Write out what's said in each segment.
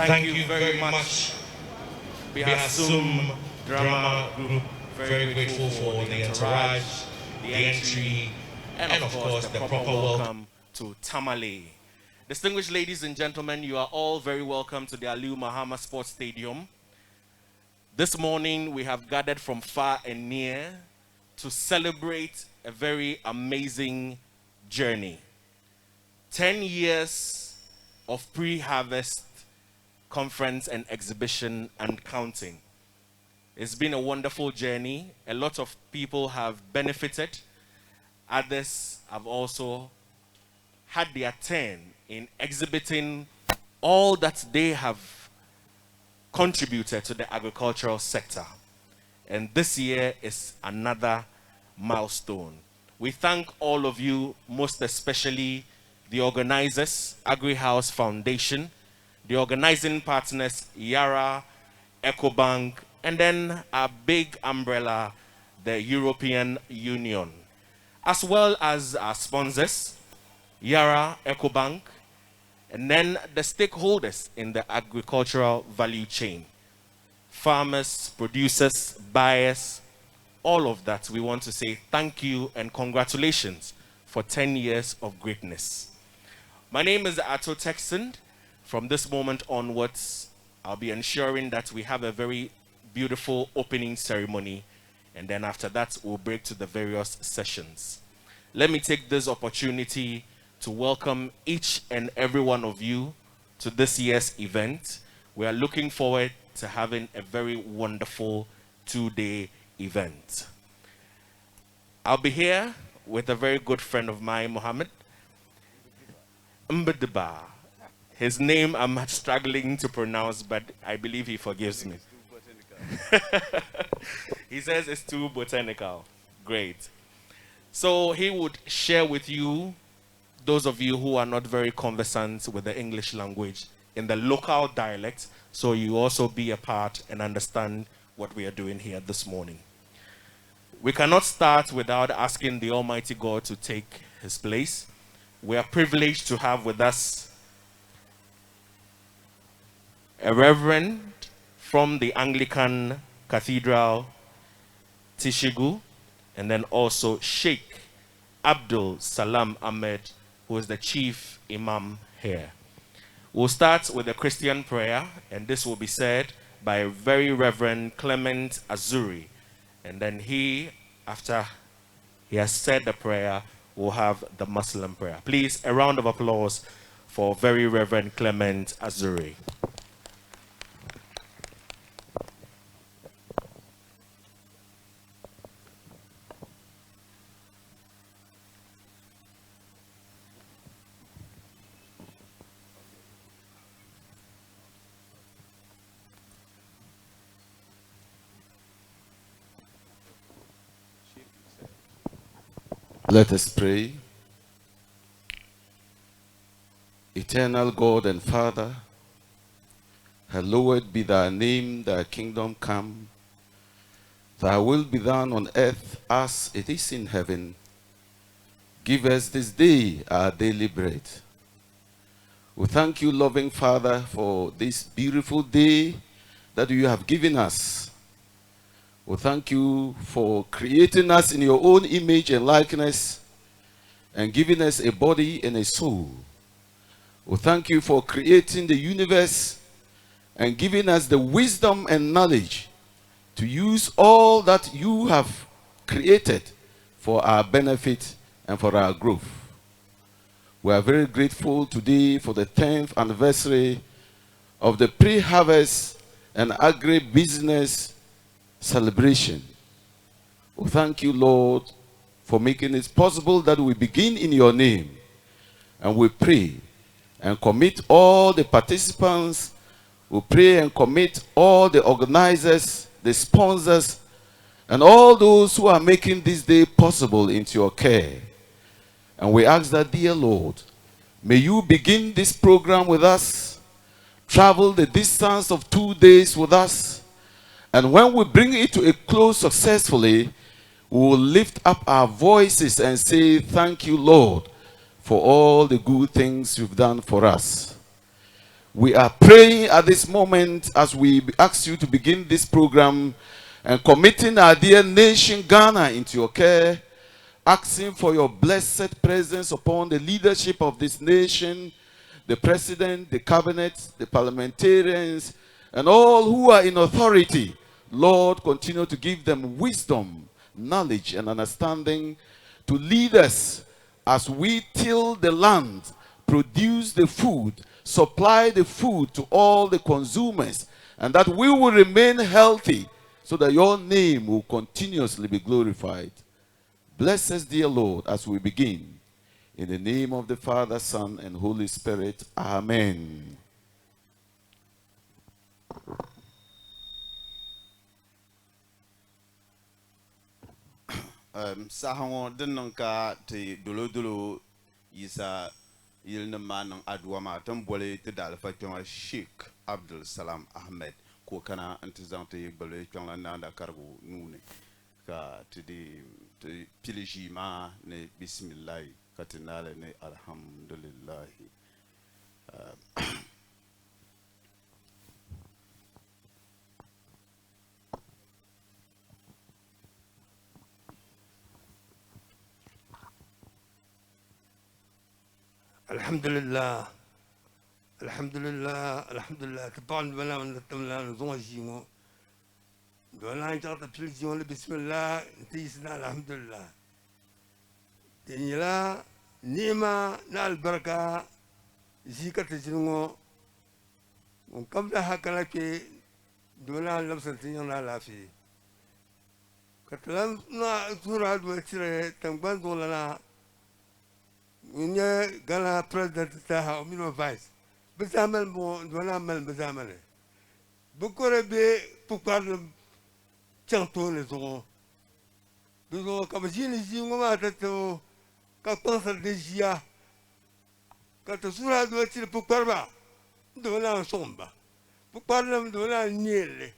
Thank you very much, Biasum Drama Group. Very grateful for the entourage, the entry, and of course the proper welcome to Tamale. Distinguished ladies and gentlemen, you are all very welcome to the Aliu Mahama Sports Stadium. This morning we have gathered from far and near to celebrate a very amazing journey. 10 years of pre-harvest conference and exhibition and counting. It's been a wonderful journey. A lot of people have benefited. Others have also had their turn in exhibiting all that they have contributed to the agricultural sector. And this year is another milestone. We thank all of you, most especially the organizers, Agri House Foundation, the organizing partners, Yara, EcoBank, and then our big umbrella, the European Union, as well as our sponsors, Yara, EcoBank, and then the stakeholders in the agricultural value chain, farmers, producers, buyers, all of that. We want to say thank you and congratulations for 10 years of greatness. My name is Ato Texan. From this moment onwards, I'll be ensuring that we have a very beautiful opening ceremony, and then after that, we'll break to the various sessions. Let me take this opportunity to welcome each and every one of you to this year's event. We are looking forward to having a very wonderful two-day event. I'll be here with a very good friend of mine, Mohammed Mbedeba. His name I'm struggling to pronounce, but I believe he forgives me. He says it's too botanical. Great. So he would share with you, those of you who are not very conversant with the English language, in the local dialect, so you also be a part and understand what we are doing here this morning. We cannot start without asking the Almighty God to take his place. We are privileged to have with us a reverend from the Anglican Cathedral, Tishigu, and then also Sheikh Abdul Salam Ahmed, who is the chief imam here. We'll start with a Christian prayer, and this will be said by very Reverend Clement Azuri. And then he, after he has said the prayer, will have the Muslim prayer. Please, a round of applause for very Reverend Clement Azuri. Let us pray. Eternal God and Father, hallowed be thy name, thy kingdom come. Thy will be done on earth as it is in heaven. Give us this day our daily bread. We thank you, loving Father, for this beautiful day that you have given us. We thank you for creating us in your own image and likeness and giving us a body and a soul. We thank you for creating the universe and giving us the wisdom and knowledge to use all that you have created for our benefit and for our growth. We are very grateful today for the 10th anniversary of the pre-harvest and agri-business celebration. We thank you, Lord, for making it possible that we begin in your name. And we pray and commit all the participants. We pray and commit all the organizers, the sponsors, and all those who are making this day possible into your care. And we ask that, dear Lord, may you begin this program with us, travel the distance of 2 days with us, and when we bring it to a close successfully, we will lift up our voices and say, thank you, Lord, for all the good things you've done for us. We are praying at this moment as we ask you to begin this program and committing our dear nation Ghana into your care, asking for your blessed presence upon the leadership of this nation, the president, the cabinet, the parliamentarians, and all who are in authority. Lord, continue to give them wisdom, knowledge, and understanding to lead us as we till the land, produce the food, supply the food to all the consumers, and that we will remain healthy so that your name will continuously be glorified. Bless us, dear Lord, as we begin. In the name of the Father, Son, and Holy Spirit. Amen. Sahango dinka te dolo yisa yilna manang adwama tambole te dalfa tuma Sheikh Abdul Salam Ahmed ko kana antizante bale tuma nanda kargo nune ka te piliji ne bismillah katinale ne alhamdulillah. الحمد لله الحمد لله الحمد لله طبعا بلا من التملا نزون جيمو دولا انت تبلجيون بسم الله تيسنا الحمد لله تنيلا نيما نال بركه زيكا تجنو وقبل هكذا كي دولا لمسنتين لا في كتلم نا سورة دوتشري تنبان دولا ونيا قالها بريزيدنت تاعها ومنو فايس بزعمل مو دولا مال بزعمل بكره بي بكار تشانتون زو بزو كمجين جي وما تتو كتنصر دجيا كتسورة دوتشري بكار با دولا صومبا بكار لم دولا نيل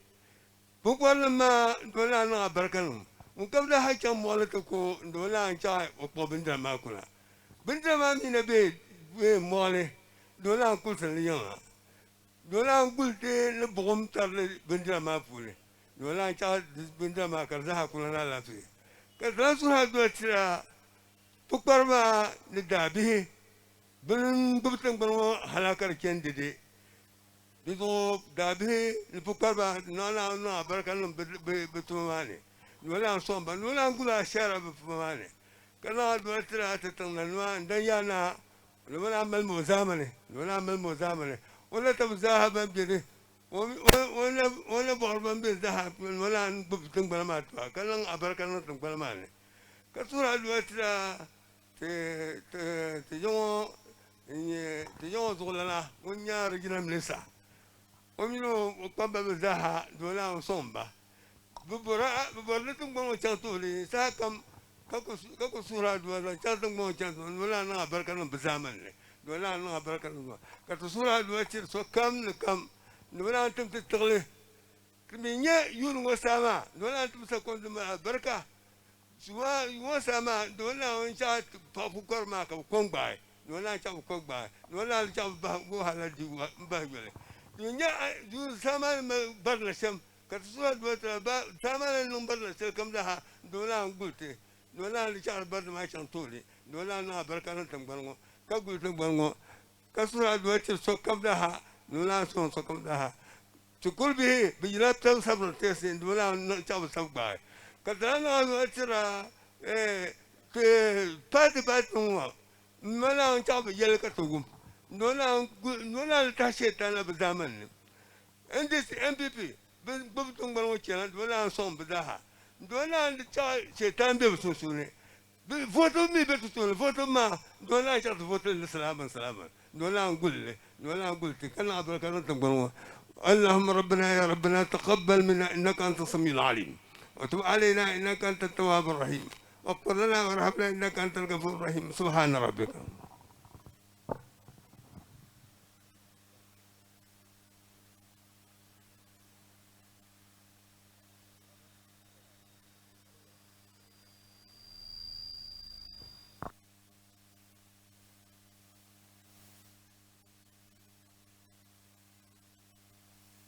بكار لما دولا نا بركانهم وقبل هاي كان مولتكو دولا انشاء وقبل ما كنا بنتما من بيت مالي دولا قلت اليوم دولا قلت لبغم تر بنتما فولي دولا شاد بنتما كرزها كلنا لا فيه كذا سورة دوتشرا بكر ما ندابه بنتم بنو هلاكر كندي بيزو دابه البكر ما نانا بركانهم بتماني دولا صوم دولا نقول أشارة بفماني كنا دوتشرا تتنلوا ديانا ولا عمل مزامنة ولا تبزاها بمجري ولا بعربان بزاها ولا بتنقل ما تبا كنا أبركنا تنقل ماني كسورة دوتشرا تجوا زغلنا ونيا رجلا ملسا ومنو قبل بزاها دولا صومبا ببرتم قوم شانتولي ساكم kako sura dua chantung mo chantung wala na barkan bezaman wala na barkan kata sura dua cir so kam wala antum titgli kiminya yun wasama wala antum sakon barka suwa wasama wala insha fukar ma ka kongbai wala cha kongbai wala cha bu hala di mbagale dunya du sama barna sham kata sura dua sama no barna sham kam daha wala ngulte دولا اللي شعر برد ما يشنطولي دولا أنا بركان تنبلغو كقول تنبلغو كسر دوتي سكم لها دولا سون سكم لها تقول به بجلاب تل صبر تيسين دولا نشاف سبعة كترنا دوتي را بات نوا ملا نشاف يلك تقوم دولا تاشيت أنا بزمن عندي MPP بتنبلغو كنا دولا صوم بدها دولا شيطان بيبسوسوني فوتو مي بيبسوسوني فوتو ما دولا شرط فوتو سلاما دولا نقول كان عبد الكريم تقول اللهم ربنا يا ربنا تقبل منا انك انت السميع العليم وتب علينا انك انت التواب الرحيم واغفر لنا وارحمنا انك انت الغفور الرحيم سبحان ربك.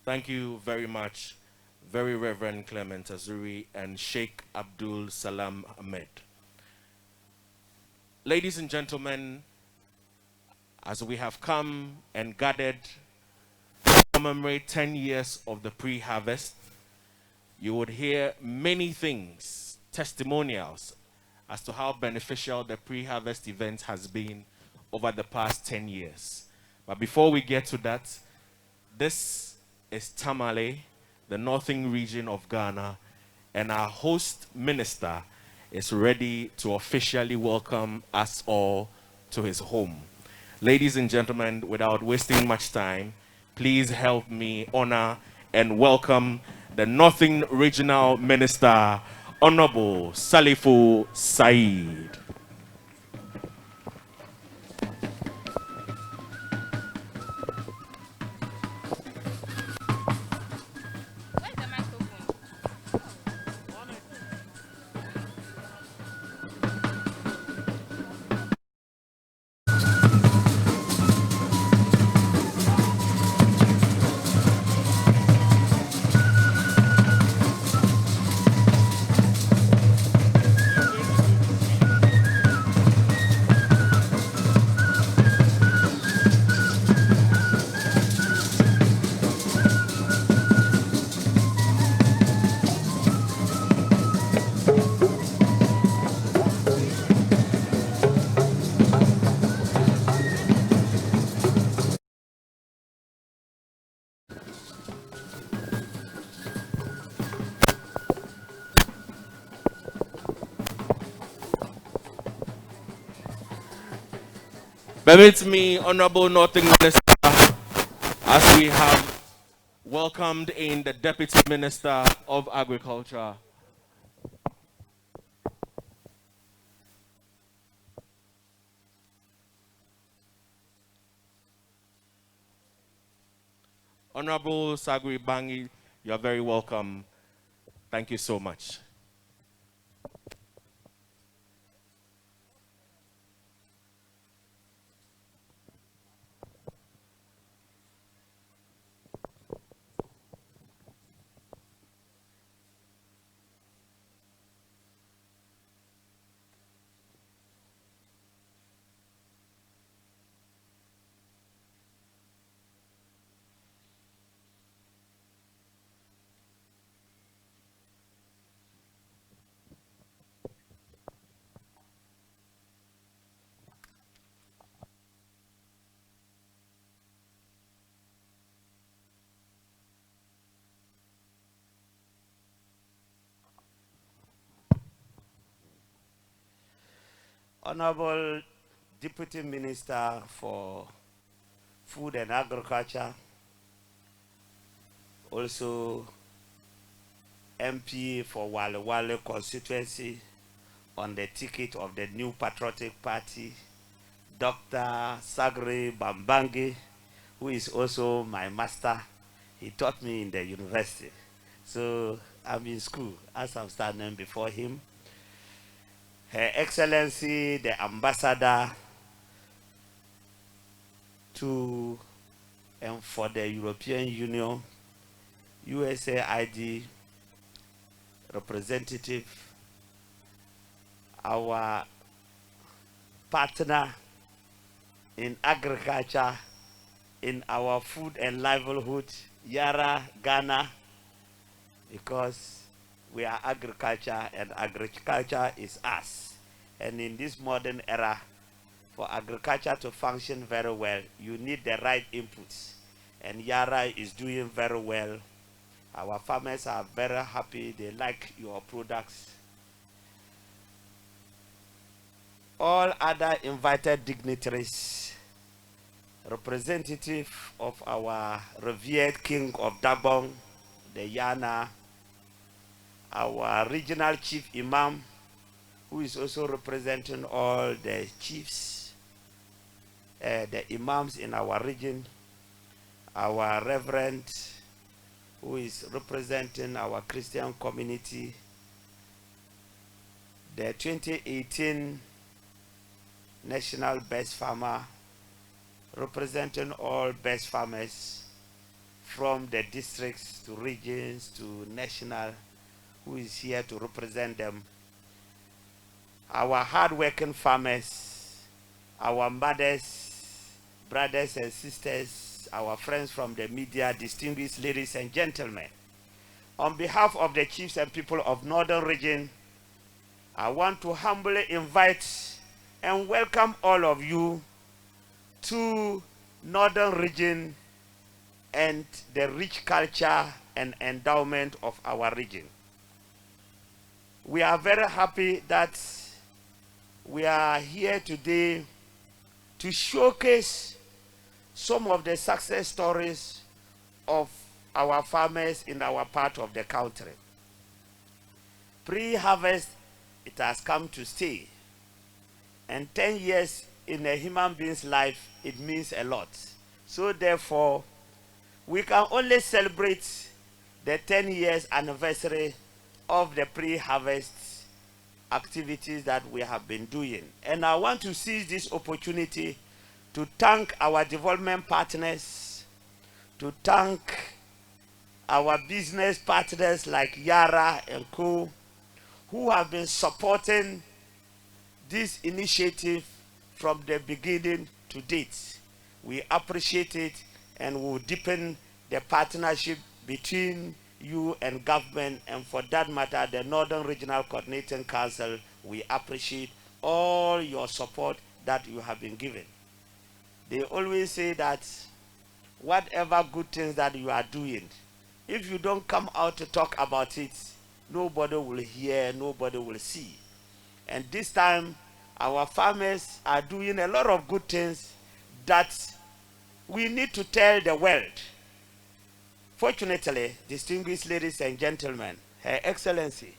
Thank you very much, Very Reverend Clement Azuri and Sheikh Abdul Salam Ahmed. Ladies and gentlemen, as we have come and gathered to commemorate 10 years of the pre-harvest, you would hear many things, testimonials, as to how beneficial the pre-harvest event has been over the past 10 years. But before we get to that, this is Tamale, the northern region of Ghana, and our host minister is ready to officially welcome us all to his home. Ladies and gentlemen, without wasting much time, please help me honor and welcome the Northern Regional Minister, Honorable Salifu Said. Permit me, Honorable Northern Minister, as we have welcomed in the Deputy Minister of Agriculture. Honorable Sagri Bangi, you are very welcome. Thank you so much. Honorable Deputy Minister for Food and Agriculture, also MP for Wale Wale constituency on the ticket of the New Patriotic Party, Dr. Sagri Bambangi, who is also my master. He taught me in the university. So I'm in school as I'm standing before him. Her Excellency, the Ambassador to and for the European Union, USAID representative, our partner in agriculture, in our food and livelihood, Yara, Ghana, because we are agriculture and agriculture is us. And in this modern era, for agriculture to function very well, you need the right inputs. And Yara is doing very well. Our farmers are very happy. They like your products. All other invited dignitaries, representative of our revered King of Dagbon, the Yana, our regional chief imam, who is also representing all the chiefs, the imams in our region, our reverend, who is representing our Christian community, the 2018 National Best Farmer, representing all best farmers from the districts to regions to national, who is here to represent them. Our hard-working farmers, our mothers, brothers and sisters, our friends from the media, distinguished ladies and gentlemen. On behalf of the chiefs and people of Northern Region, I want to humbly invite and welcome all of you to Northern Region and the rich culture and endowment of our region. We are very happy that we are here today to showcase some of the success stories of our farmers in our part of the country. Pre-harvest, it has come to stay. And 10 years in a human being's life, it means a lot. So therefore, we can only celebrate the 10 years anniversary of the pre-harvest activities that we have been doing. And I want to seize this opportunity to thank our development partners, to thank our business partners like Yara and Co, who have been supporting this initiative from the beginning to date. We appreciate it and will deepen the partnership between you and government, and for that matter, the Northern Regional Coordinating Council. We appreciate all your support that you have been given. They always say that whatever good things that you are doing, if you don't come out to talk about it, nobody will hear, nobody will see. And this time, our farmers are doing a lot of good things that we need to tell the world. Fortunately, distinguished ladies and gentlemen, Her Excellency,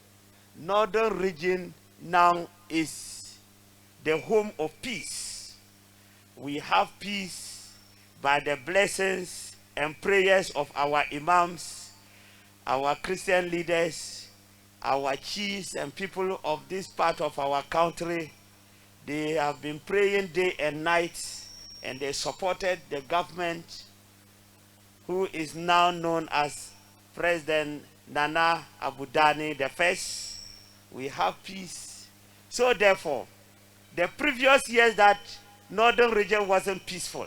Northern Region now is the home of peace. We have peace by the blessings and prayers of our imams, our Christian leaders, our chiefs and people of this part of our country. They have been praying day and night, and they supported the government, who is now known as President Nana Abudani I. We have peace. So therefore, the previous years that Northern Region wasn't peaceful,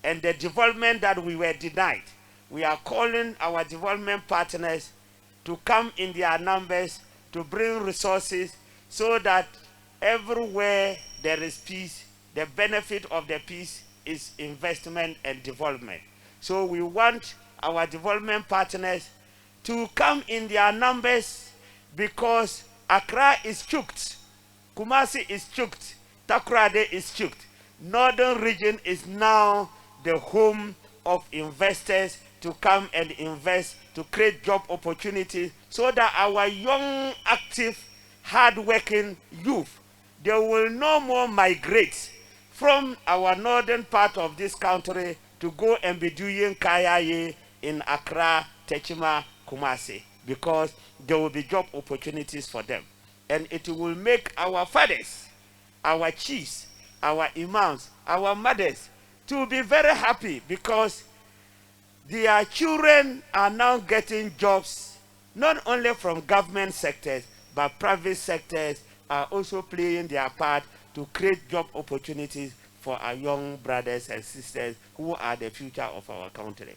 and the development that we were denied, we are calling our development partners to come in their numbers to bring resources so that everywhere there is peace, the benefit of the peace is investment and development. So we want our development partners to come in their numbers, because Accra is choked, Kumasi is choked, Takoradi is choked. Northern Region is now the home of investors to come and invest, to create job opportunities, so that our young, active, hard-working youth, they will no more migrate from our northern part of this country to go and be doing Kayaye in Accra, Techima, Kumasi, because there will be job opportunities for them. And it will make our fathers, our chiefs, our imams, our mothers to be very happy, because their children are now getting jobs, not only from government sectors, but private sectors are also playing their part to create job opportunities for our young brothers and sisters who are the future of our country.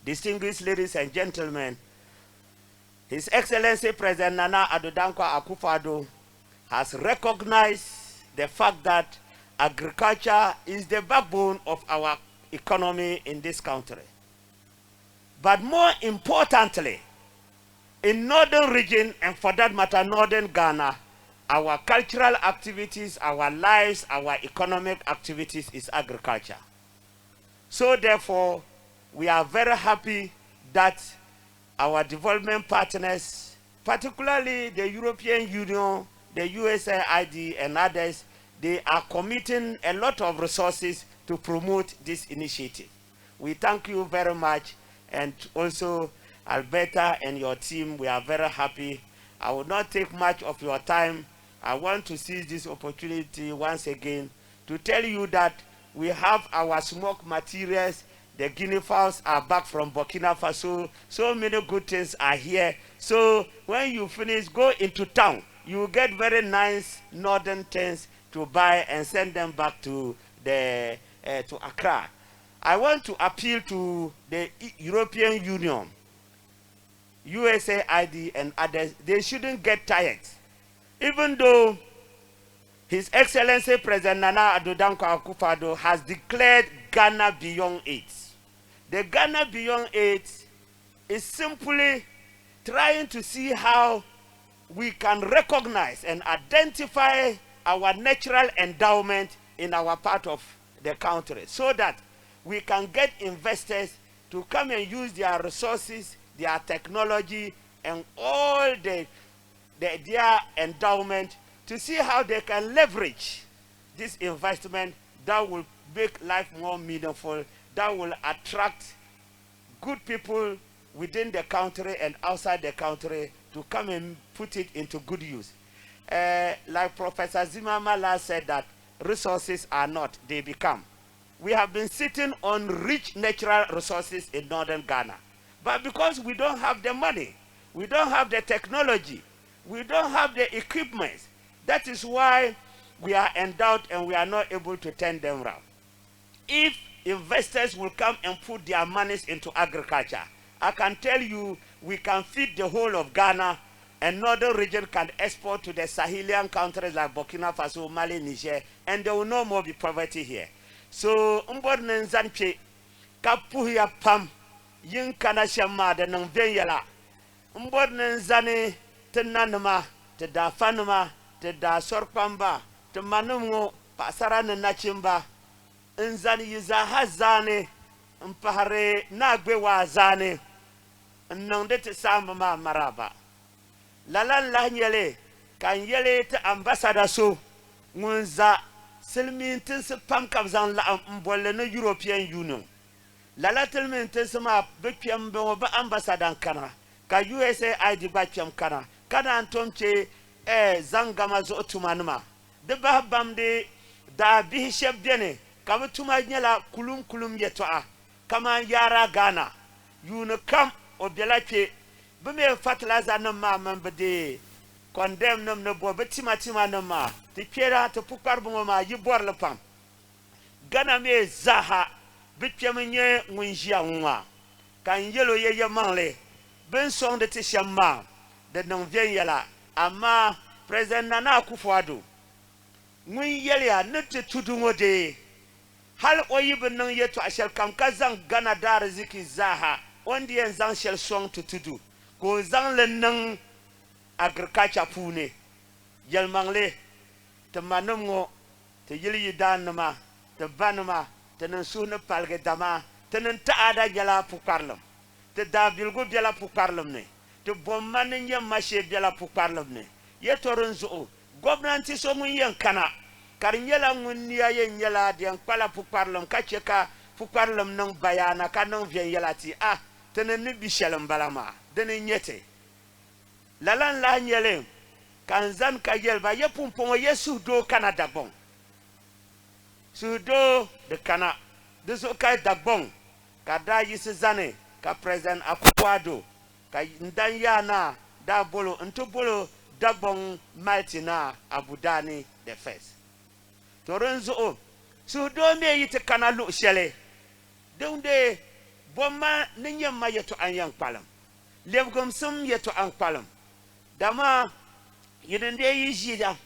Distinguished ladies and gentlemen, His Excellency President Nana Addo Dankwa Akufo-Addo has recognized the fact that agriculture is the backbone of our economy in this country. But more importantly, in Northern Region, and for that matter, Northern Ghana, our cultural activities, our lives, our economic activities is agriculture. So therefore, we are very happy that our development partners, particularly the European Union, the USAID and others, they are committing a lot of resources to promote this initiative. We thank you very much, and also Alberta and your team, we are very happy. I will not take much of your time. I want to seize this opportunity once again to tell you that we have our smoke materials The Guinea fowls are back from Burkina Faso. So many good things are here. So when you finish, go into town. You will get very nice northern things to buy and send them back to to Accra. I want to appeal to the European Union, USAID and others. They shouldn't get tired. Even though His Excellency President Nana Addo Dankwa Akufo-Addo has declared Ghana beyond AIDS. The Ghana beyond AIDS is simply trying to see how we can recognize and identify our natural endowment in our part of the country so that we can get investors to come and use their resources, their technology, and all their endowment to see how they can leverage this investment that will make life more meaningful, that will attract good people within the country and outside the country to come and put it into good use. Like Professor Zimamala said, that resources are not, they become. We have been sitting on rich natural resources in northern Ghana. But because we don't have the money, we don't have the technology, we don't have the equipment, that is why we are endowed and we are not able to turn them around. If investors will come and put their monies into agriculture, I can tell you we can feed the whole of Ghana, and northern region can export to the Sahelian countries like Burkina Faso, Mali, Niger, and there will no more be poverty here. So, mbod nzanche kapuya pam yin kana shamma da nan venyala. Mbod nzane tenanama te da fanuma te da sorpamba te manumgo pasara na chimba nzani yiza hazane mpahare na gbe wa zane nnonde te samba ma maraba lalan lahnyele kan yele te ambassador so ngunza selmin tin se pankab zan la mbolle no European Union lala telmin tin se ma be piam be ba ambassador kana ka USAID ba piam kana antomche zangama zo tumanuma de ba bamde da bi shebdene kam tuma nyala kulum yetoa kama yara Ghana yuna kam obelake be me fatlaza na ma mambede condemn nam no bo betima na ma ti kera to pukar bo ma yibor le pam Ghana me zaha bitpem nye ngunjia nwa kan yelo ye manle ben song de ti shamma de non vien yala ama president Nana Akufo-Addo ngun yelia ne te tudungo de hal oyibin nan yeto ashel kam kazan Ghana dar ziki zaha ondi en zan shel song to tudu ko zan le nan agriculture pune yelmangle te manumgo te yili danma te banma te nan sunu palge dama te nan taada jala pukarlam te dabilgo jala pukarlam ne te bomman nyam mashe jala pukarlam ne yetoron zo gobnanti so mun yen kana karinyela ngunniya yen yela dian pala pukarlam kacheka pukarlam nan bayana kanan vien yelati te nan ni bishelam balama dene nyete lalan la nyele kanzan ka yelba ye pumpon yesu do kana dagbon sudo de kana de so kai dagbon kada yisizane ka president Akufo-Addo ka ndan yana da bolo nto bolo dagbon maltina abudani the first toronzo sudo me yite kana lo shele donde bomma ninyam ma yeto anyan palam lebgom sum yeto an palam dama yidende yijida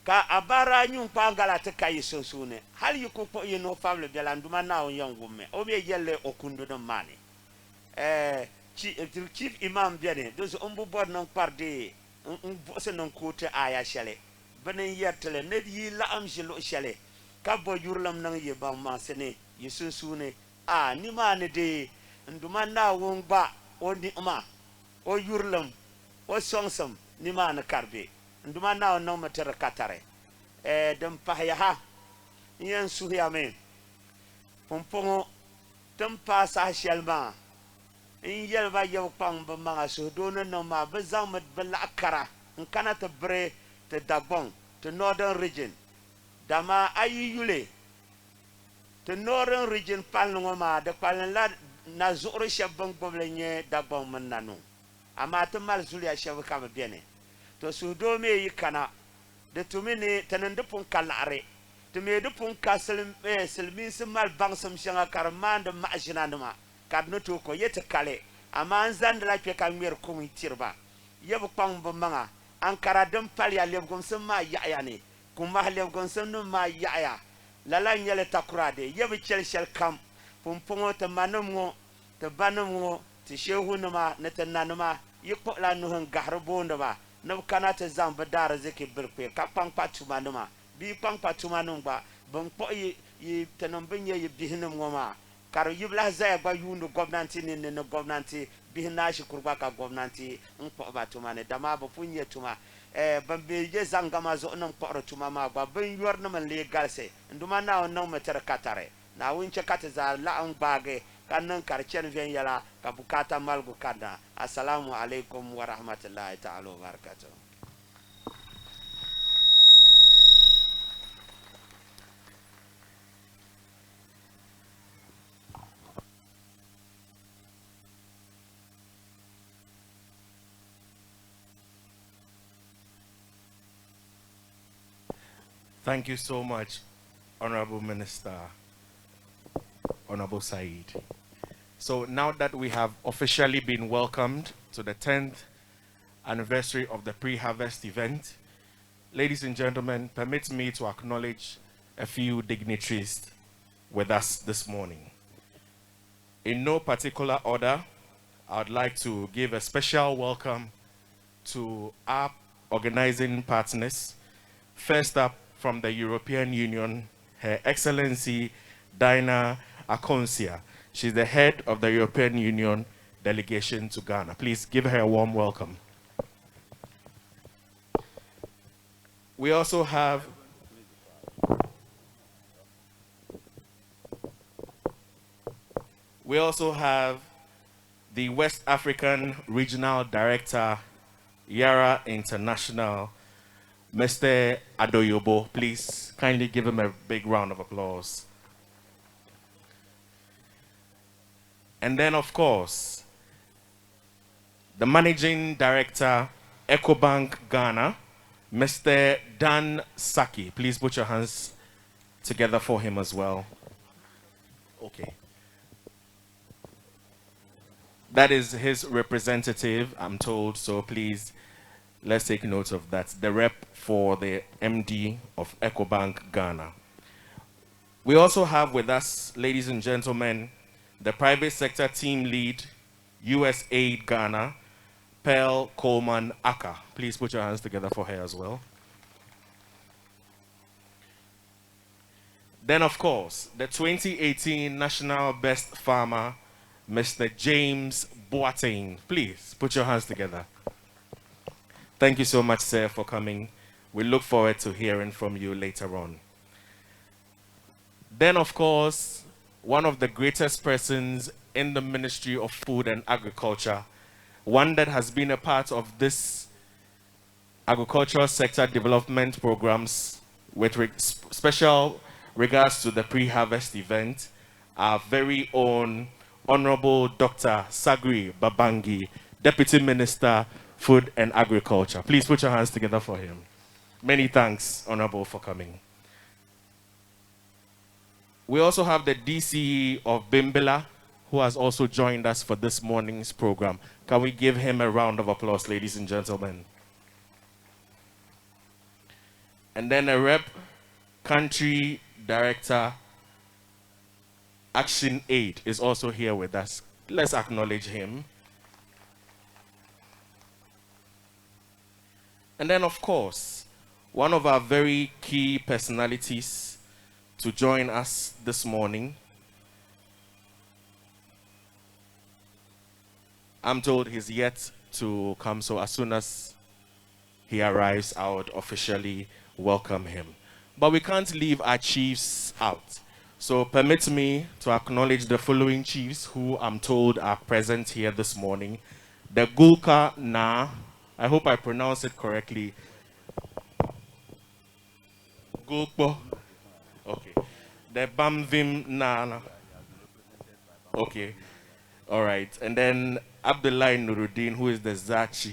ka abara nyum pangala te kayi sonsune hal yuko po yino famle belanduma na on yangume o be yelle okundu no mani chief imam biene dozo ombu bod non parde se non kote aya shele benen yertele ne yi la am jelo shele ka bo yurlam nan ye ba ma sene yisunsune ni mane de nduma na wongba o ni ma o yurlam o songsam ni mane karbe nduma na no matere katare dem pahya ha yen suya me pompongo dem pasa shelma in yelba yow pang ba ma so do no ma ba zamat bala akara in kana te bre te dagbon te northern region dama ayiyule The Northern region Palnoma, the Palanla Nazuri Shabon Boblenye, Dabon Manano. Amata Malzulia Shavakama Bene. To Sudome Yikana, the Tumini Tenandupun Kalare, to me the Pun Castle Selmin Mal Bangsam Shanga Karamanda Majinanuma, Kadnutuko yet a Kale, a man Zand like a Kamir Kumi Tirba, Yabupang Bomanga, Ankara Dum Palia Levgonsama Yayani, Kumah Levgonsama Yaya. Lala nyele takurade yebi chel shel kam pumpungo te manumo te banumo te shehunuma ne te nanuma yikpo la nuhun gahrubunda ba nab kana te zamba dara zeki bilpe ka pang patuma numa bi pang patuma numba bangpo yi tenambinye yi bihinum ngoma karo yibla zaya ba yundu governanti ni ne governanti bihina shi kurba ka governanti ngpo ba tuma ne dama ba punye tuma bambe je zangama zo nam poro tuma ma ba ben yor na man le galse nduma na on no meter katare na winche katiza la an bage kannan karchen ven yala ka bukata malgu kada assalamu alaikum wa rahmatullahi ta'ala wa barakatuh. Thank you so much, Honorable Minister, Honorable Said. So now that we have officially been welcomed to the 10th anniversary of the pre-harvest event, ladies and gentlemen, permit me to acknowledge a few dignitaries with us this morning. In no particular order, I would like to give a special welcome to our organizing partners. First up, from the European Union, Her Excellency Dina Akonsia. She's the head of the European Union delegation to Ghana. Please give her a warm welcome. We also have the West African Regional Director, Yara International, Mr. Adoyobo. Please kindly give him a big round of applause. And then, of course, the Managing Director, EcoBank Ghana, Mr. Dan Saki. Please put your hands together for him as well. Okay. That is his representative, I'm told, so please, let's take note of that. The rep for the MD of EcoBank Ghana. We also have with us, ladies and gentlemen, the private sector team lead, USAID Ghana, Pearl Coleman Aka. Please put your hands together for her as well. Then, of course, the 2018 National Best Farmer, Mr. James Boateng. Please put your hands together. Thank you so much, sir, for coming. We look forward to hearing from you later on. Then, of course, one of the greatest persons in the Ministry of Food and Agriculture, one that has been a part of this agricultural sector development programs with special regards to the pre-harvest event, our very own Honorable Dr. Sagri Babangi, Deputy Minister, Food and Agriculture. Please put your hands together for him. Many thanks, Honorable, for coming. We also have the DCE of Bimbilla, who has also joined us for this morning's program. Can we give him a round of applause, ladies and gentlemen? And then a rep, Country Director, Action Aid is also here with us. Let's acknowledge him. And then, of course, one of our very key personalities to join us this morning. I'm told he's yet to come, so as soon as he arrives, I would officially welcome him. But we can't leave our chiefs out. So permit me to acknowledge the following chiefs who I'm told are present here this morning. The Gulka Na, I hope I pronounced it correctly. Gulpo. Okay. The Bamvim Nana. Okay. All right. And then Abdullah Nuruddin, who is the Zachi.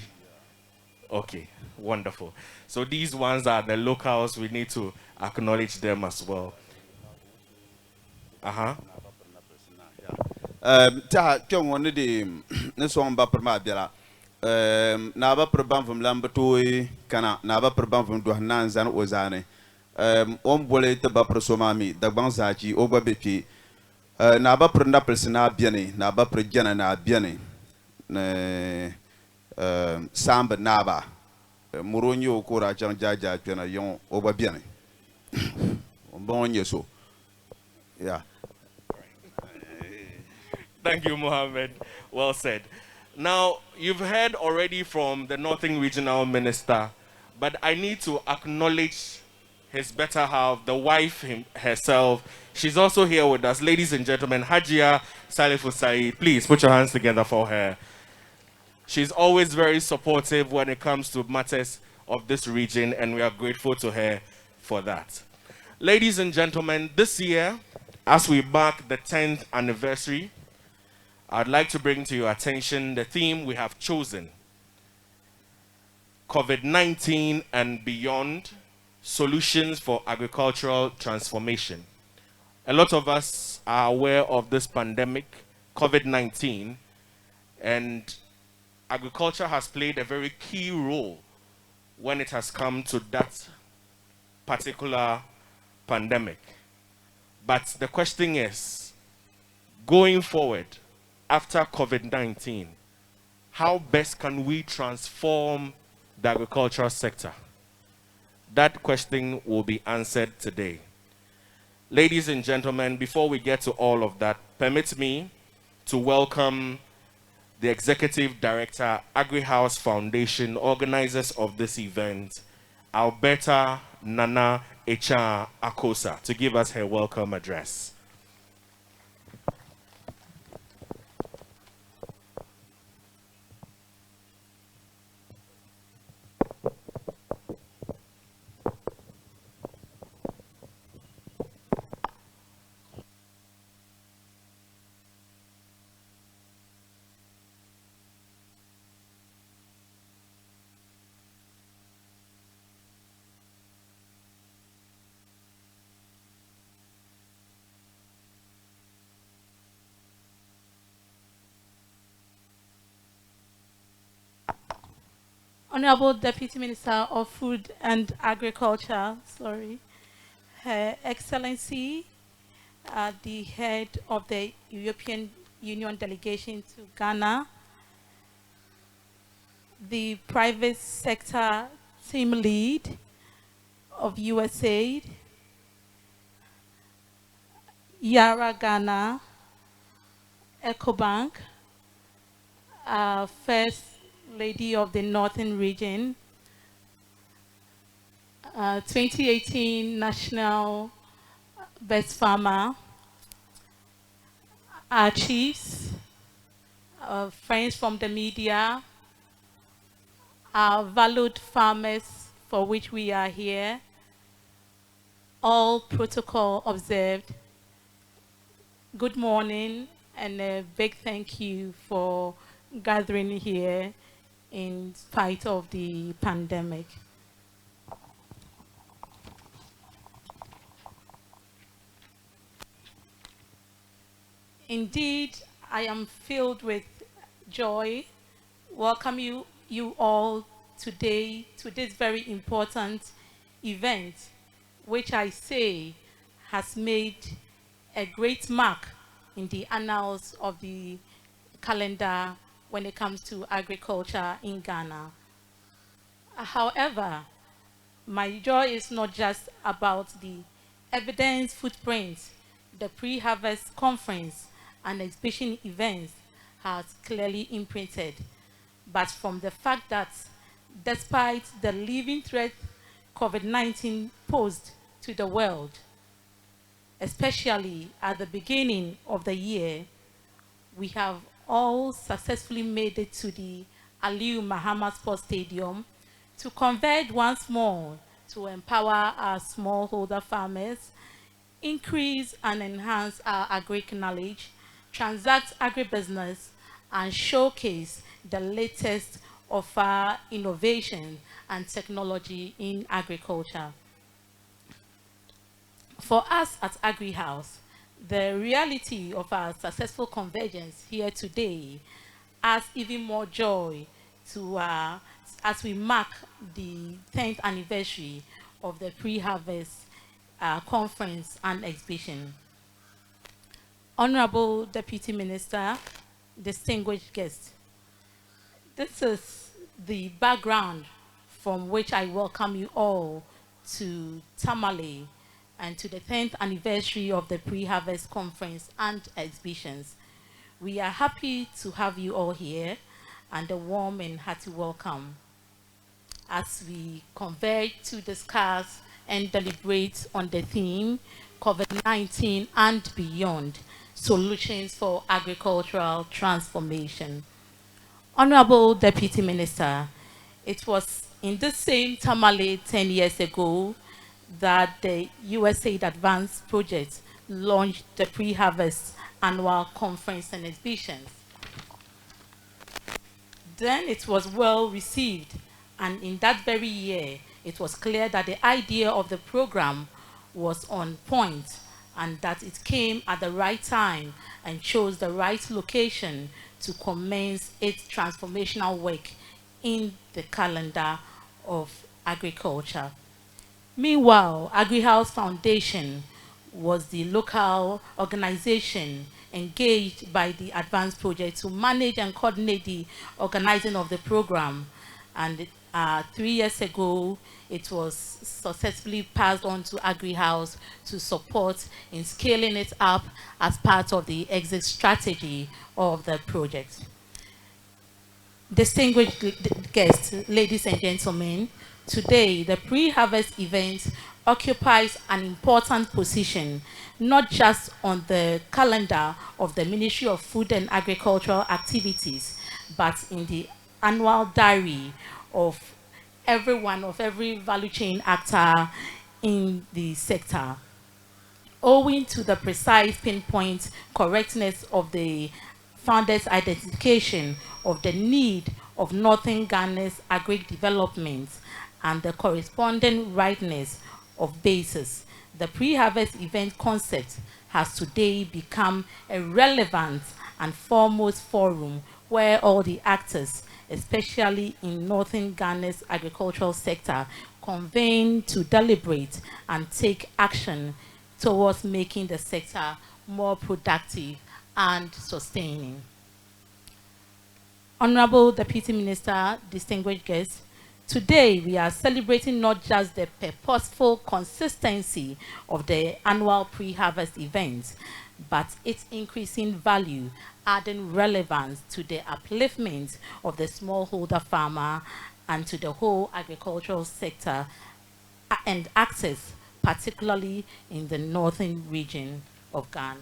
Okay. Wonderful. So these ones are the locals. We need to acknowledge them as well. Uh-huh. Ta kyong woni de ne so ba perma biala na ba perban vum lambato kana na ba perban vum do nan zan o zane on bole te ba persoma mi da gban zaji o ba bepi na ba per na persona biene na ba per jana na biene ne samba na ba muronyo ko ra jang jaja tena yon o ba biene on bon yeso yeah. Thank you, Mohammed. Well said. Now, you've heard already from the Northern Regional Minister, but I need to acknowledge his better half, the wife herself. She's also here with us. Ladies and gentlemen, Hajia Salifu Said, please put your hands together for her. She's always very supportive when it comes to matters of this region, and we are grateful to her for that. Ladies and gentlemen, this year, as we mark the 10th anniversary, I'd like to bring to your attention the theme we have chosen: COVID-19 and beyond, solutions for agricultural transformation. A lot of us are aware of this pandemic, COVID-19, and agriculture has played a very key role when it has come to that particular pandemic. But the question is, going forward, after COVID-19, how best can we transform the agricultural sector? That question will be answered today. Ladies and gentlemen, before we get to all of that, permit me to welcome the Executive Director, AgriHouse Foundation, organizers of this event, Alberta Nana Echa Akosa, to give us her welcome address. Honorable Deputy Minister of Food and Agriculture, Her Excellency, the head of the European Union delegation to Ghana, the private sector team lead of USAID, Yara Ghana, EcoBank, First Lady of the Northern Region, 2018 National Best Farmer, our chiefs, friends from the media, our valued farmers for which we are here, all protocol observed. Good morning and a big thank you for gathering here in spite of the pandemic. Indeed, I am filled with joy. Welcome you all today to this very important event, which I say has made a great mark in the annals of the calendar when it comes to agriculture in Ghana. However, my joy is not just about the evidence footprint the pre-harvest conference and exhibition events has clearly imprinted, but from the fact that despite the living threat COVID-19 posed to the world, especially at the beginning of the year, we have all successfully made it to the Aliu Muhammad Sports Stadium to converge once more to empower our smallholder farmers increase and enhance our agric knowledge, transact agribusiness, and showcase the latest of our innovation and technology in agriculture. For us at AgriHouse, the reality of our successful convergence here today adds even more joy to as we mark the 10th anniversary of the pre-harvest conference and exhibition. Honorable Deputy Minister, distinguished guests, this is the background from which I welcome you all to Tamale and to the 10th anniversary of the pre-harvest conference and exhibitions. We are happy to have you all here and a warm and hearty welcome as we converge to discuss and deliberate on the theme COVID-19 and beyond, solutions for agricultural transformation. Honorable Deputy Minister, it was in the same Tamale 10 years ago that the USAID Advance Project launched the pre-harvest annual conference and exhibitions. Then it was well received, and in that very year, it was clear that the idea of the program was on point and that it came at the right time and chose the right location to commence its transformational work in the calendar of agriculture. Meanwhile, AgriHouse Foundation was the local organization engaged by the Advance Project to manage and coordinate the organizing of the program. And 3 years ago, it was successfully passed on to AgriHouse to support in scaling it up as part of the exit strategy of the project. Distinguished guests, ladies and gentlemen, today the pre-harvest event occupies an important position, not just on the calendar of the Ministry of Food and Agricultural Activities, but in the annual diary of everyone, of every value chain actor in the sector. Owing to the precise pinpoint correctness of the founder's identification of the need of Northern Ghana's agric development and the corresponding rightness of basis, the pre-harvest event concept has today become a relevant and foremost forum where all the actors, especially in Northern Ghana's agricultural sector, convene to deliberate and take action towards making the sector more productive and sustaining. Honorable Deputy Minister, distinguished guests, today we are celebrating not just the purposeful consistency of the annual pre-harvest events, but its increasing value, adding relevance to the upliftment of the smallholder farmer and to the whole agricultural sector and access, particularly in the northern region of Ghana.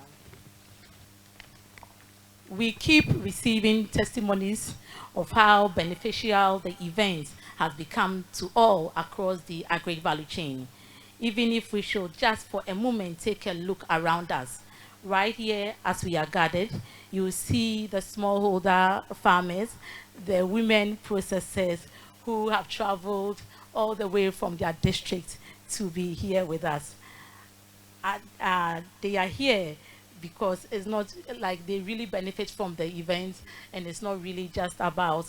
We keep receiving testimonies of how beneficial the event has become to all across the agri value chain. Even if we should just for a moment take a look around us, right here as we are gathered, you see the smallholder farmers, the women processors who have traveled all the way from their district to be here with us. They are here because it's not like they really benefit from the event, and it's not really just about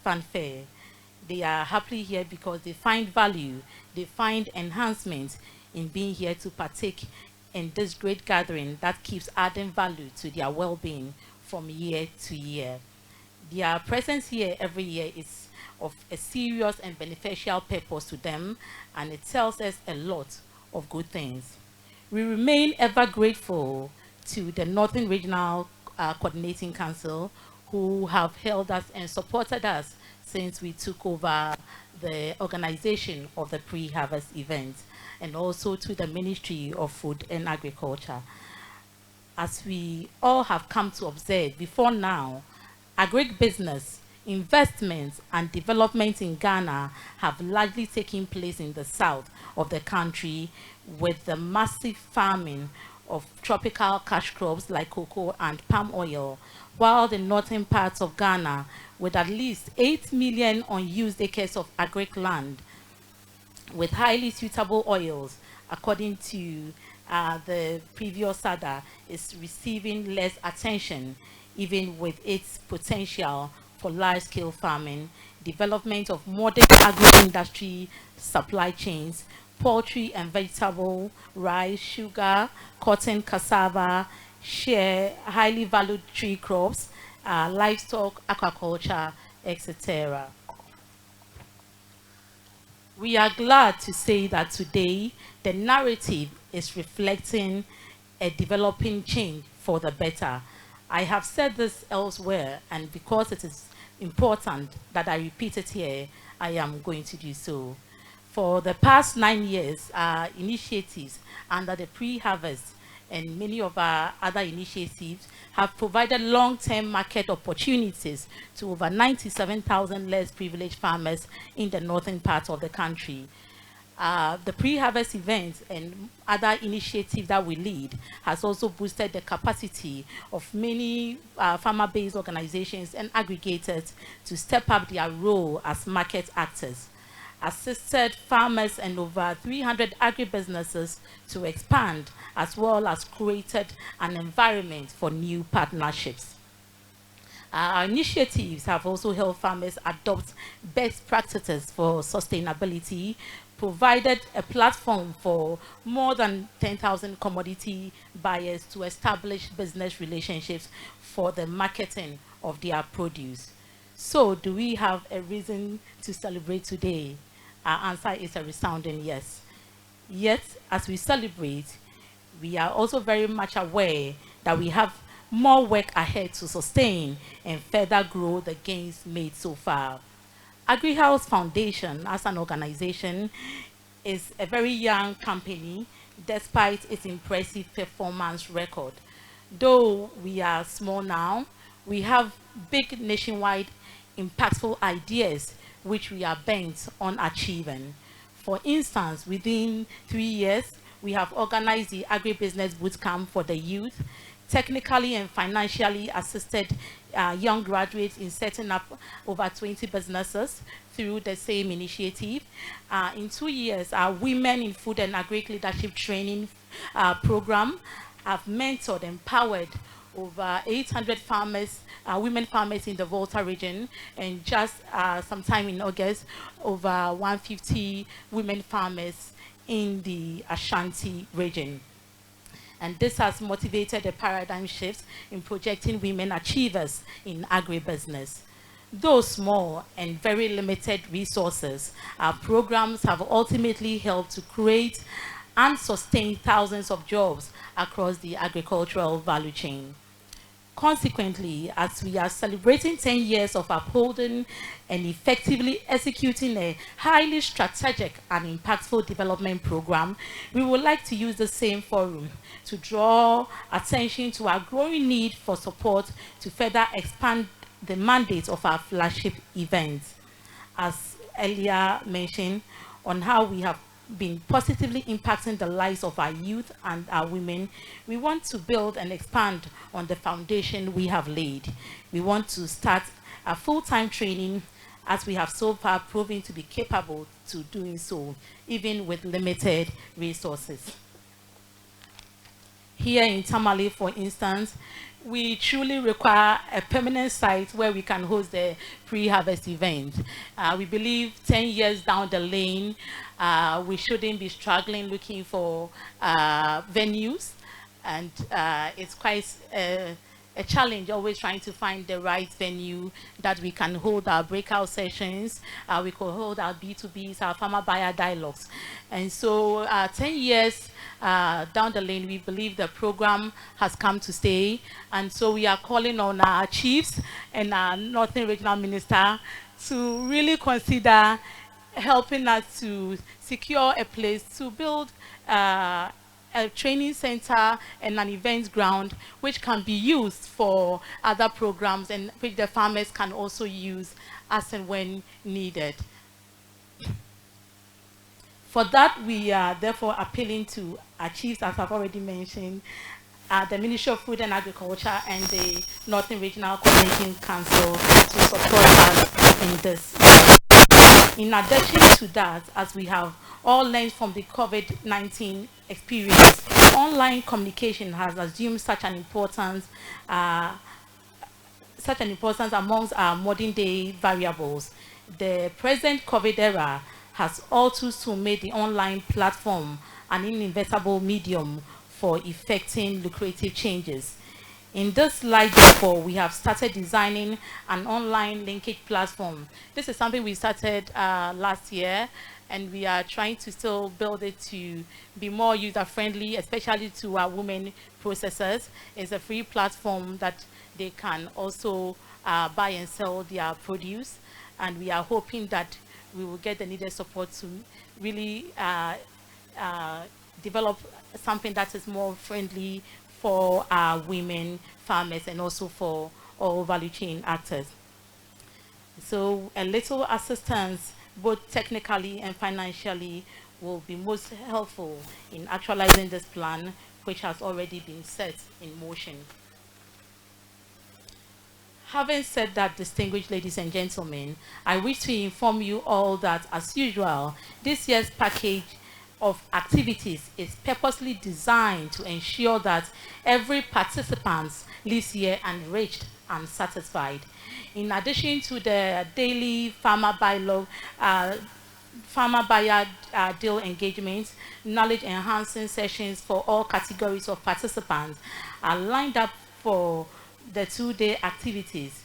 fanfare. They are happily here because they find value, they find enhancement in being here to partake in this great gathering that keeps adding value to their well-being from year to year. Their presence here every year is of a serious and beneficial purpose to them, and it tells us a lot of good things. We remain ever grateful to the Northern Regional Coordinating Council, who have held us and supported us since we took over the organization of the pre-harvest event, and also to the Ministry of Food and Agriculture. As we all have come to observe before now, agribusiness investments and development in Ghana have largely taken place in the south of the country, with the massive farming of tropical cash crops like cocoa and palm oil, while the northern parts of Ghana, with at least 8 million unused acres of agric land with highly suitable oils, according to the previous SADA, is receiving less attention, even with its potential for large-scale farming, development of modern agro-industry supply chains, poultry and vegetable, rice, sugar, cotton, cassava, share, highly valued tree crops, livestock, aquaculture, etc. We are glad to say that today the narrative is reflecting a developing change for the better. I have said this elsewhere, and because it is important that I repeat it here, I am going to do so. For the past 9 years, our initiatives under the pre-harvest and many of our other initiatives have provided long-term market opportunities to over 97,000 less privileged farmers in the northern part of the country. The pre-harvest events and other initiatives that we lead has also boosted the capacity of many farmer-based organizations and aggregators to step up their role as market actors, assisted farmers and over 300 agribusinesses to expand, as well as created an environment for new partnerships. Our initiatives have also helped farmers adopt best practices for sustainability, provided a platform for more than 10,000 commodity buyers to establish business relationships for the marketing of their produce. So, do we have a reason to celebrate today? Our answer is a resounding yes. Yet, as we celebrate, we are also very much aware that we have more work ahead to sustain and further grow the gains made so far. AgriHouse Foundation, as an organization, is a very young company despite its impressive performance record. Though we are small now, we have big nationwide impactful ideas which we are bent on achieving. For instance, within 3 years, we have organized the Agribusiness Bootcamp for the youth, technically and financially assisted young graduates in setting up over 20 businesses through the same initiative. In 2 years, our Women in Food and Agri Leadership Training program have mentored, empowered over 800 farmers, women farmers in the Volta region, and just sometime in August, over 150 women farmers in the Ashanti region. And this has motivated a paradigm shift in projecting women achievers in agribusiness. Though small and very limited resources, our programs have ultimately helped to create and sustain thousands of jobs across the agricultural value chain. Consequently, as we are celebrating 10 years of upholding and effectively executing a highly strategic and impactful development program, we would like to use the same forum to draw attention to our growing need for support to further expand the mandate of our flagship events. As earlier mentioned, on how we have been positively impacting the lives of our youth and our women, we want to build and expand on the foundation we have laid. We want to start a full-time training, as we have so far proven to be capable to doing so, even with limited resources. Here in Tamale, for instance, we truly require a permanent site where we can host the pre-harvest event. We believe 10 years down the lane, we shouldn't be struggling looking for venues, and it's quite a challenge always trying to find the right venue that we can hold our breakout sessions, we could hold our B2Bs, our farmer buyer dialogues. And so 10 years down the lane, we believe the program has come to stay. And so we are calling on our chiefs and our Northern Regional Minister to really consider helping us to secure a place to build a training center and an event ground which can be used for other programs and which the farmers can also use as and when needed. For that, we are therefore appealing to our chiefs, as I've already mentioned, the Ministry of Food and Agriculture and the Northern Regional Coordinating Council to support us in this. In addition to that, as we have all learned from the COVID-19 experience, online communication has assumed such an importance amongst our modern day variables. The present COVID era has all too soon made the online platform an inevitable medium for effecting lucrative changes. In this light, therefore, we have started designing an online linkage platform. This is something we started last year, and we are trying to still build it to be more user-friendly, especially to our women processors. It's a free platform that they can also buy and sell their produce, and we are hoping that we will get the needed support to really develop something that is more friendly for our women farmers and also for all value chain actors. So a little assistance, both technically and financially, will be most helpful in actualizing this plan, which has already been set in motion. Having said that, distinguished ladies and gentlemen, I wish to inform you all that, as usual, this year's package of activities is purposely designed to ensure that every participant leaves here enriched and satisfied. In addition to the daily farmer buyer deal engagements, knowledge enhancing sessions for all categories of participants are lined up for the 2-day activities.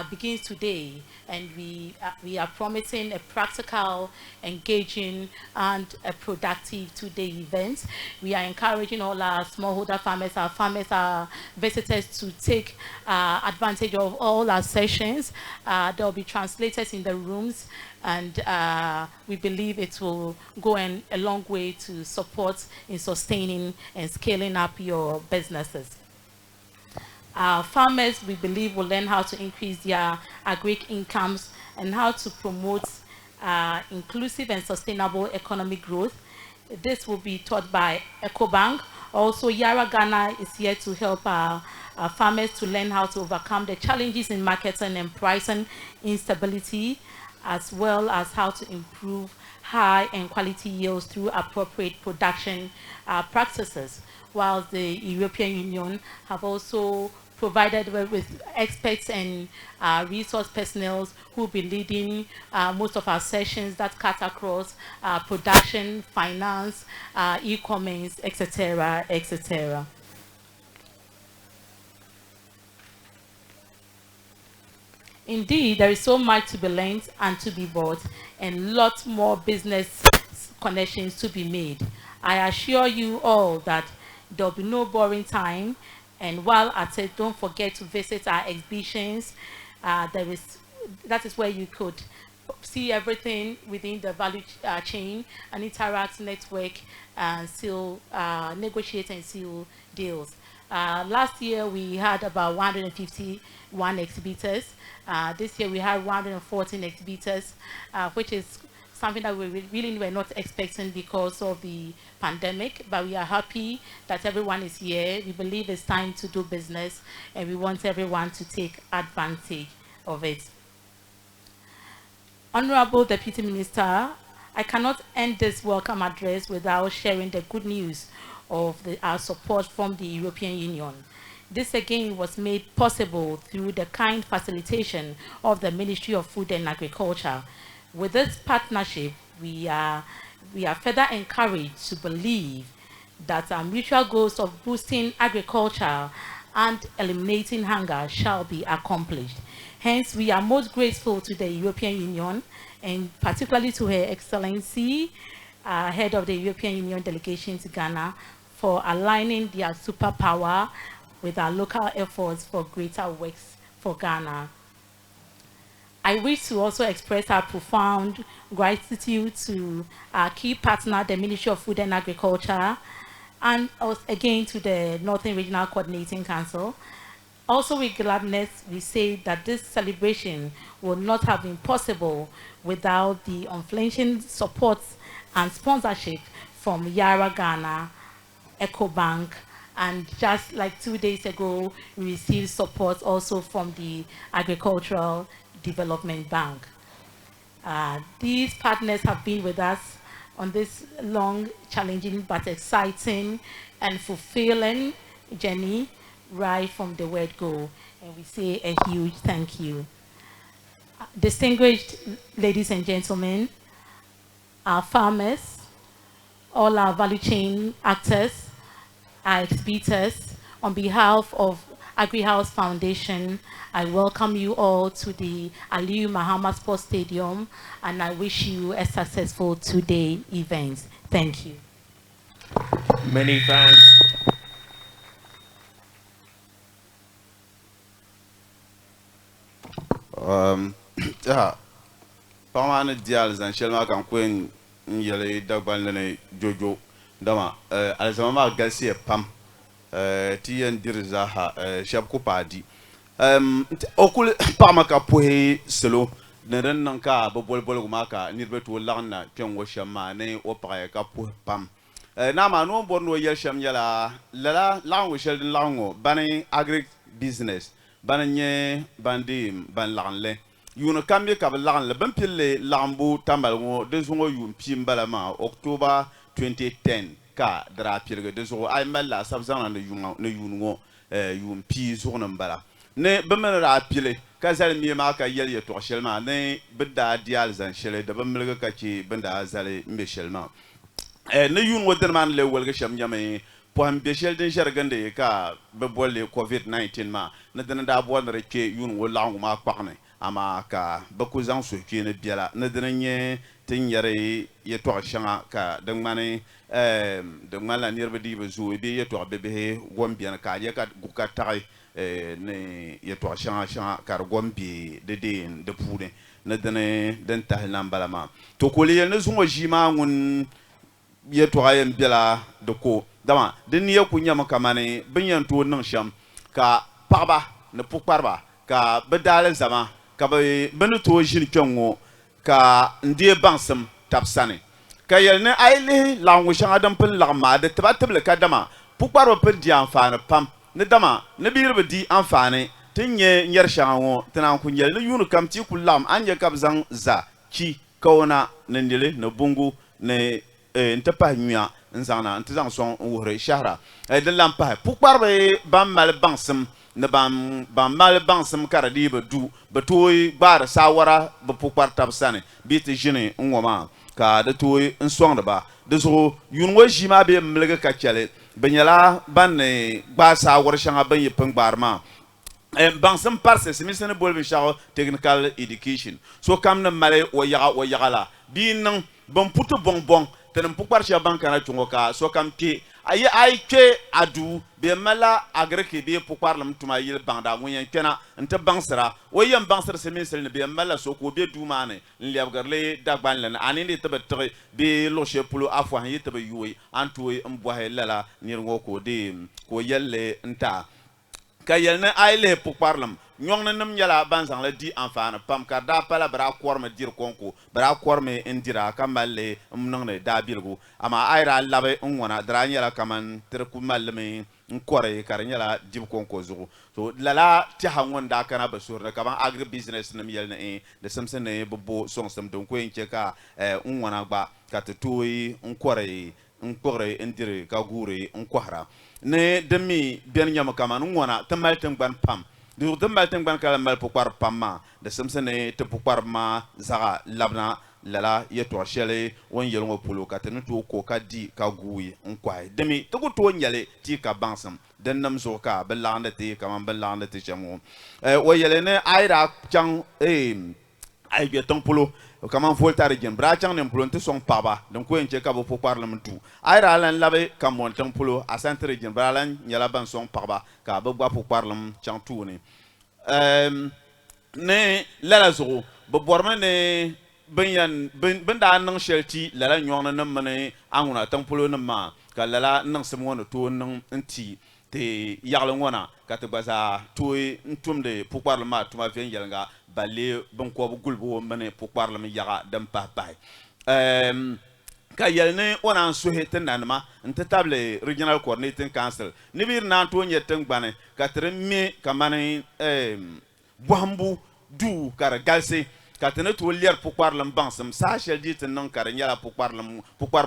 Begins today, and we are promising a practical, engaging, and a productive 2-day event. We are encouraging all our smallholder farmers, our visitors, to take advantage of all our sessions. They'll be translated in the rooms, and we believe it will go a long way to support in sustaining and scaling up your businesses. Farmers, we believe, will learn how to increase their agric incomes and how to promote inclusive and sustainable economic growth. This will be taught by EcoBank. Also, Yara Ghana is here to help our farmers to learn how to overcome the challenges in marketing and pricing instability, as well as how to improve high and quality yields through appropriate production practices. While the European Union have also provided with experts and resource personnel who will be leading most of our sessions that cut across production, finance, e-commerce, etc., etc. Indeed, there is so much to be learned and to be bought, and lots more business connections to be made. I assure you all that there will be no boring time, and while at it, don't forget to visit our exhibitions. That is where you could see everything within the value chain and interact, network, and seal, negotiate and seal deals. Last year we had about 151 exhibitors. This year we had 114 exhibitors, which is something that we really were not expecting because of the pandemic, but we are happy that everyone is here. We believe it's time to do business, and we want everyone to take advantage of it. Honorable Deputy Minister, I cannot end this welcome address without sharing the good news of our support from the European Union. This again was made possible through the kind facilitation of the Ministry of Food and Agriculture. With this partnership, we are further encouraged to believe that our mutual goals of boosting agriculture and eliminating hunger shall be accomplished. Hence, we are most grateful to the European Union, and particularly to Her Excellency, head of the European Union delegation to Ghana, for aligning their superpower with our local efforts for greater works for Ghana. I wish to also express our profound gratitude to our key partner, the Ministry of Food and Agriculture, and again to the Northern Regional Coordinating Council. Also with gladness, we say that this celebration would not have been possible without the unflinching support and sponsorship from Yara Ghana, EcoBank, and just like 2 days ago, we received support also from the Agricultural Development Bank. These partners have been with us on this long, challenging, but exciting and fulfilling journey right from the word go. And we say a huge thank you. Distinguished ladies and gentlemen, our farmers, all our value chain actors, our exhibitors, on behalf of AgriHouse Foundation, I welcome you all to the Aliyu Mahama Sports Stadium, and I wish you a successful two-day event. Thank you. Many thanks. Pamana dials and Shelma can queen yellow dagban jojo dama alzama galsi pam tien dirizaha shabko padi okul pamaka pohe selo neren nanka bobol bol maka nirbetu lagna ken wo shama ne opaya ka pohe pam na ma no borno yel sham yala lala lango sheldin lango bani agri business bananye bandim ban lanle yuno kambe ka lan le bampille lambu tambal ngo de zongo yum pimbala ma October 2010 ka dra pirge de zo ay malla sabzana ne yungo yum pi zona mbala ne bamana ra pile ka zal mi ma ka yel yeto shelma ne bidda dial zan shele de bamilga ka ci banda zale mbe shelma ne yungo derman le welga sham nyame po am be shel den jargande ka be bolle covid-19 ma ne dana da bon reke yungo langu ma kwakne ama ka bakuzan so kene biala na denye tin yare ye to shanga ka dangmane de ngala nirbe di bezu be ye to bebe gombian ka ye ka guka tai ne ye to shanga ka gombi de pude na dene den tahlan balama to ko le ne zungo jima ngun ye to ayem biala de ko dama den ye ku nyama kamane binyan to nan sham ka parba ne pukparba ka bedalen zama ka bene to jin kyengo ka ndie bansam tapsane ka yelne aile langu shanga dam pin lagma de tabatable ka dama pukparo pin di amfane pam ne dama ne birbe di amfane tinye nyer shanga wo tanan ku yel ne yunu kam ti kullam anje kabzan za ki kawna ne ndile ne bungu ne ntapa nyua nzana ntizang son wure shahra de lampa pukparbe bam mal bansam ne bam mal bansam karadi be du be toy bar sawara be pukpar tabsane bit jine ngoma ka de toy nsong de ba de so yunwo jima be mlege ka chele be nyala ban ne ba sawara shanga ban yipin barma bansam parse semisene bolbe shaw technical education so kam na male o yagala bi nan bon puto bonbon tenem pukpar sha bankana chungo ka so kam ke aye ay ke adu be mala agreke be pukpar lam tuma yil bangda ngoyen kena nte bangsara o yam bangsara semisel ne be mala so ko be du mane liab garle dagban len aninde tebe tre be loche pulo afwa yi tebe yuwi antoy mbwahe lala nirgo ko de ko yelle nta ka yelne ayle pukpar lam nyong na nam yala bansang la di enfane pam ka da pala bra korme dir konko bra korme indira kamalle mnong ne da bilgu ama ayra labe ngona dra nyala kaman ter ku malme nkore kar nyala dib konko zugo so lala ti hangon da kana basur kaman agri business nam yelne de samsene bobo song sam don ko enche ka ngona gba ka tuyi nkore indire ka gure nkwara ne demi ben nyama kaman ngona tamal tengban pam du de malten ban kala mal pokar pamma de semsene te pokar ma zaga labna lala yeto shele won yelongo polo katenu to ko kadi ka guyi nkwai demi to ko to nyale ti ka bansam den nam zo ka belande ti ka man belande ti chamo wo yelene aira chang ay be ton polo kaman voltare gen bra chang nem polo te son paba donc ko enche ka bo pokar lam tu aira lan labe kam mon ton polo a centre gen bra lan nyala ban son paba ka bo gwa pokar lam chang tu ne ne la zo bo borma ne ben da nang shelti la la nyong na mane anguna tang pulo na ma ka la la nang semwo no to nang nti te yagle ngona ka te baza toy ntumde pukwar ma tuma ven yelnga balle ban ko bu gulbo mane pukwar la mi yaga dam pa pai ka yelne ona so heten nanma nte table regional coordinating council ni bir nan to nyeten gbane ka tre mi ka mane bohambu du kar galse ka tene to lier pukwar lam bansam sa shel dit nan kar nyala pukwar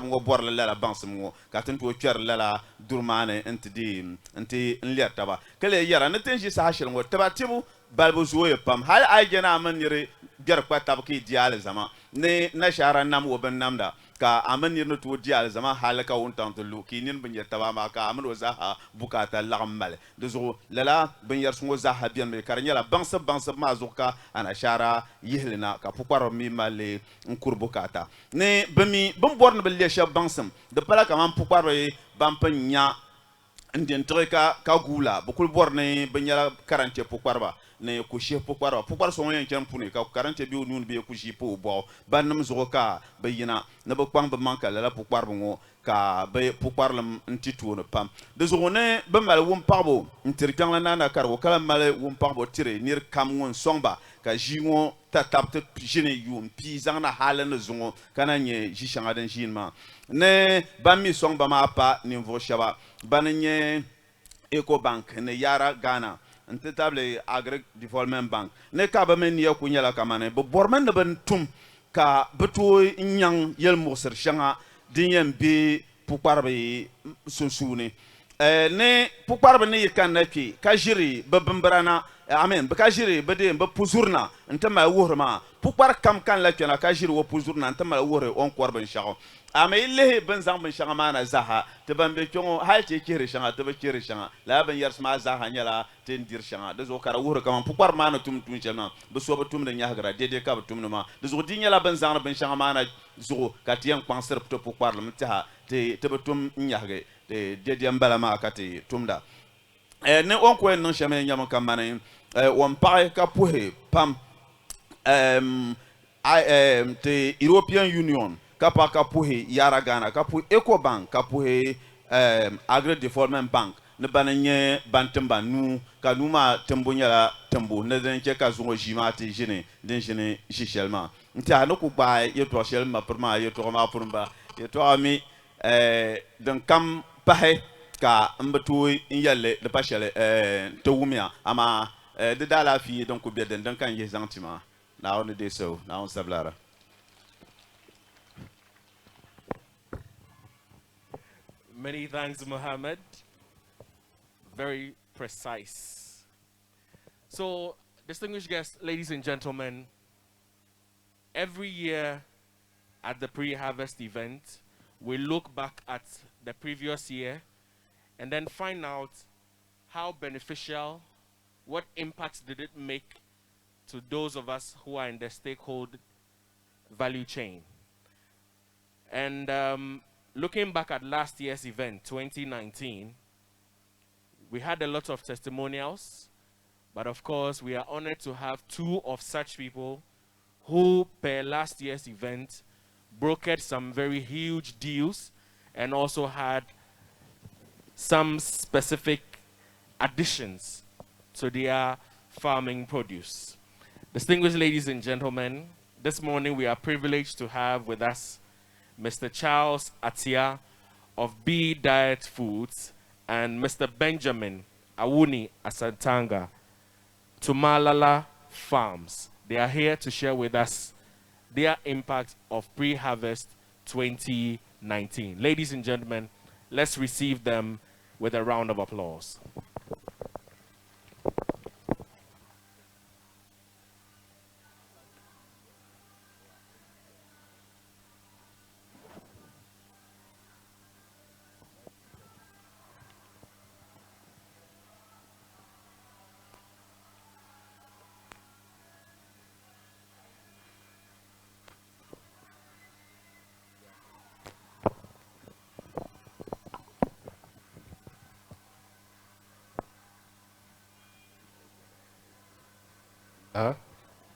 ngo bor la bansam ngo ka tene to cher la durmane enti lier taba kale yara ne tenji sa shel ngo taba tibu balbo zoye pam hal ay jena man yire ger kwa tab ki dial zama ne na shara nam wo ben namda ka aman yirno to dial zama halaka wontan to lu ki nin bin yataba ma ka aman wazaha bukata lagmal de zo lala bin yar sungo zaha bien me kar nyala bansa ma zuka ana shara yihlina ka pukwaro mi male nkur bukata ne bami bam borno be lesha bansam de pala ka man pukwaro bam panya ndien treka ka gula bukul borne bin yala karante pukwarba ne kushi pukwar so yen kem puni ka karante bi nun bi kushi po bo banam zoka bayina na ba kwang ba manka la pukwar ngo ka be pukwar lam ntitu no pam de zone ba mal wum parbo ntirkan la nana karwo kala mal wum parbo tire nir kam ngon songba ka jingo tatap te jine yum pi zangna halana zongo kana nye jishanga den jinma ne bami songba ma pa nimvo shaba bananye Ecobank ne yara Ghana nte table Agric Development Bank ne ka ba men ya kunyala kamane bo borman ne ben tum ka beto nyang yel musir shanga dinyen bi pukwarbe sunsuni ne pukwarbe ne yikan na ki ka jiri be bimbrana amen be ka jiri be de be puzurna nte ma wuhrma pukwar kam kan la kena ka jiri wo puzurna nte ma wuhre on kwarben shago ame ile ben zang ben shanga mana zaha te ban be chongo halte kire shanga te be kire shanga la ben yars ma zaha nyala te ndir shanga de zo kara wuhre kam pukwar mana tum chema be so be tum de nyagra dede ka be tum no ma de zo dinyala ben zang ben shanga mana zo ka tien kwanser to pukwar lam ta te be tum nyahge de dede mbala ma ka te tumda ne on ko en non chama nyama kam mana won pare ka puhe pam the European Union kapa kapuhe yara Ghana kapu Ecobank kapuhe Agri Development Bank ne bananye bantemba nu kanuma tembonya tembo ne den ke ka zungo jima te jene den jene jichelma ntia no ku ba ye to shelma perma ye to ma purba ye to ami den kam pahe ka mbatu yalle de pachele to wumia ama de dala fi donc ku beden den kan ye zantima na on de so na on sablara. Many thanks, Mohammed. Very precise. So, distinguished guests, ladies and gentlemen, every year at the pre-harvest event, we look back at the previous year and then find out how beneficial, what impact did it make to those of us who are in the stakeholder value chain. And looking back at last year's event, 2019, we had a lot of testimonials, but of course we are honored to have two of such people who, per last year's event, brokered some very huge deals and also had some specific additions to their farming produce. Distinguished ladies and gentlemen, this morning we are privileged to have with us Mr. Charles Atia of B Diet Foods and Mr. Benjamin Awuni Asantanga, Tumalala Farms. They are here to share with us their impact of pre-harvest 2019. Ladies and gentlemen, let's receive them with a round of applause.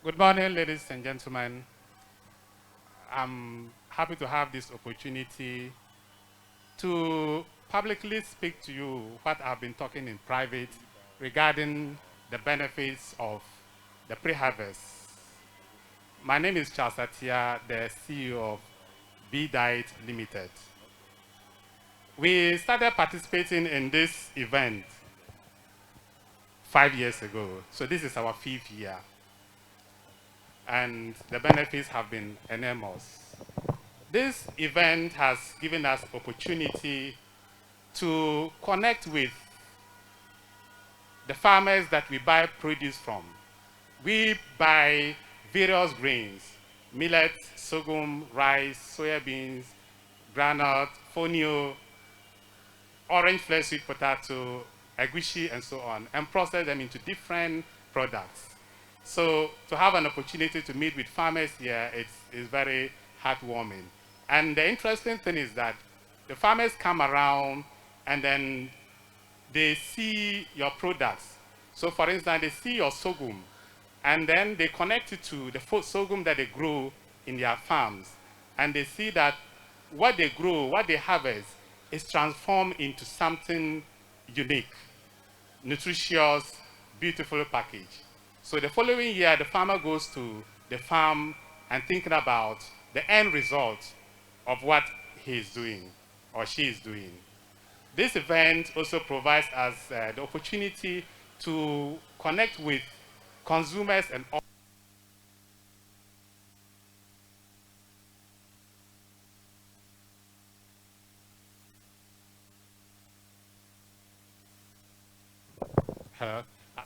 Good morning, ladies and gentlemen. I'm happy to have this opportunity to publicly speak to you what I've been talking in private regarding the benefits of the pre-harvest. My name is Charles Atia, the CEO of B Diet Limited. We started participating in this event 5 years ago, so this is our 5th year, and the benefits have been enormous. This event has given us opportunity to connect with the farmers that we buy produce from. We buy various grains, millet, sorghum, rice, soya beans, granite, fonio, orange flesh sweet potato, egusi, and so on, and process them into different products. So to have an opportunity to meet with farmers here, it's very heartwarming. And the interesting thing is that the farmers come around and then they see your products. So for instance, they see your sorghum, and then they connect it to the sorghum that they grow in their farms. And they see that what they grow, what they harvest, is transformed into something unique, nutritious, beautiful package. So the following year, the farmer goes to the farm and thinking about the end result of what he is doing or she is doing. This event also provides us the opportunity to connect with consumers and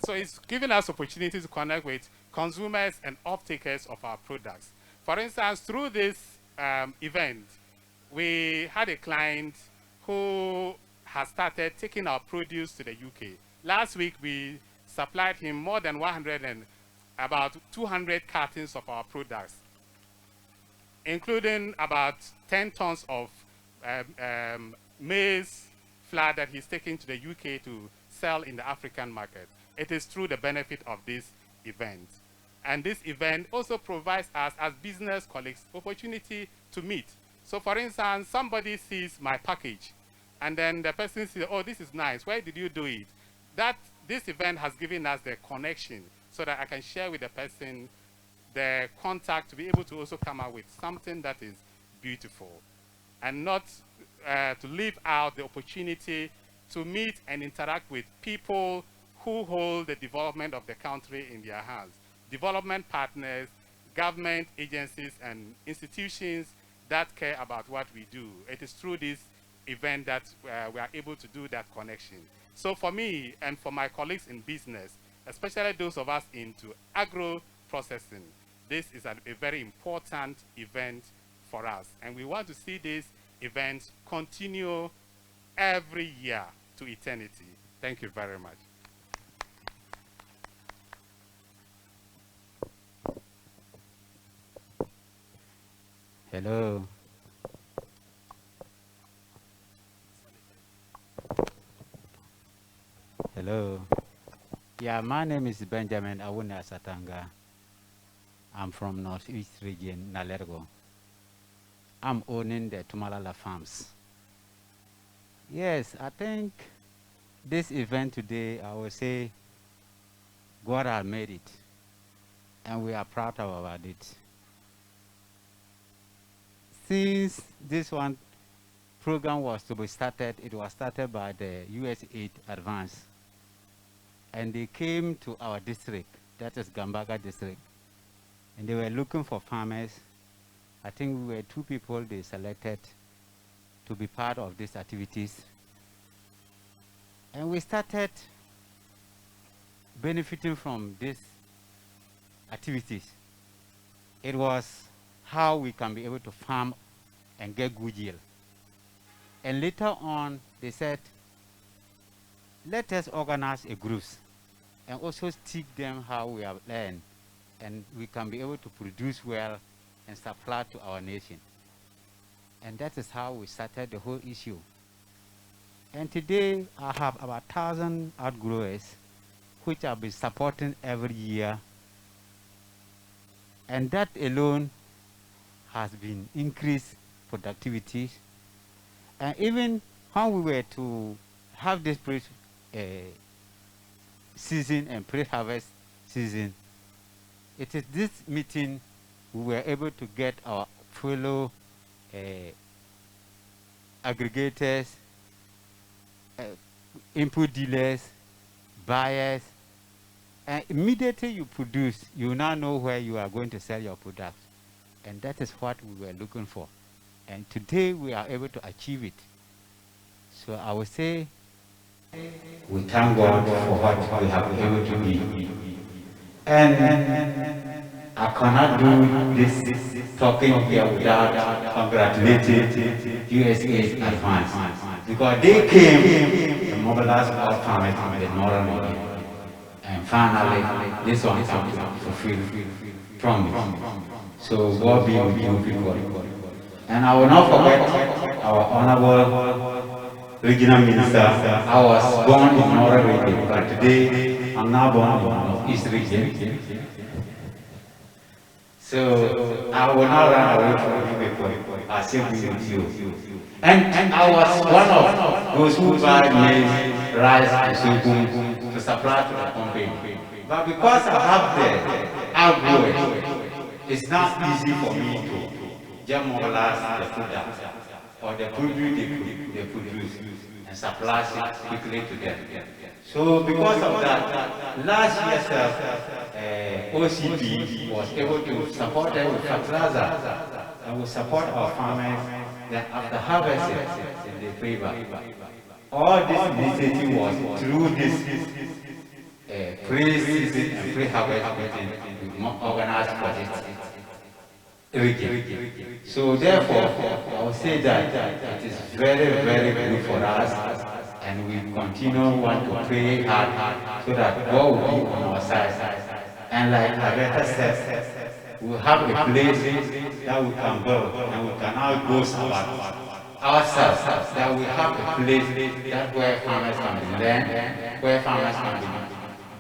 so it's giving us opportunities to connect with consumers and off-takers of our products. For instance, through this event, we had a client who has started taking our produce to the UK. Last week, we supplied him more than 100 and about 200 cartons of our products, including about 10 tons of maize flour that he's taking to the UK to sell in the African market. It is through the benefit of this event. And this event also provides us as business colleagues opportunity to meet. So for instance, somebody sees my package and then the person says, oh, this is nice, where did you do it? This event has given us the connection so that I can share with the person the contact to be able to also come out with something that is beautiful, and not to leave out the opportunity to meet and interact with people who hold the development of the country in their hands. Development partners, government agencies, and institutions that care about what we do. It is through this event that we are able to do that connection. So for me and for my colleagues in business, especially those of us into agro-processing, this is a very important event for us. And we want to see this event continue every year to eternity. Thank you very much. Hello. Hello. Yeah, my name is Benjamin Awuna Satanga. I'm from Northeast region, Nalergo. I'm owning the Tumalala Farms. Yes, I think this event today, I would say God has made it, and we are proud about it. Since this one program was to be started, it was started by the USAID Advance. And they came to our district, that is Gambaga district, and they were looking for farmers. I think we were 2 people they selected to be part of these activities. And we started benefiting from these activities. It was how we can be able to farm and get good yield. And later on, they said, let us organize a groups and also teach them how we have learned, and we can be able to produce well and supply to our nation. And that is how we started the whole issue. And today, I have about 1,000 outgrowers, which I've been supporting every year. And that alone has been increased productivity. And even when we were to have this season and pre-harvest season, it is this meeting we were able to get our fellow aggregators, input dealers, buyers, and immediately you produce, you now know where you are going to sell your products. And that is what we were looking for. And today we are able to achieve it. So I would say we thank God for what we have been able to be. And I cannot do this talking here without congratulating USA in advance. Because they came to mobilize all farmers in the northern region. And finally, this one comes to fulfill promise. So God be with you people. And I will not forget our honorable regional minister. I was born in northern region, but today I'm now born in northeast region. So I will not run away from you people. I still be with you. And I was one of those who buy maize, rice, and sorghum to supply to the company. But because I have the outgrowth, it's not easy for me to just mobilize the product or the produce they produce and supply it quickly to them. So because of that, last year OCP was able to support them with fertilizer and we support our farmers. Then after harvesting, they favor. All this initiative was through this pre-season and pre-harvest meeting we organized for this region. So therefore, I would say that it is very, very good for us, and we continue want to pray hard so that God will be on our side. And like Agatha said, we have a place that we can go and we can now go about ourselves, that we have a place that where farmers can be learned, where farmers can be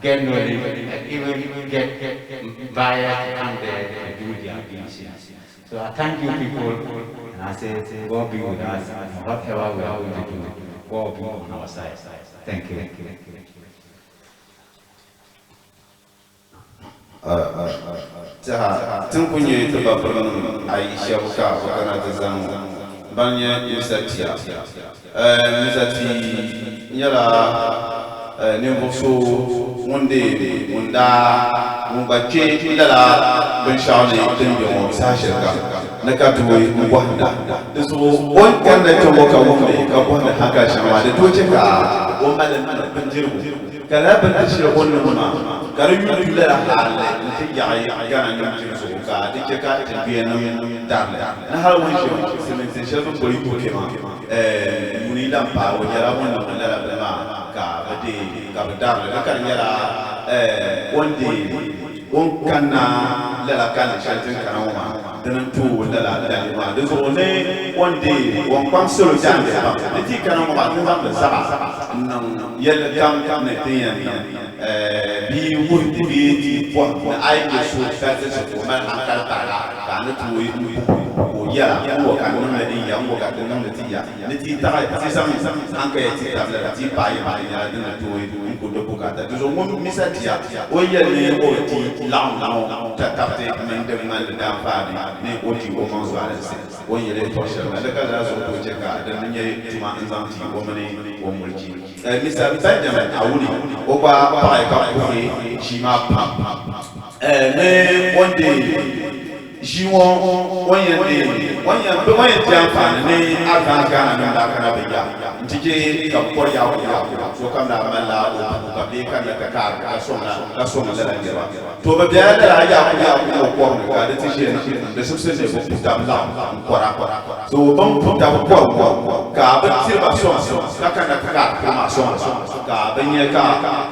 get knowledge and even get buyers to come there and do their business. So I thank you people, and I say God be with us and whatever we are going to do, God be on our side. Thank you. Tun kunye ta babban Aisha ka kana ta zan banya misatiya misati nyala ne boso monde munda mungache kidala ben shawne tinjo sa shirka na ka tuwe wanda so on kan da to ka wonde ka wanda haka shama da toce ka wanda da ban jirbu kala ban tishira wannan ma garin yu la halle ti yayi gana ni ti so ka dike ka ti biya nan darle na har wani shi semen se shabu ko yi to kema muni lampa o yara wannan la ma ka bade ka darle ka kan yara wonde on kana la kan shantin karawma dan to la ma de so ne wonde won kwam solo jande ba ti karawma ba tun ba saba nan yel kam ne tiyan bi wurdi bi po na ai ke so ta ta so man an kar ta ka na to yi ko ya ko kan nan ne ya ko ka nan ne ti ya ne ti ta ti sam an ka ti ta la ti pa ya ya na to yi ko do ko ka ta so mo mi sa ti ya o ya ne o ti la ta ta te men de man da fa ne o ti o man so ala se o ya le to sha da ka da so ko je ka da ne ti ma an zan ti o mane o mulki Mr. Benjamin Awuni o ba ka ko shima ne one day jiwon wanyan jamfani ne aka gana nan da kana biya tije ka korya ya so kan da malla o ka be kan da ka sona da jira to ba da ya ko ka da tije da subse ne ko da la kora so ban puta ko ka ba sirba so ka kan da ka ma so ka ban ya ka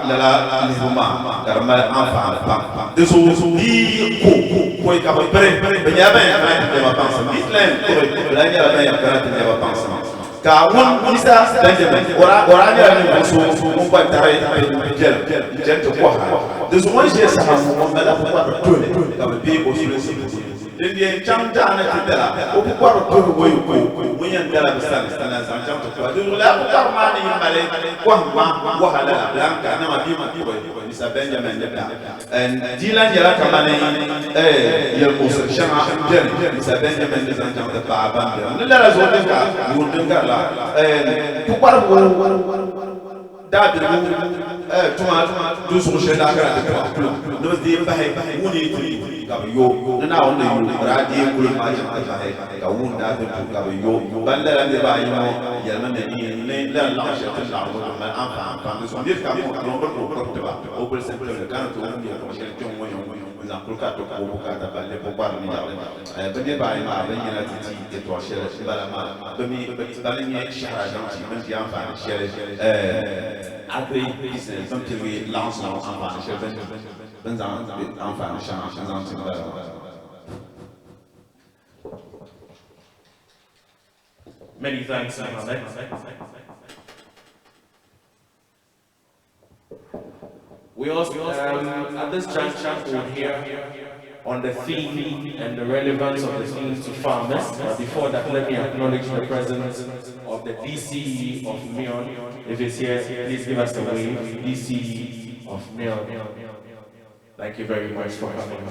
la lihuma darma anfa de so bi ko ka ba pre Benyaba ya mapansa Islam ko la ya ba ya karatu ya mapansa ka won isa Benjamin ora ya ni so mo ba tare jel to ko ha de so mo je sa mo mala ko ba to ka be o so Then jump down at the Della, or what a good way when you Della stands and jump to do that money in Malay, Wahala, Blanca, Nama, Mr. Benjamin, and Dylan Yarakamani, Yelmo, Shama, Jerry, Mr. Benjamin, and John the Baba, and let us all the car, you wouldn't get and that do some shit like that. Those deep who need to cover you. Now only you, Radi, could imagine a wound that to cover you. But let them buy you, Yemen, let launch it to Lamu, and this come on, open center, the gun to only a commercial Zankuka to Kobuka, but the Popar, but nearby my United it was shared, Balama, Bami, Shara, Yampa, Share. Until we launch now en Many thanks, Mohammed. We also, at this juncture, we'll hear on the theme and the relevance of the theme to farmers. Before that, let me acknowledge the presence of the DCE of Mion. If it's here, please give us a wave. DCE of Mion. Thank you very much for coming.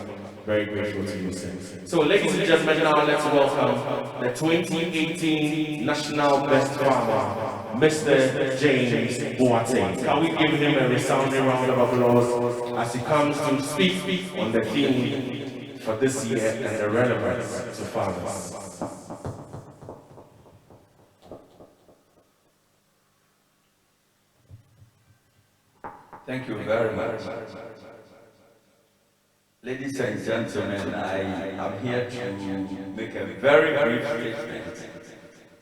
Very grateful to you, sir. So, ladies and gentlemen, now let's welcome the 2018 National Best Farmer, Mr. James Boateng. Can we give him a resounding round of applause as he comes to speak on the theme for this year and the relevance to farmers? Thank you very much. Ladies and gentlemen, I am here to make a very brief statement,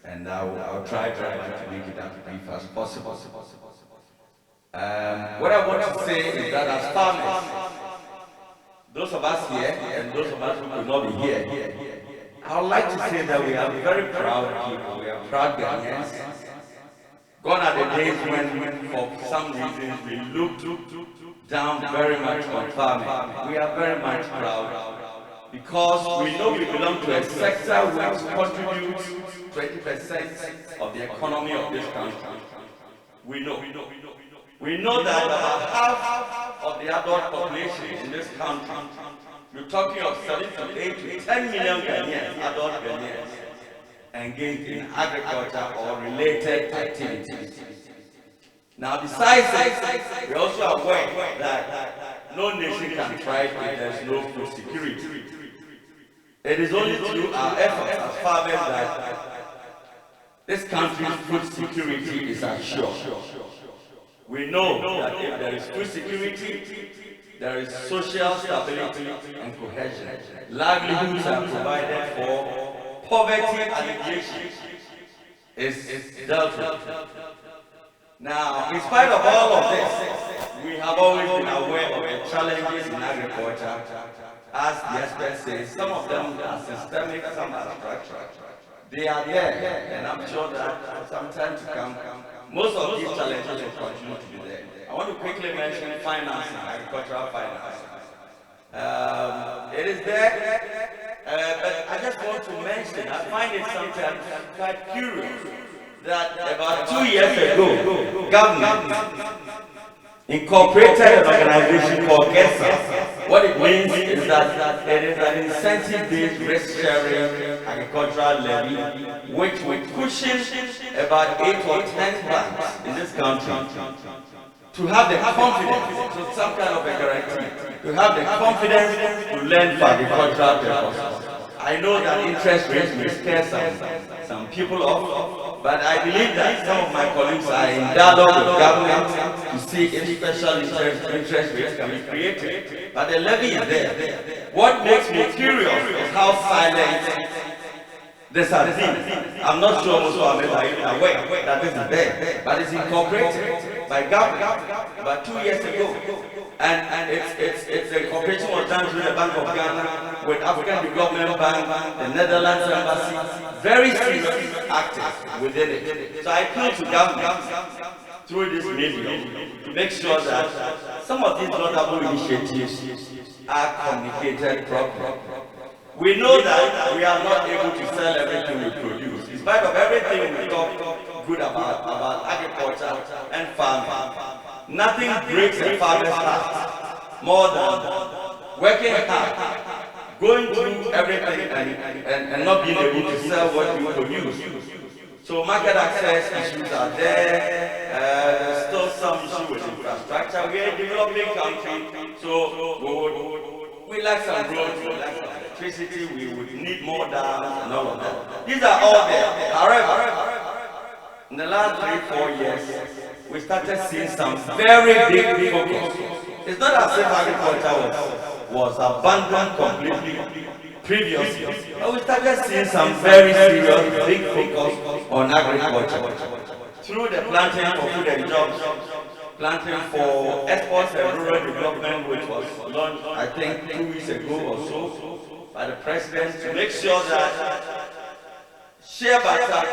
and I'll try to make it as brief as possible. What I want to say is that as farmers, those of us here and those of us who could not be here, I would like to say that we are very proud people. We are proud Ghanaians. Gone are the days when for some reason we looked down very much on farming. We are very much proud because we know we belong to a sector which contributes 20% of the economy of this country. We know that about half of the adult population in this country, you're talking of 7 to 8 to 10 million Ghanaians, adult Ghanaians, engaged in agriculture or related activities. Now, besides that, we're also aware that no nation can thrive if there's no food security. It is only through our efforts as farmers that this country's food security is assured. We know that if there is food security, there is social stability and cohesion. Livelihoods are provided for, poverty alleviation is dealt with. Now, in spite of all of this, we have always been aware of the challenges in agriculture. As the expert says, some of them are systemic, some are structural. They are there, and I'm sure that for some time to come, most of these challenges will continue to be there. I want to quickly mention financing, agricultural finance. It is there, but I just want to mention, I find it sometimes quite curious that about 2 years ago, government incorporated an organization called GESA. What it means is that it is an incentive-based risk-sharing agricultural levy, which will cushion about 8 or 10 banks in this country to have the confidence, to some kind of a guarantee, to have the confidence to lend for agricultural purposes. I know that interest rates may scare some people off, but I believe that some of my colleagues are in dialogue with government to see if special interest rates can be created. But the levy is there. What makes me curious is how silent this has been. I'm not sure most of them are aware that this is there, but it's incorporated by government about 2 years ago. And the incorporation was done through the Bank of Ghana with African Development Bank, the Netherlands Embassy, very serious actors within it. So I appeal to government through this medium to make sure that some of these notable initiatives are communicated properly. We know that we are not able to sell everything we produce. In spite of everything we talk good about agriculture and farming, nothing breaks a farmer's heart more than working hard, going through everything and not being able to sell what you produce. So market access issues are there. There's still some issue with infrastructure. We are a developing country, so we like some roads, we like some electricity, we would need more dams and all of that. These are all there. However, in the last 3-4 years, we started seeing some very big focus. It's not as if agriculture was abandoned completely previously, but we started seeing some very serious big focus on agriculture through the planting for food and jobs, planting for exports and rural development, which was launched, I think, 2 weeks ago or so by the president to make sure that shea butter,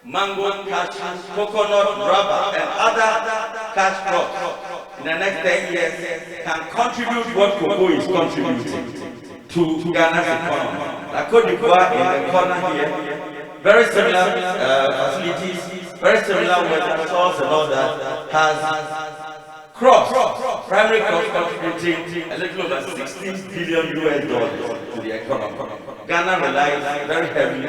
mango, cashew, coconut, rubber, and other cash crops in the next 10 years can contribute what cocoa is contributing to Ghana's economy. La Côte d'Ivoire in the corner here, very similar facilities, very similar weather source and all that, has crops, primary crops contributing a little over $16 billion to the economy. Ghana relies very heavily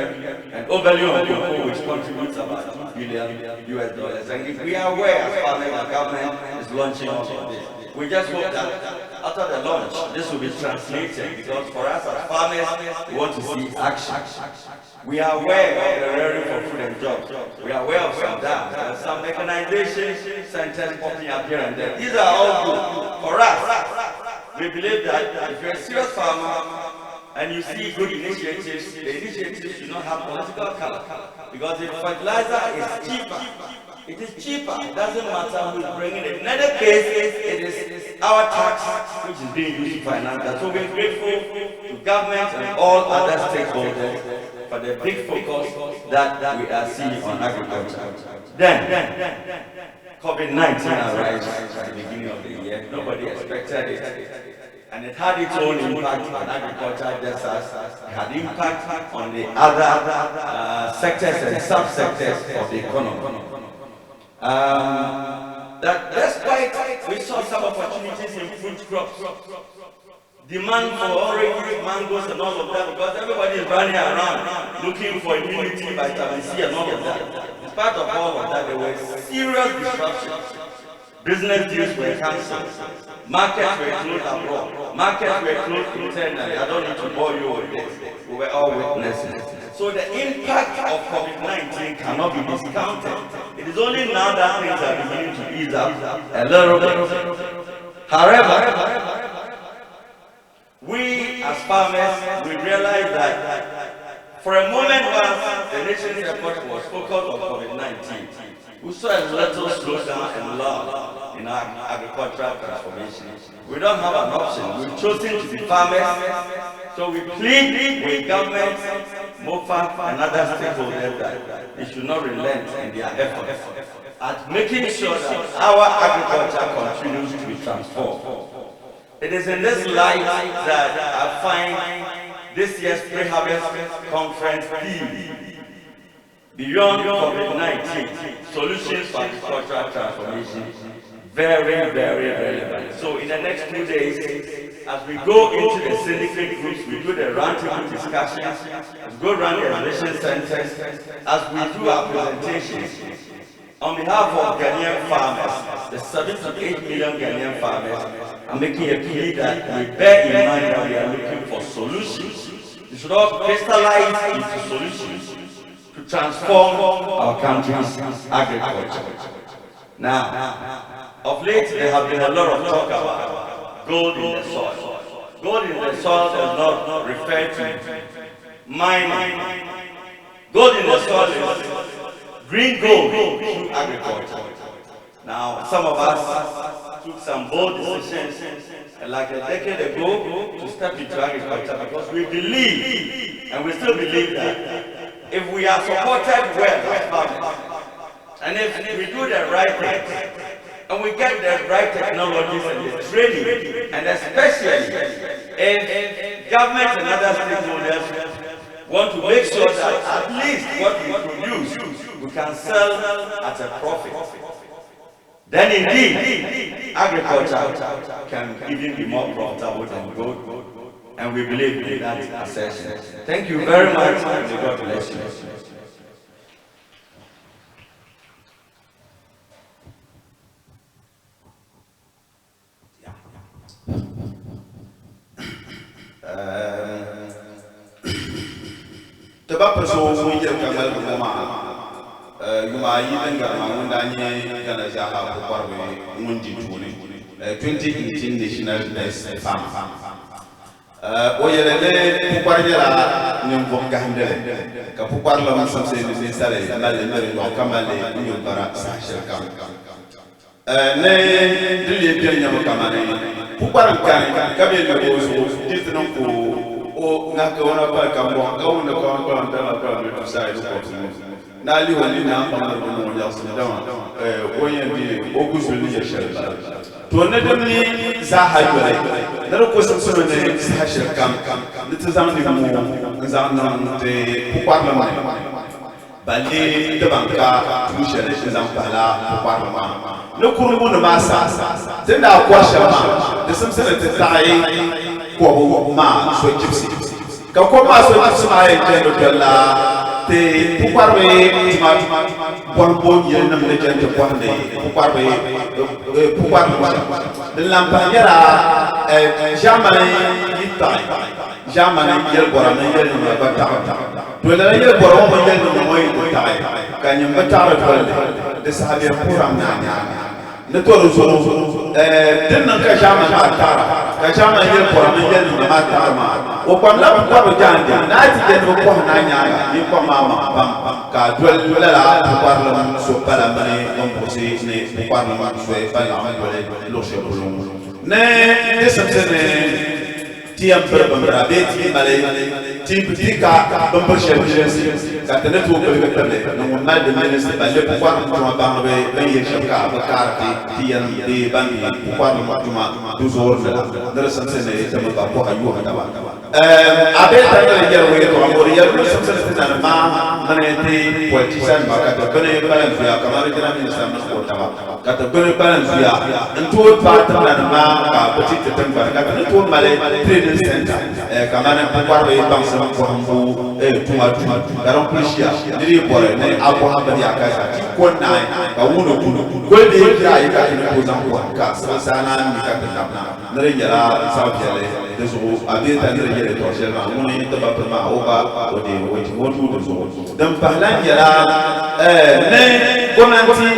and overly on cocoa, which contributes about $2 billion. And if we are aware, as far as the government is launching all of this, we just hope that after the launch, this will be translated, because for us as farmers, we want to see action. We are aware of the rearing for food and jobs. We are aware of some dams. There are some mechanization centers popping up here and there. These are all good. For us, we believe that if you're a serious farmer and you see good initiatives, the initiatives should not have political color. Because if fertilizer is cheaper, it is cheaper. It doesn't matter who's bringing it. In other cases, it is our tax which is being used to finance that. So we're grateful to government and all other stakeholders for the big focus that we are seeing on agriculture. Then, COVID-19 arrived at the beginning of the year. Nobody expected it. And it had its own impact on agriculture, just as it had impact on the other sectors and sub-sectors of the economy. Despite we saw some opportunities in fruit crops, demand for oranges, mangoes, and all of that, because everybody is running around looking for immunity, vitamin C, and all of that. In spite of all of that, there were serious disruptions. Business deals were cancelled. Markets were closed abroad. Markets were closed internally. I don't need to bore you with this. We were all witnesses. So the impact of COVID-19 cannot be discounted. It is only now that things are beginning to ease up a little bit. However, we as farmers, we realize that for a moment while the nation's effort was focused on COVID-19, we saw a little slowdown and lull in our agricultural transformation. We don't have an option. We've chosen to be farmers, so we plead with government, MOFA, and other stakeholders that they should not relent in their efforts at making sure that our agriculture continues to be transformed. It is in this light that I find this year's pre-harvest conference theme, Beyond COVID-19, Solutions for Agricultural Transformation, very, very relevant. So in the next 2 days, as we go into the syndicate groups, we do the roundtable discussions, we go around the exhibition centers, as we do our presentations, on behalf of Ghanaian farmers, the 7 to 8 million Ghanaian farmers, I'm making a plea that we bear in mind that we are looking for solutions. We should all crystallize into solutions to transform our country's agriculture. Now, of late there have been a lot of talk about gold in the soil. Gold in the soil does not refer to mining. Gold in the soil is green gold through agriculture. Now, some of us took some bold decisions like a decade ago to step into agriculture because we believe, and we still believe that if we are supported well as farmers, and if we do the right thing, and we get the right technologies and the training, and especially if government and other stakeholders want to make sure that at least what we produce, we can sell at a profit. Then indeed, agriculture can even be more profitable than gold. And we believe in that assertion. Thank you very much, and may God bless you. Taba so mun je kamal kuma yuma yi danga mun danye kana ja ha ko parbe mun di tuni 2018 national best farm o yelele ko parjala nyum fo gahdele ka ko parla mun samse ni sare lalle mere do kamale ñu bara sa shirkam ne dile bien nyama kamane ko paran kan ka be no so ditno ko o ngaka wana pa kambo ka wona ko ko ndala ka be to sai ko na li wali na pa na mo ya so dama o yendi o gusul ni shirka to ne demni za hayore na ko so so ne sa shirka ne tazamni mo zanna te ko parlement bali de banka tushe ne zan fala ko parlement ne kurmu ne masa tunda ko shama da samsana ta tayi ko ma so gypsy ka ko ma so gypsy ma e jendo dalla te pukarbe ma bon yen nam le jendo kwande pukarbe de lampanyara jamane yitai jamane yel borana yel no ba ta to la yel borana mo yel no moy ko tai ka nyam ba ta de sahabe puram na ne to zo dinnan ka jamane ta ka jamane yel borana yel no ma ta ma o kwam la ko jande na ti je no ko na nya ni ko mama pam ka dol la ko parla so pala mane on posi ne ko parla man so e pala man dole lo she bulu ne desatene ti am per bambra beti male ti bika bambra she ka tane to ko be pele no mal de ministre ba le pouvoir ko ba be ben ye shaka ba karti ti am de bandi pouvoir ma tuma toujours la desatene te ba ko ayu hada ba abeta le yer we ko amori yer no samsene tana ma mane ti politician ba ka to bene balan fiya kamar jina ministre ma ko tawa ka to bene balan fiya nto pa tana ma ka petit temba ka to male training center kamar pouvoir be bang sama ko hambu tuma garan polisia diri bore ne abu hamba ya kaza ti konna ka wuno kuno ko de kira yi ka ne ko zan ko ka sana ni ka ta na re yara sa fiale de so abeta ne yere to shelma mun ni to ba ma o ba o de o ti mo tu de so dan parlan yara ne gonanti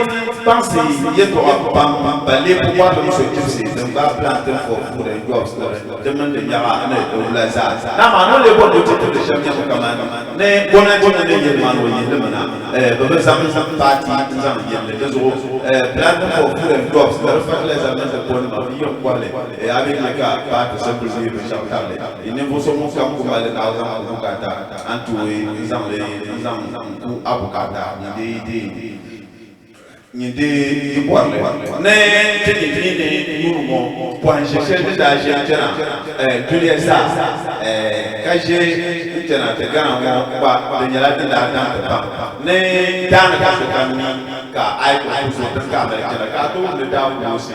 pense yeto pam balé pouvoir de ce qui c'est donc ba planter pour les jobs demande yara ne de la za na ma no le bon de tout de chamia kama ne gonanti ne yel man wo yel mana ba zam parti zam yel de zo planter pour les jobs de faire les amis de bon ma vie on quoi et avec les cas pas de simple de chantal il ne faut son kam ko mal na zam ko kata antu zam ku abukata ni de iporle ne tini ni murumo point chercher de danger tena tulia sa kaje tena te gana mo ba de nyala de da pa ne dan ka so kan ka ai ko so de ka ba tena ka to de da ko si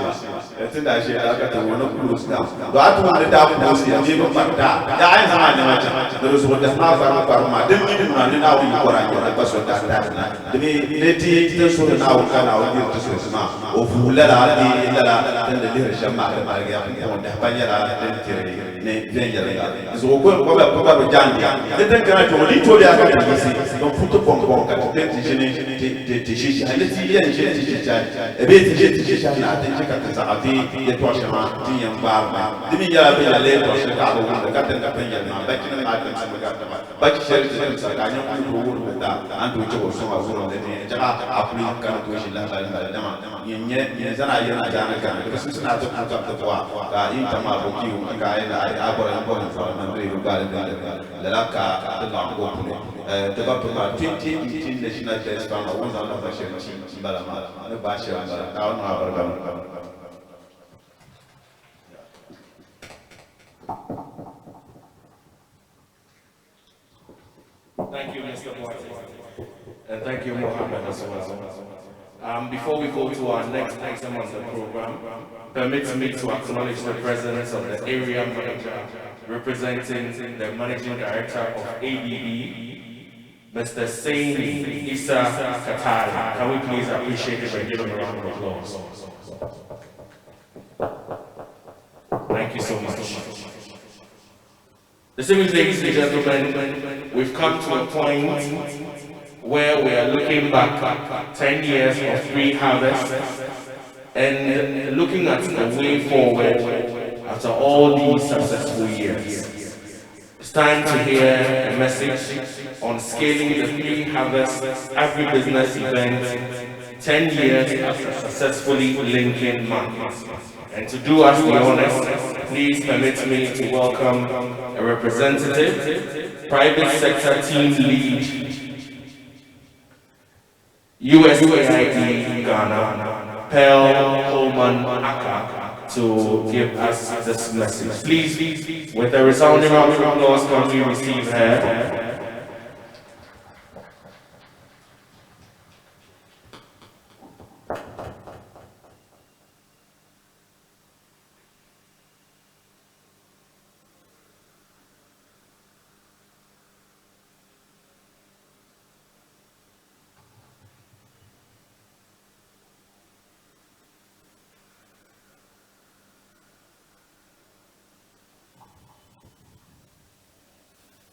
te da je ka to wono ko si da do atu de da ko si ni ba da ya ai sama ne ma de so de ma fa ma de ni ma ni na wo ko ra ko so da de ni ti te so na wo ka au dire tout cela au voula la tende dire jamais ma ga on da banyara den tire ne venga so ko ba jandi de den kana to li to ya ka bisi donc futo bon ka te te jiji ale ti ya jiji e be ti jiji na te ka ta ati de to chama ti yan ba de mi ya be ale to se ka bo ka te ka penya na ba ki na ta ma ga ta ba ki sheri te sa ka nya ko wo da andu jo so ma zo de ne ja apri ka to shi la dama nye zana yana jana kan ko suna to ka ta ka in ta ma bo kiu ka ina ai abora bo na fa na re ga la ka ta la ko ne te ba pa 2018 national test fa ma wona na fa shi bala ma ne ba shi ba ta na abara ga Thank you, Mr. Martin. And thank you, Mohammed, as well. Before we go to our next item on the program, permit me to acknowledge the presence of the area manager representing the managing director of ABB, Mr. Saini Issa Katari. Can we please appreciate him and give him a round of applause? Thank you so much. Distinguished ladies and gentlemen, we've come to a point where we are looking back 10 years of pre-harvest and looking at the way forward after all these successful years. It's time to hear a message on scaling the pre-harvest agribusiness event 10 years after successfully linking markets. And to do us the honors, please permit me to welcome a representative, private sector team lead, USAID Ghana, Pearl Coleman Aka, to give us this message. Please, with a resounding round of applause, can we receive her?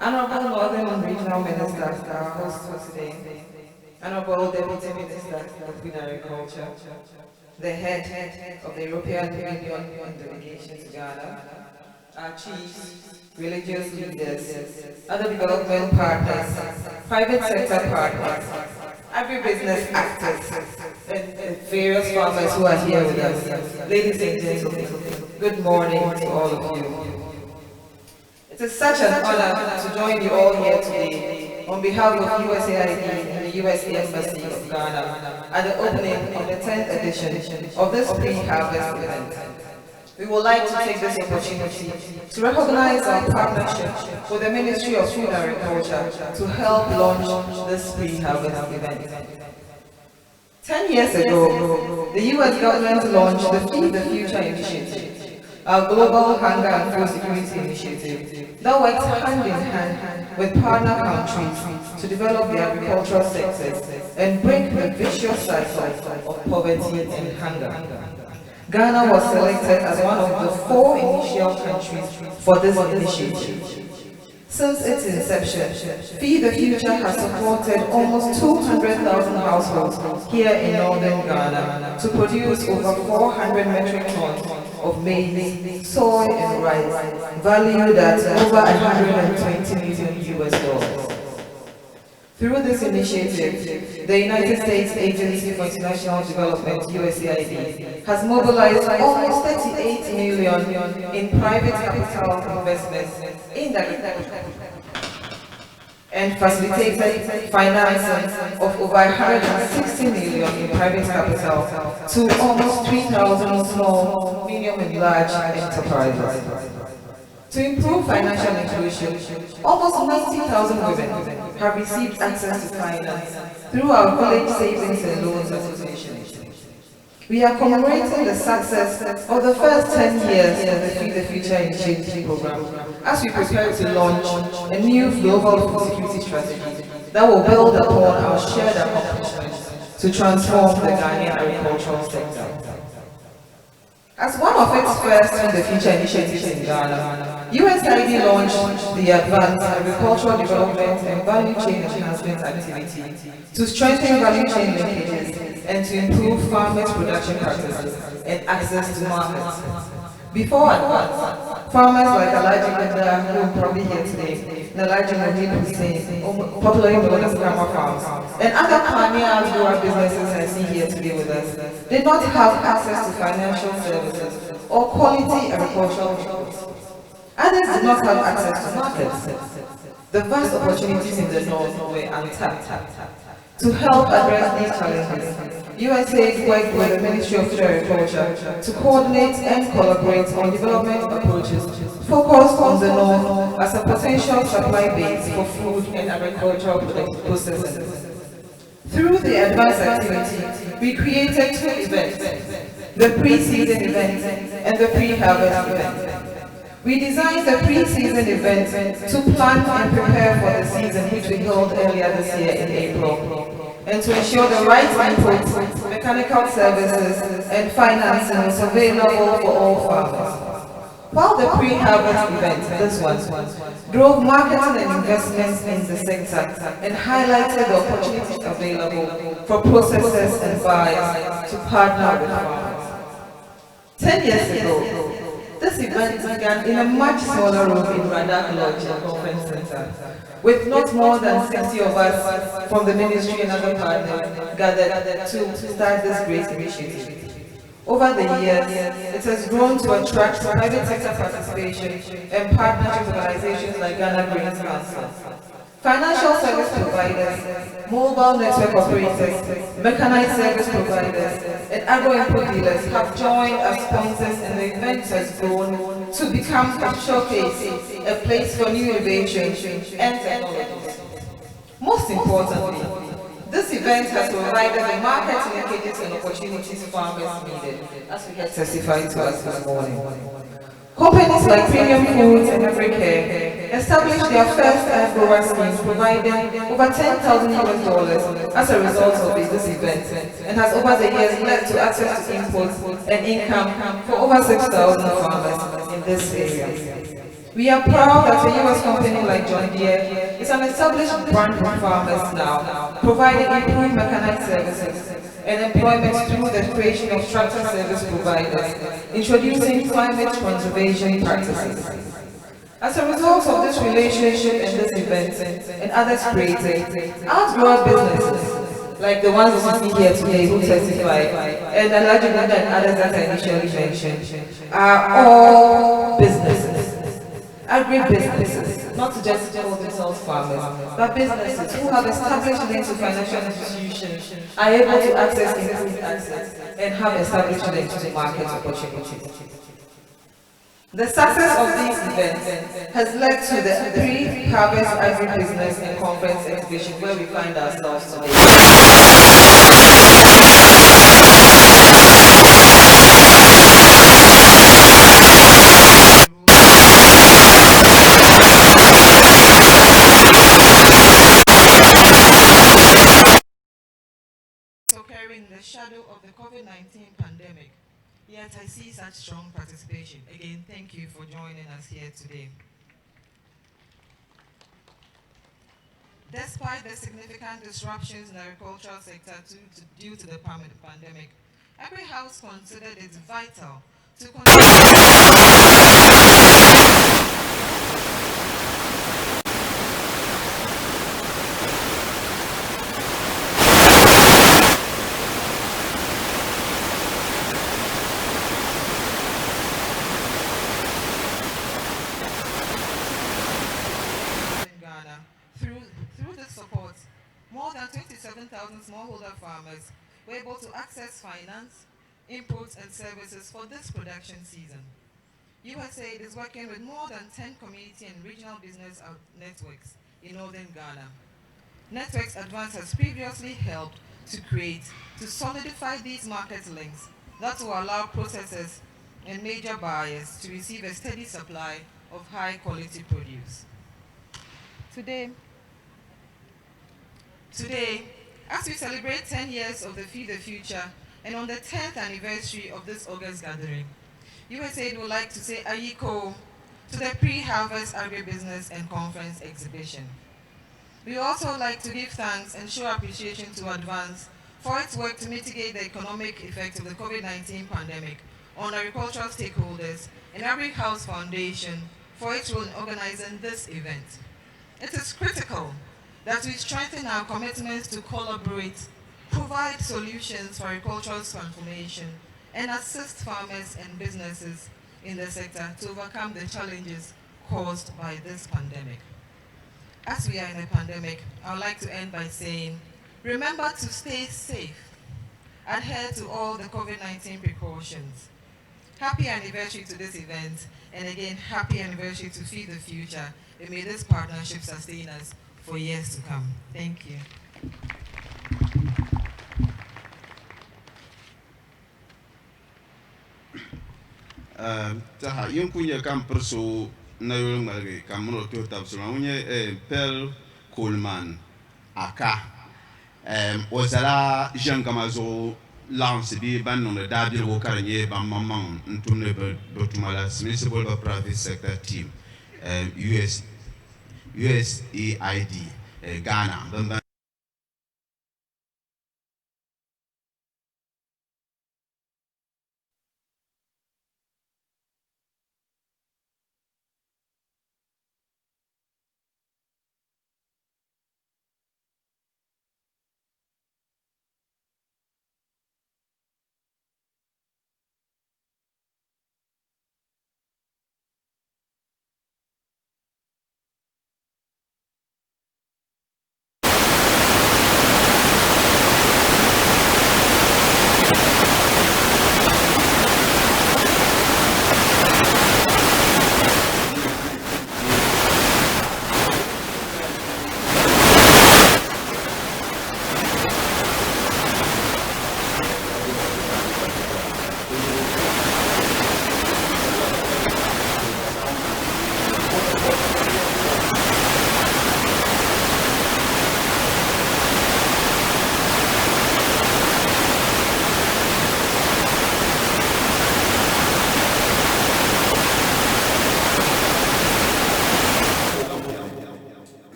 Honorable Northern and Regional Ministers, our host for today, Honorable Deputy Minister of Food and Agriculture, the head of the European Union delegation to Ghana, our chiefs, religious leaders, other development partners, private sector partners, agribusiness actors, and various farmers who are here with us. Ladies and gentlemen, good morning to all of you. It is such an honor to join you all here today on behalf of USAID and the US Embassy of Ghana at the opening of the 10th edition of this pre-harvest event. We would like to take this opportunity to recognize our partnership with the Ministry of Food and Agriculture to help launch this pre-harvest event. 10 years ago, the US government launched the Feed the Future initiative, our global hunger and food security initiative that works hand in hand with partner countries to develop the agricultural sectors and break the vicious cycle of poverty and hunger. Ghana was selected as one of the 4 initial countries for this initiative. Since its inception, Feed the Future has supported almost 200,000 households here in northern Ghana to produce over 400 metric tons of maize, soy and rice, valued at over $120 million US. Through this initiative, the United States Agency for International Development, USAID, has mobilized almost $38 million in private capital investments in agriculture and facilitated financing of over $160 million in private capital to almost 3,000 small, medium and large enterprises. To improve financial inclusion, almost 90,000 women have received access to finance through our Village Savings and Loans Association. We are commemorating the success of the first 10 years of the Feed the Future initiative program as we prepare to launch a new global food security strategy that will build upon our shared accomplishments to transform the Ghanaian agricultural sector. As one of its first Feed the Future initiatives in Ghana, USAID launched the Advanced Agricultural Development and Value Chain Enhancement Activity to strengthen value chain linkages and to improve farmers' production practices and access to markets. Before Advance, farmers like Alaji Ganda, who are probably here today, Nalaji Mohid Hussein, popularly known as Grandma Farms, and other pioneers who are businesses I see here today with us, did not have access to financial services or quality agricultural inputs. Others did not have access to markets. The vast opportunities in the north were untapped. To help address these challenges, USAID worked with the Ministry of Agriculture to coordinate and collaborate on development approaches focused on the North as a potential supply base for food and agricultural processing. Through the advanced activity, we created two events, the pre-season event and the pre-harvest event. We designed the pre-season event to plan and prepare for the season, which we held earlier this year in April, and to ensure the right inputs, mechanical services, and financing is available for all farmers. While the pre-harvest event, this one, drove marketing and investments in the sector and highlighted the opportunities available for processors and buyers to partner with farmers. 10 years ago, this event began in a much smaller room in Radak Lodge Conference Center, with not more than 60 of us from the ministry and other partners gathered to start this great initiative. Over the years, it has grown to attract private sector participation and partnership organizations like Ghana Grains Council. Financial service providers, mobile network operators, mechanized service providers, and agro-input dealers have joined as sponsors, and the event has grown to become a showcase, a place for new innovations and technologies. Most importantly, this event has provided the market linkages and opportunities farmers needed, as we had testified to us this morning. Companies like Premium Foods and AgriCare established their first grower schemes, providing over $10,000 as a result of this event, and has over the years led to access to imports and income for over 6,000 farmers in this area. We are proud that a U.S. company like John Deere is an established brand for farmers now, providing improved mechanized services and employment through the creation of tractor service providers, introducing climate conservation practices. As a result of this relationship and this event and others created, outgrower businesses, like the ones you see here today who testify, and Alajigunda and others that I initially mentioned, are all businesses. Agri-businesses, not just themselves farmers, but businesses who have established links to financial institutions, are able to access improved access and have established links to market opportunities. The success of these events has led to the pre-harvest agribusiness and conference exhibition where we find ourselves today. Occurring in the shadow of the COVID-19 pandemic, yet I see such strong participation. Again, thank you for joining us here today. Despite the significant disruptions in the agricultural sector due to the pandemic, AgriHouse considered it vital to continue more than 27,000 smallholder farmers were able to access finance, inputs, and services for this production season. USAID is working with more than 10 community and regional business networks in northern Ghana. Networks Advance has previously helped to solidify these market links that will allow processors and major buyers to receive a steady supply of high-quality produce. Today, as we celebrate 10 years of the Feed the Future and on the 10th anniversary of this August gathering, USAID would like to say Ayiko to the pre-harvest agribusiness and conference exhibition. We also like to give thanks and show appreciation to Advance for its work to mitigate the economic effects of the COVID-19 pandemic on agricultural stakeholders, and AgriHouse Foundation for its role in organizing this event. It is critical that we strengthen our commitments to collaborate, provide solutions for agricultural transformation, and assist farmers and businesses in the sector to overcome the challenges caused by this pandemic. As we are in a pandemic, I would like to end by saying, remember to stay safe. adhere to all the COVID-19 precautions. Happy anniversary to this event, and again, happy anniversary to Feed the Future, and may this partnership sustain us for years to come. Thank you. Taha yung kunya kam perso na yung malagay kamuno to tapos unye Pel Coleman aka ozala jean kamazo lance bi ban no da bi wo karanye ban mamman ntumne botumala municipal private sector team USAID Ghana ban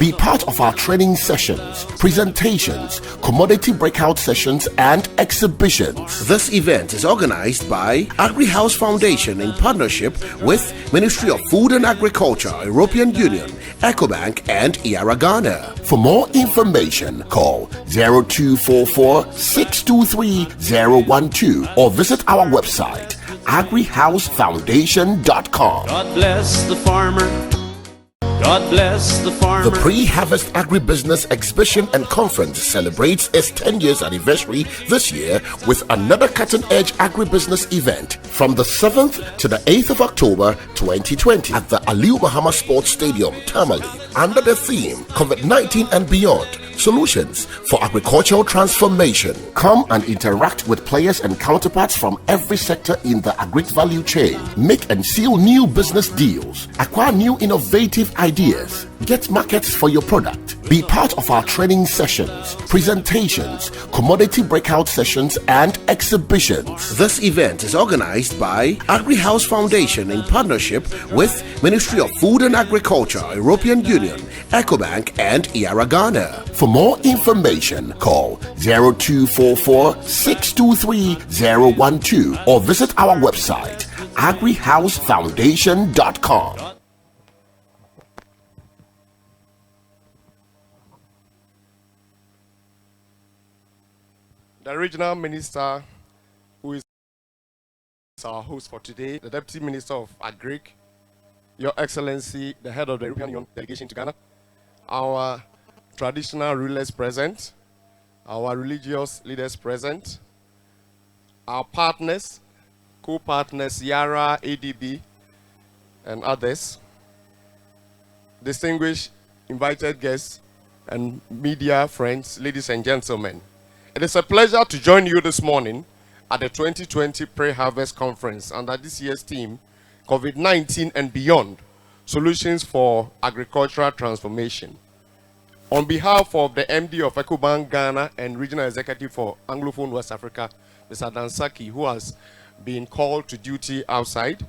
Be part of our training sessions, presentations, commodity breakout sessions, and exhibitions. This event is organized by Agri House Foundation in partnership with Ministry of Food and Agriculture, European Union, EcoBank, and IARA Ghana. For more information, call 0244 623 012 or visit our website agrihousefoundation.com. God bless the farmer. God bless the farmer. The Pre-Harvest Agribusiness Exhibition and Conference celebrates its 10 years anniversary this year with another cutting-edge agribusiness event from the 7th to the 8th of October 2020 at the Aliu Muhammad Sports Stadium, Tamale, under the theme COVID-19 and Beyond, Solutions for Agricultural Transformation. Come and interact with players and counterparts from every sector in the agri value chain. Make and seal new business deals. Acquire new innovative ideas. Get markets for your product. Be part of our training sessions, presentations, commodity breakout sessions, and exhibitions. This event is organized by Agri House Foundation in partnership with Ministry of Food and Agriculture, European Union, EcoBank, and IARA Ghana. For more information, call 0244 623 012 or visit our website AgriHouseFoundation.com. The regional minister, who is our host for today, the Deputy Minister of Agric, Your Excellency, the head of the European Union delegation to Ghana, our traditional rulers present, our religious leaders present, our partners, co-partners, Yara, ADB, and others, distinguished invited guests, and media friends, ladies and gentlemen. It is a pleasure to join you this morning at the 2020 Pre-Harvest Conference under this year's theme, COVID-19 and Beyond, Solutions for Agricultural Transformation. On behalf of the MD of EcoBank Ghana and Regional Executive for Anglophone West Africa, Mr. Dansaki, who has been called to duty outside,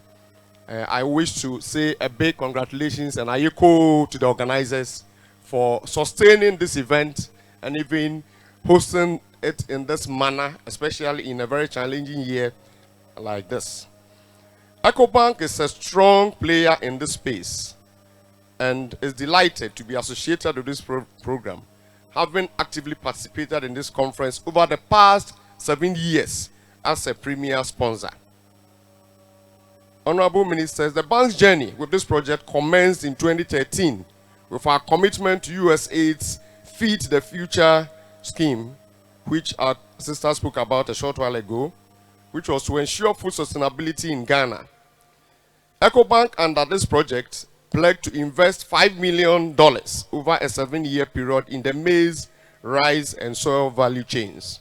I wish to say a big congratulations and ayeko to the organizers for sustaining this event and even hosting it in this manner, especially in a very challenging year like this. EcoBank is a strong player in this space and is delighted to be associated with this program, having actively participated in this conference over the past 7 years as a premier sponsor. Honorable Ministers, the bank's journey with this project commenced in 2013 with our commitment to USAID's Feed the Future scheme, which our sister spoke about a short while ago, which was to ensure food sustainability in Ghana. EcoBank, under this project, pledged to invest $5 million over a 7-year period in the maize, rice, and soil value chains.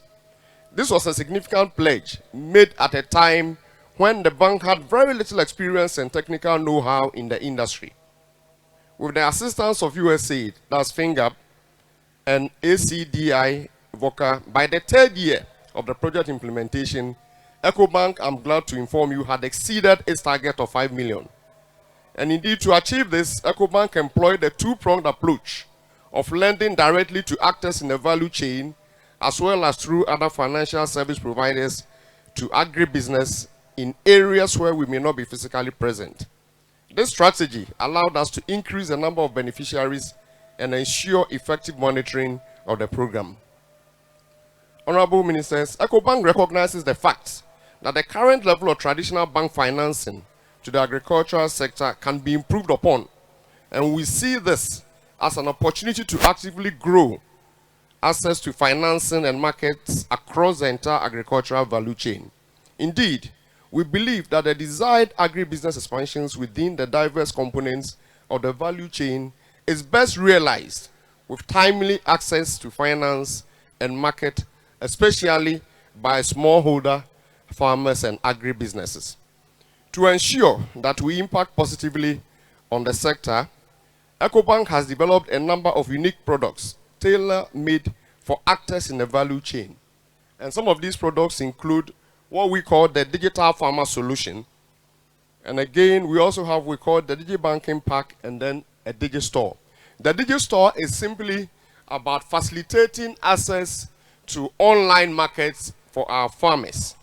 This was a significant pledge made at a time when the bank had very little experience and technical know-how in the industry. With the assistance of USAID, that's FINGAP, and ACDI VOCA, by the 3rd year of the project implementation, EcoBank, I'm glad to inform you, had exceeded its target of 5 million. And indeed, to achieve this, EcoBank employed a two-pronged approach of lending directly to actors in the value chain, as well as through other financial service providers to agribusiness in areas where we may not be physically present. This strategy allowed us to increase the number of beneficiaries and ensure effective monitoring of the program. Honorable Ministers, EcoBank recognizes the fact that the current level of traditional bank financing to the agricultural sector can be improved upon, and we see this as an opportunity to actively grow access to financing and markets across the entire agricultural value chain. Indeed, we believe that the desired agribusiness expansions within the diverse components of the value chain is best realized with timely access to finance and market, especially by smallholder farmers and agribusinesses. To ensure that we impact positively on the sector, EcoBank has developed a number of unique products tailor-made for actors in the value chain. And some of these products include what we call the Digital Farmer Solution. And again, we also have what we call the DigiBanking Pack and then a DigiStore. The DigiStore is simply about facilitating access to online markets for our farmers.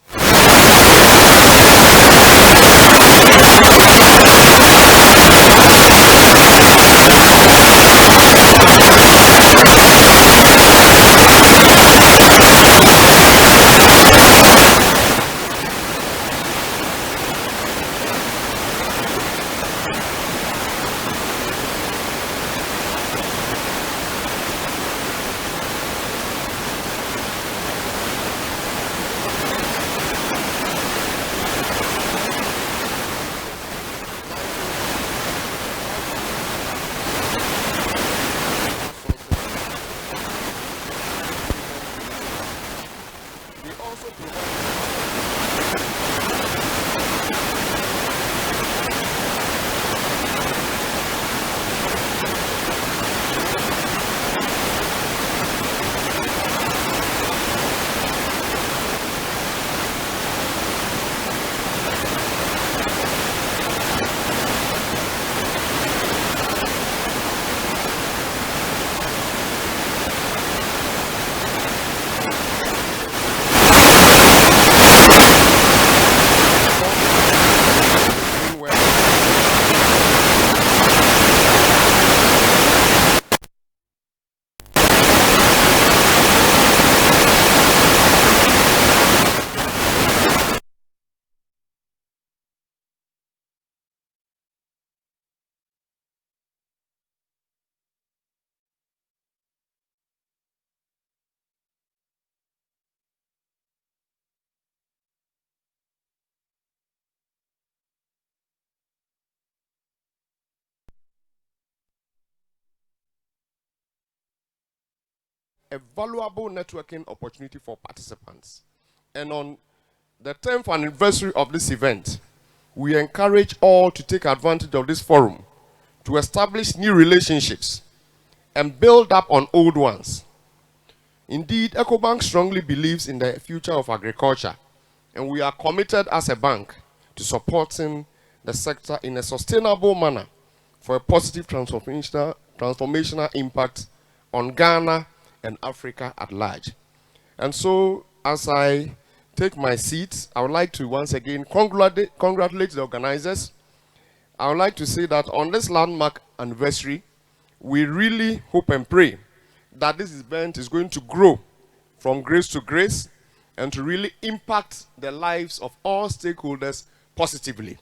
a valuable networking opportunity for participants. And on the 10th anniversary of this event, we encourage all to take advantage of this forum to establish new relationships and build up on old ones. Indeed, EcoBank strongly believes in the future of agriculture, and we are committed as a bank to supporting the sector in a sustainable manner for a positive transformational impact on Ghana and Africa at large. And so, as I take my seat, I would like to once again congratulate the organizers. I would like to say that on this landmark anniversary, we really hope and pray that this event is going to grow from grace to grace and to really impact the lives of all stakeholders positively.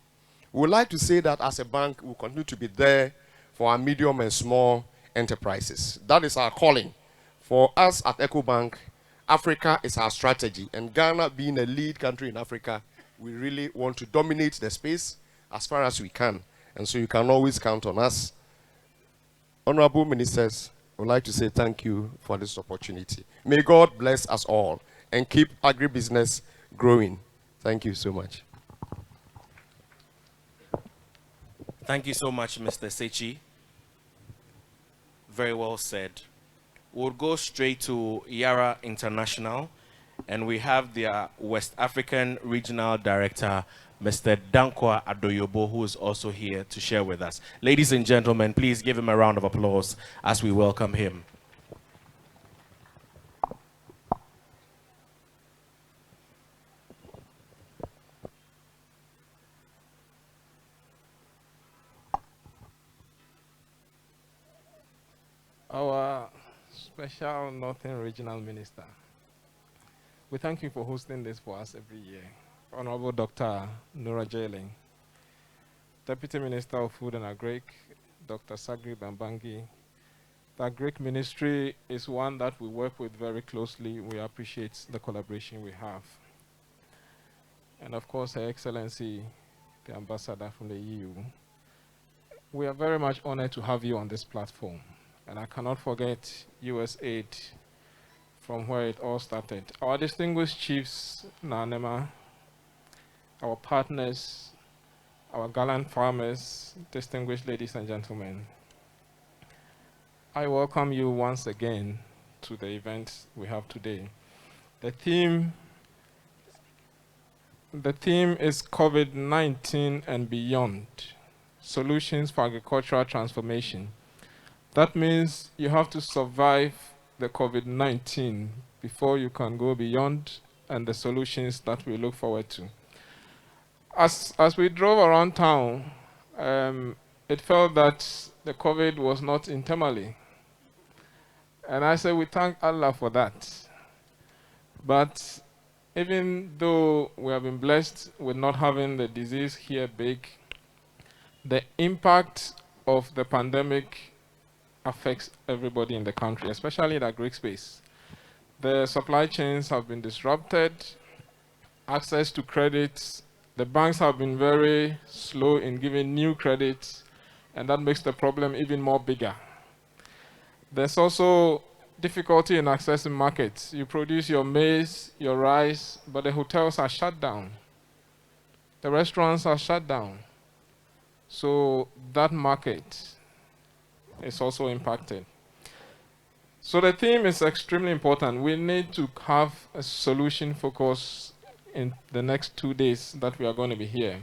We would like to say that as a bank, we will continue to be there for our medium and small enterprises. That is our calling. For us at EcoBank, Africa is our strategy, and Ghana being a lead country in Africa, we really want to dominate the space as far as we can. And so you can always count on us. Honorable Ministers, I would like to say thank you for this opportunity. May God bless us all and keep agribusiness growing. Thank you so much. Thank you so much, Mr. Sechi. Very well said. We'll go straight to Yara International, and we have their West African Regional Director, Mr. Dankwa Adoyobo, who is also here to share with us. Ladies and gentlemen, please give him a round of applause as we welcome him. Our special Northern Regional Minister, we thank you for hosting this for us every year. Honorable Dr. Nora Jailing, Deputy Minister of Food and Agric, Dr. Sagri Bambangi. The Agric Ministry is one that we work with very closely. We appreciate the collaboration we have. And of course, Her Excellency, the Ambassador from the EU. We are very much honored to have you on this platform. And I cannot forget USAID, from where it all started. Our distinguished chiefs, Nanema, our partners, our gallant farmers, distinguished ladies and gentlemen, I welcome you once again to the event we have today. The theme is COVID-19 and beyond, solutions for agricultural transformation. That means you have to survive the COVID-19 before you can go beyond and the solutions that we look forward to. As we drove around town, it felt that the COVID was not in Tamale. And I said, we thank Allah for that. But even though we have been blessed with not having the disease here big, the impact of the pandemic affects everybody in the country, especially the agri space. The supply chains have been disrupted, access to credits. The banks have been very slow in giving new credits, and that makes the problem even more bigger. There's also difficulty in accessing markets. You produce your maize, your rice, but the hotels are shut down. The restaurants are shut down. So that market is also impacted. So the theme is extremely important. We need to have a solution focus in the next 2 days that we are going to be here.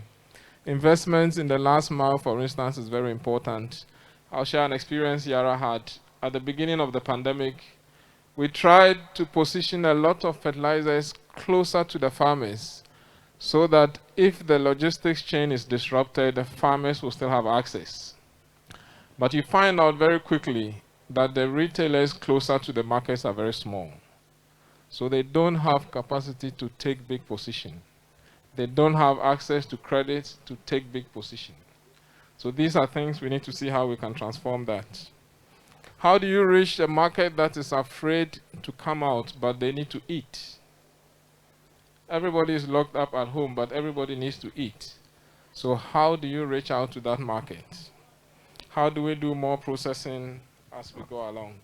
Investments in the last mile, for instance, is very important. I'll share an experience Yara had. At the beginning of the pandemic, we tried to position a lot of fertilizers closer to the farmers so that if the logistics chain is disrupted, the farmers will still have access. But you find out very quickly that the retailers closer to the markets are very small. So they don't have capacity to take big position. They don't have access to credit to take big position. So these are things we need to see how we can transform that. How do you reach a market that is afraid to come out, but they need to eat? Everybody is locked up at home, but everybody needs to eat. So how do you reach out to that market? How do we do more processing as we go along?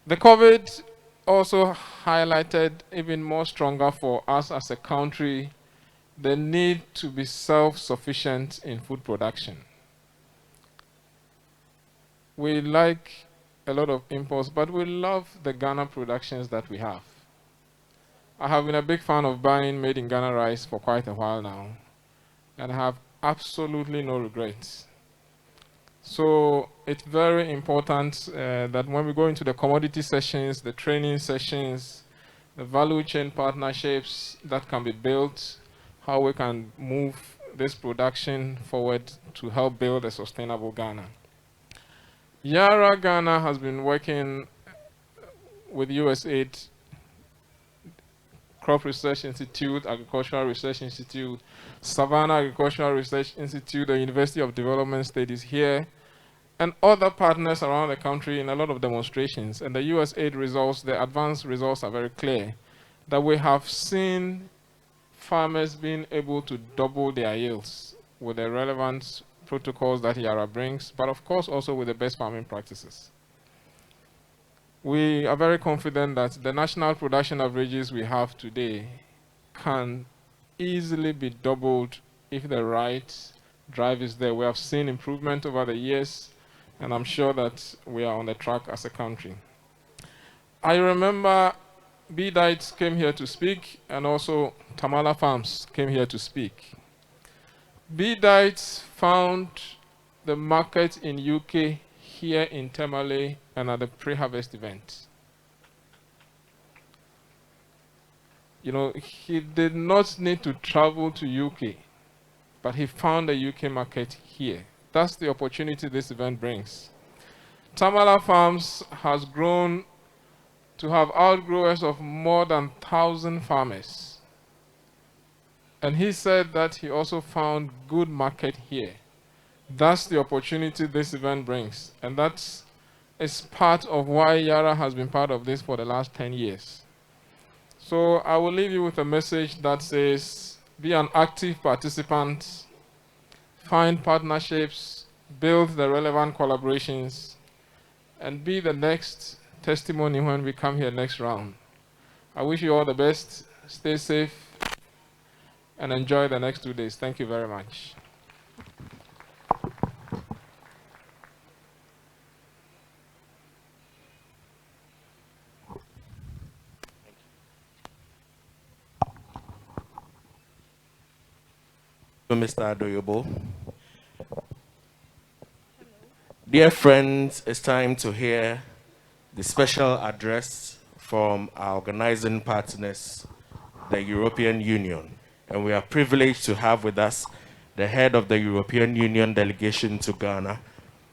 The COVID also highlighted even more stronger for us as a country the need to be self-sufficient in food production. We like a lot of imports, but we love the Ghana productions that we have. I have been a big fan of buying made in Ghana rice for quite a while now, and I have absolutely no regrets. So it's very important that when we go into the commodity sessions, the training sessions, the value chain partnerships that can be built, how we can move this production forward to help build a sustainable Ghana. Yara Ghana has been working with USAID, Crop Research Institute, Agricultural Research Institute, Savannah Agricultural Research Institute, the University of Development Studies here, and other partners around the country in a lot of demonstrations. And the USAID results, the advanced results are very clear, that we have seen farmers being able to double their yields with the relevant protocols that Yara brings, but of course also with the best farming practices. We are very confident that the national production averages we have today can easily be doubled if the right drive is there. We have seen improvement over the years, and I'm sure that we are on the track as a country. I remember B-Dites came here to speak, and also Tamala Farms came here to speak. B-Dites found the market in UK here in Tamale and at the pre-harvest event. You know, he did not need to travel to UK, but he found the UK market here. That's the opportunity this event brings. Tamala Farms has grown to have outgrowers of more than 1,000 farmers. And he said that he also found good market here. That's the opportunity this event brings. And that is part of why Yara has been part of this for the last 10 years. So I will leave you with a message that says, be an active participant, find partnerships, build the relevant collaborations, and be the next testimony when we come here next round. I wish you all the best. Stay safe and enjoy the next 2 days. Thank you very much. Mr. Adoyobo. Dear friends, it's time to hear the special address from our organizing partners, the European Union. And we are privileged to have with us the head of the European Union delegation to Ghana,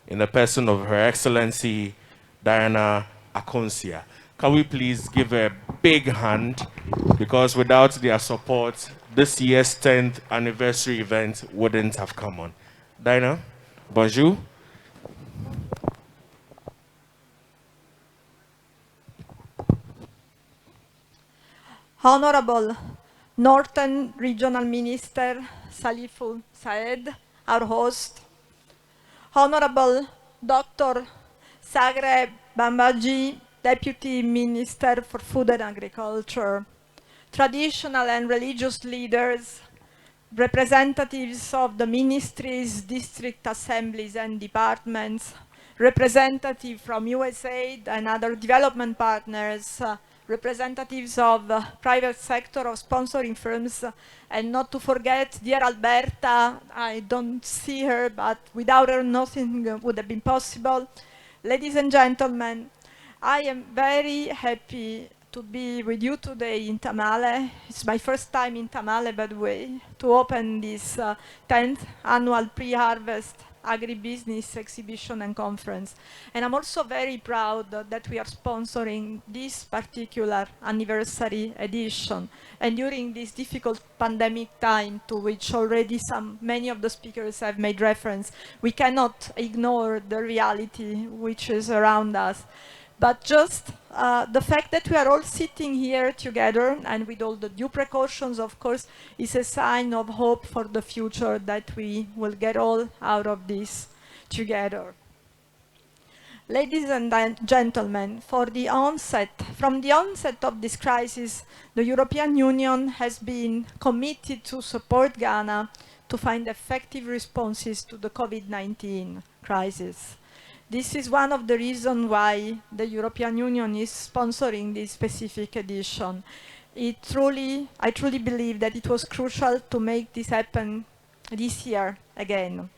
in the person of Her Excellency Diana Akonsia. Can we please give a big hand, because without their support, this year's 10th anniversary event wouldn't have come on. Diana, bonjour. Honorable Northern Regional Minister Saliful Saed, our host, Honorable Dr. Sagre Bambaji, Deputy Minister for Food and Agriculture, traditional and religious leaders, representatives of the ministries, district assemblies and departments, representatives from USAID and other development partners, representatives of the private sector, of sponsoring firms, and not to forget dear Alberta. I don't see her, but without her nothing would have been possible. Ladies and gentlemen, I am very happy to be with you today in Tamale. It's my first time in Tamale, by the way, to open this 10th annual pre-harvest agribusiness exhibition and conference. And I'm also very proud that we are sponsoring this particular anniversary edition. And during this difficult pandemic time, to which already many of the speakers have made reference, we cannot ignore the reality which is around us. But just the fact that we are all sitting here together, and with all the due precautions, of course, is a sign of hope for the future, that we will get all out of this together. Ladies and gentlemen, from the onset of this crisis, the European Union has been committed to support Ghana to find effective responses to the COVID-19 crisis. This is one of the reasons why the European Union is sponsoring this specific edition. I truly believe that it was crucial to make this happen this year again.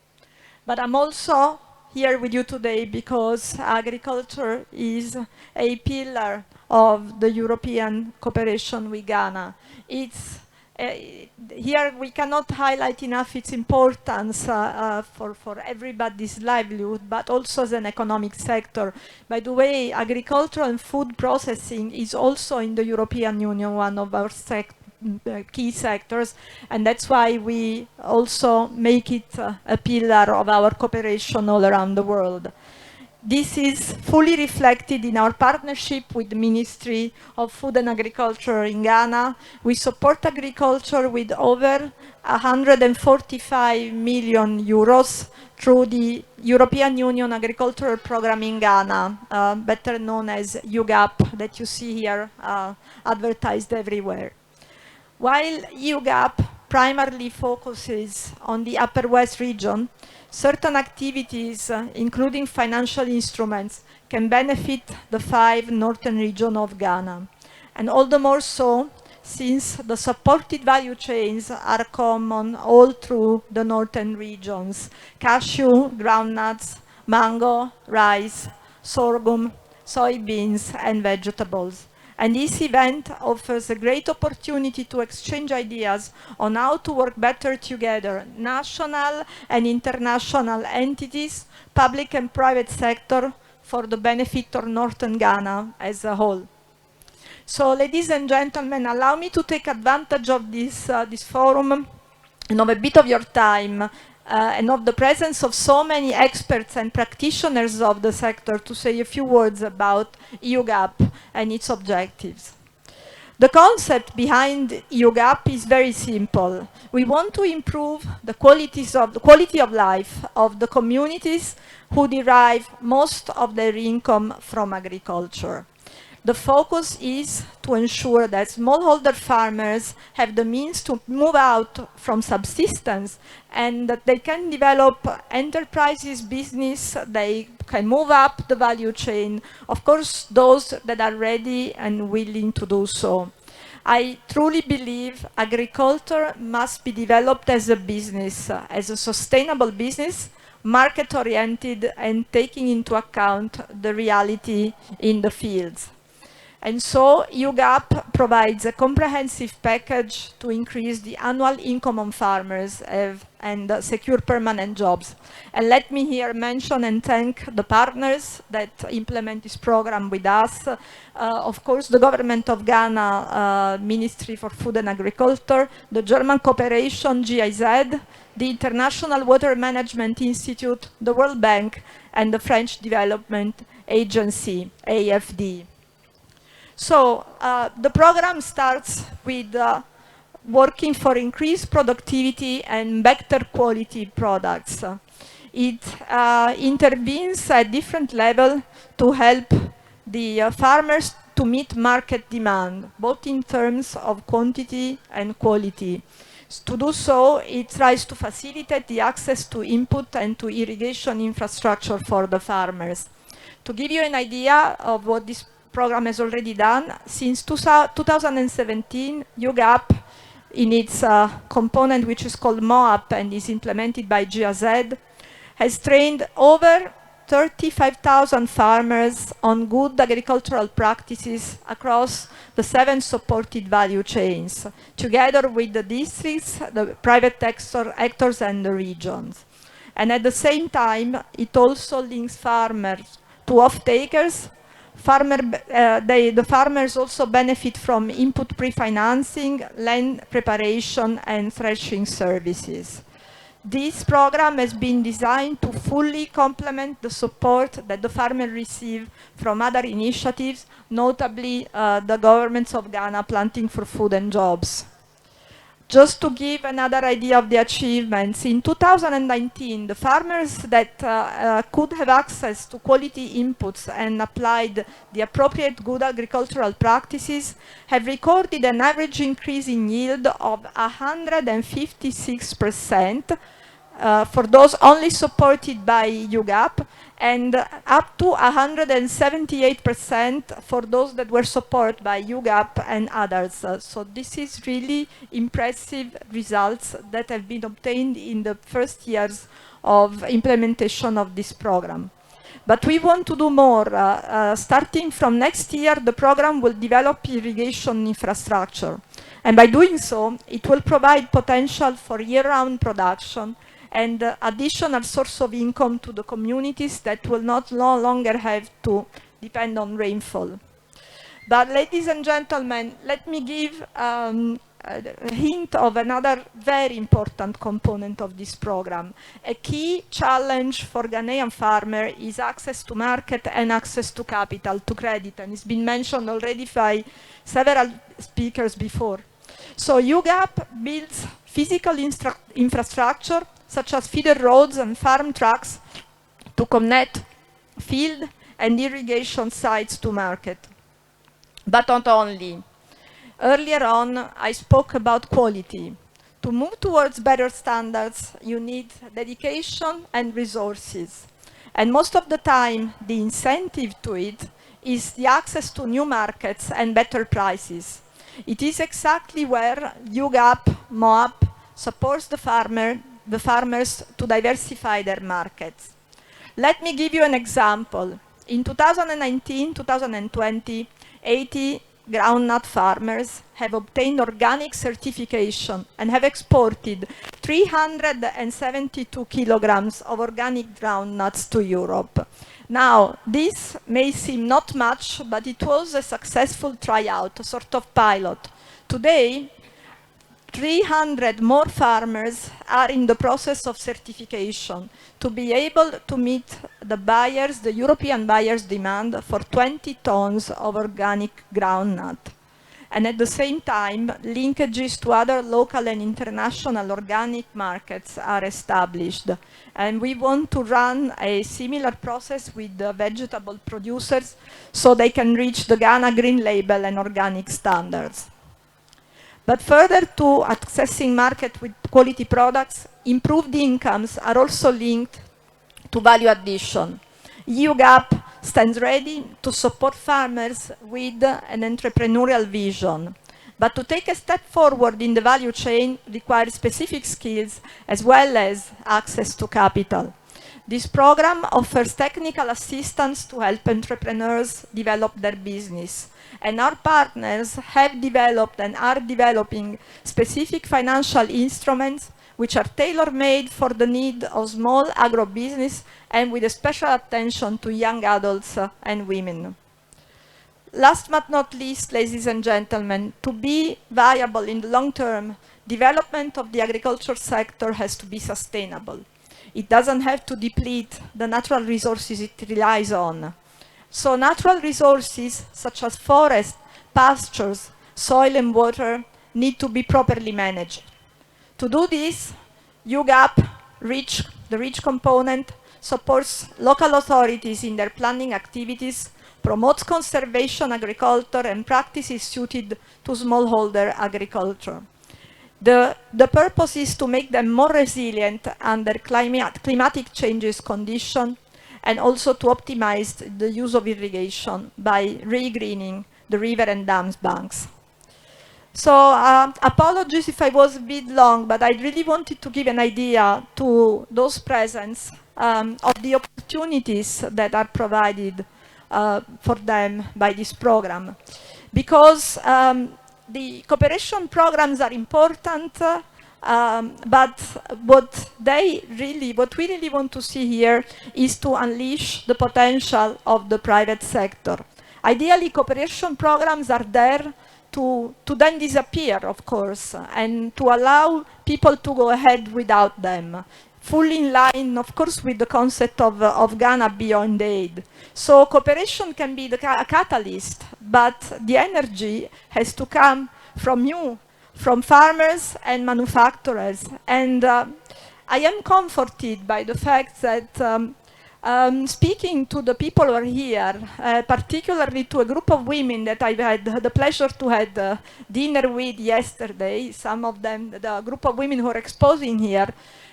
But I'm also here with you today because agriculture is a pillar of the European cooperation with Ghana. Here we cannot highlight enough its importance for everybody's livelihood, but also as an economic sector. By the way, agriculture and food processing is also in the European Union one of our key sectors, and that's why we also make it a pillar of our cooperation all around the world. This is fully reflected in our partnership with the Ministry of Food and Agriculture in Ghana. We support agriculture with over 145 million euros through the European Union Agricultural Program in Ghana, better known as UGAP, that you see here advertised everywhere. While UGAP primarily focuses on the Upper West region, certain activities, including financial instruments, can benefit the 5 northern regions of Ghana. And all the more so, since the supported value chains are common all through the northern regions: cashew, groundnuts, mango, rice, sorghum, soybeans, and vegetables. And this event offers a great opportunity to exchange ideas on how to work better together, national and international entities, public and private sector, for the benefit of northern Ghana as a whole. So, ladies and gentlemen, allow me to take advantage of this forum and of a bit of your time and of the presence of so many experts and practitioners of the sector to say a few words about UGAP and its objectives. The concept behind UGAP is very simple. We want to improve the quality of life of the communities who derive most of their income from agriculture. The focus is to ensure that smallholder farmers have the means to move out from subsistence and that they can develop enterprises, business, they can move up the value chain, of course, those that are ready and willing to do so. I truly believe agriculture must be developed as a business, as a sustainable business, market-oriented and taking into account the reality in the fields. And so UGAP provides a comprehensive package to increase the annual income of farmers and secure permanent jobs. And let me here mention and thank the partners that implement this program with us. Of course, the government of Ghana, Ministry for Food and Agriculture, the German Cooperation, GIZ, the International Water Management Institute, the World Bank, and the French Development Agency, AFD. So the program starts with working for increased productivity and better quality products. It intervenes at different levels to help the farmers to meet market demand, both in terms of quantity and quality. To do so, it tries to facilitate the access to input and to irrigation infrastructure for the farmers. To give you an idea of what this program has already done, since 2017, UGAP, in its component which is called MOAP and is implemented by GIZ, has trained over 35,000 farmers on good agricultural practices across the 7 supported value chains, together with the districts, the private actors, and the regions. And at the same time, it also links farmers to off-takers. The farmers also benefit from input pre-financing, land preparation, and threshing services. This program has been designed to fully complement the support that the farmers receive from other initiatives, notably the governments of Ghana Planting for Food and Jobs. Just to give another idea of the achievements, in 2019, the farmers that could have access to quality inputs and applied the appropriate good agricultural practices have recorded an average increase in yield of 156% for those only supported by UGAP, and up to 178% for those that were supported by UGAP and others. So this is really impressive results that have been obtained in the first years of implementation of this program. But we want to do more. Starting from next year, the program will develop irrigation infrastructure. And by doing so, it will provide potential for year-round production and additional source of income to the communities that will no longer have to depend on rainfall. But ladies and gentlemen, let me give a hint of another very important component of this program. A key challenge for Ghanaian farmer is access to market and access to capital, to credit, and it's been mentioned already by several speakers before. So UGAP builds physical infrastructure such as feeder roads and farm trucks to connect field and irrigation sites to market. But not only. Earlier on, I spoke about quality. To move towards better standards, you need dedication and resources. And most of the time, the incentive to it is the access to new markets and better prices. It is exactly where UGAP, MOAP, supports the farmers to diversify their markets. Let me give you an example. In 2019-2020, 80 groundnut farmers have obtained organic certification and have exported 372 kilograms of organic groundnuts to Europe. Now, this may seem not much, but it was a successful tryout, a sort of pilot. Today, 300 more farmers are in the process of certification to be able to meet the buyers, the European buyers' demand for 20 tons of organic groundnut. And at the same time, linkages to other local and international organic markets are established. And we want to run a similar process with the vegetable producers so they can reach the Ghana Green Label and organic standards. But further to accessing market with quality products, improved incomes are also linked to value addition. UGAP stands ready to support farmers with an entrepreneurial vision. But to take a step forward in the value chain requires specific skills as well as access to capital. This program offers technical assistance to help entrepreneurs develop their business. And our partners have developed and are developing specific financial instruments which are tailor-made for the need of small agro-business and with a special attention to young adults and women. Last but not least, ladies and gentlemen, to be viable in the long term, development of the agriculture sector has to be sustainable. It doesn't have to deplete the natural resources it relies on. So natural resources such as forests, pastures, soil and water need to be properly managed. To do this, UGAP, the REACH component, supports local authorities in their planning activities, promotes conservation agriculture and practices suited to smallholder agriculture. The purpose is to make them more resilient under climatic changes conditions and also to optimize the use of irrigation by re-greening the river and dams banks. So apologies if I was a bit long, but I really wanted to give an idea to those present of the opportunities that are provided for them by this program. Because the cooperation programs are important, but what we really want to see here is to unleash the potential of the private sector. Ideally, cooperation programs are there to then disappear, of course, and to allow people to go ahead without them. Fully in line, of course, with the concept of Ghana Beyond Aid. So cooperation can be a catalyst, but the energy has to come from you from farmers and manufacturers. And I am comforted by the fact that speaking to the people who are here, particularly to a group of women that I've had the pleasure to have dinner with yesterday, some of them, the group of women who are exposing here,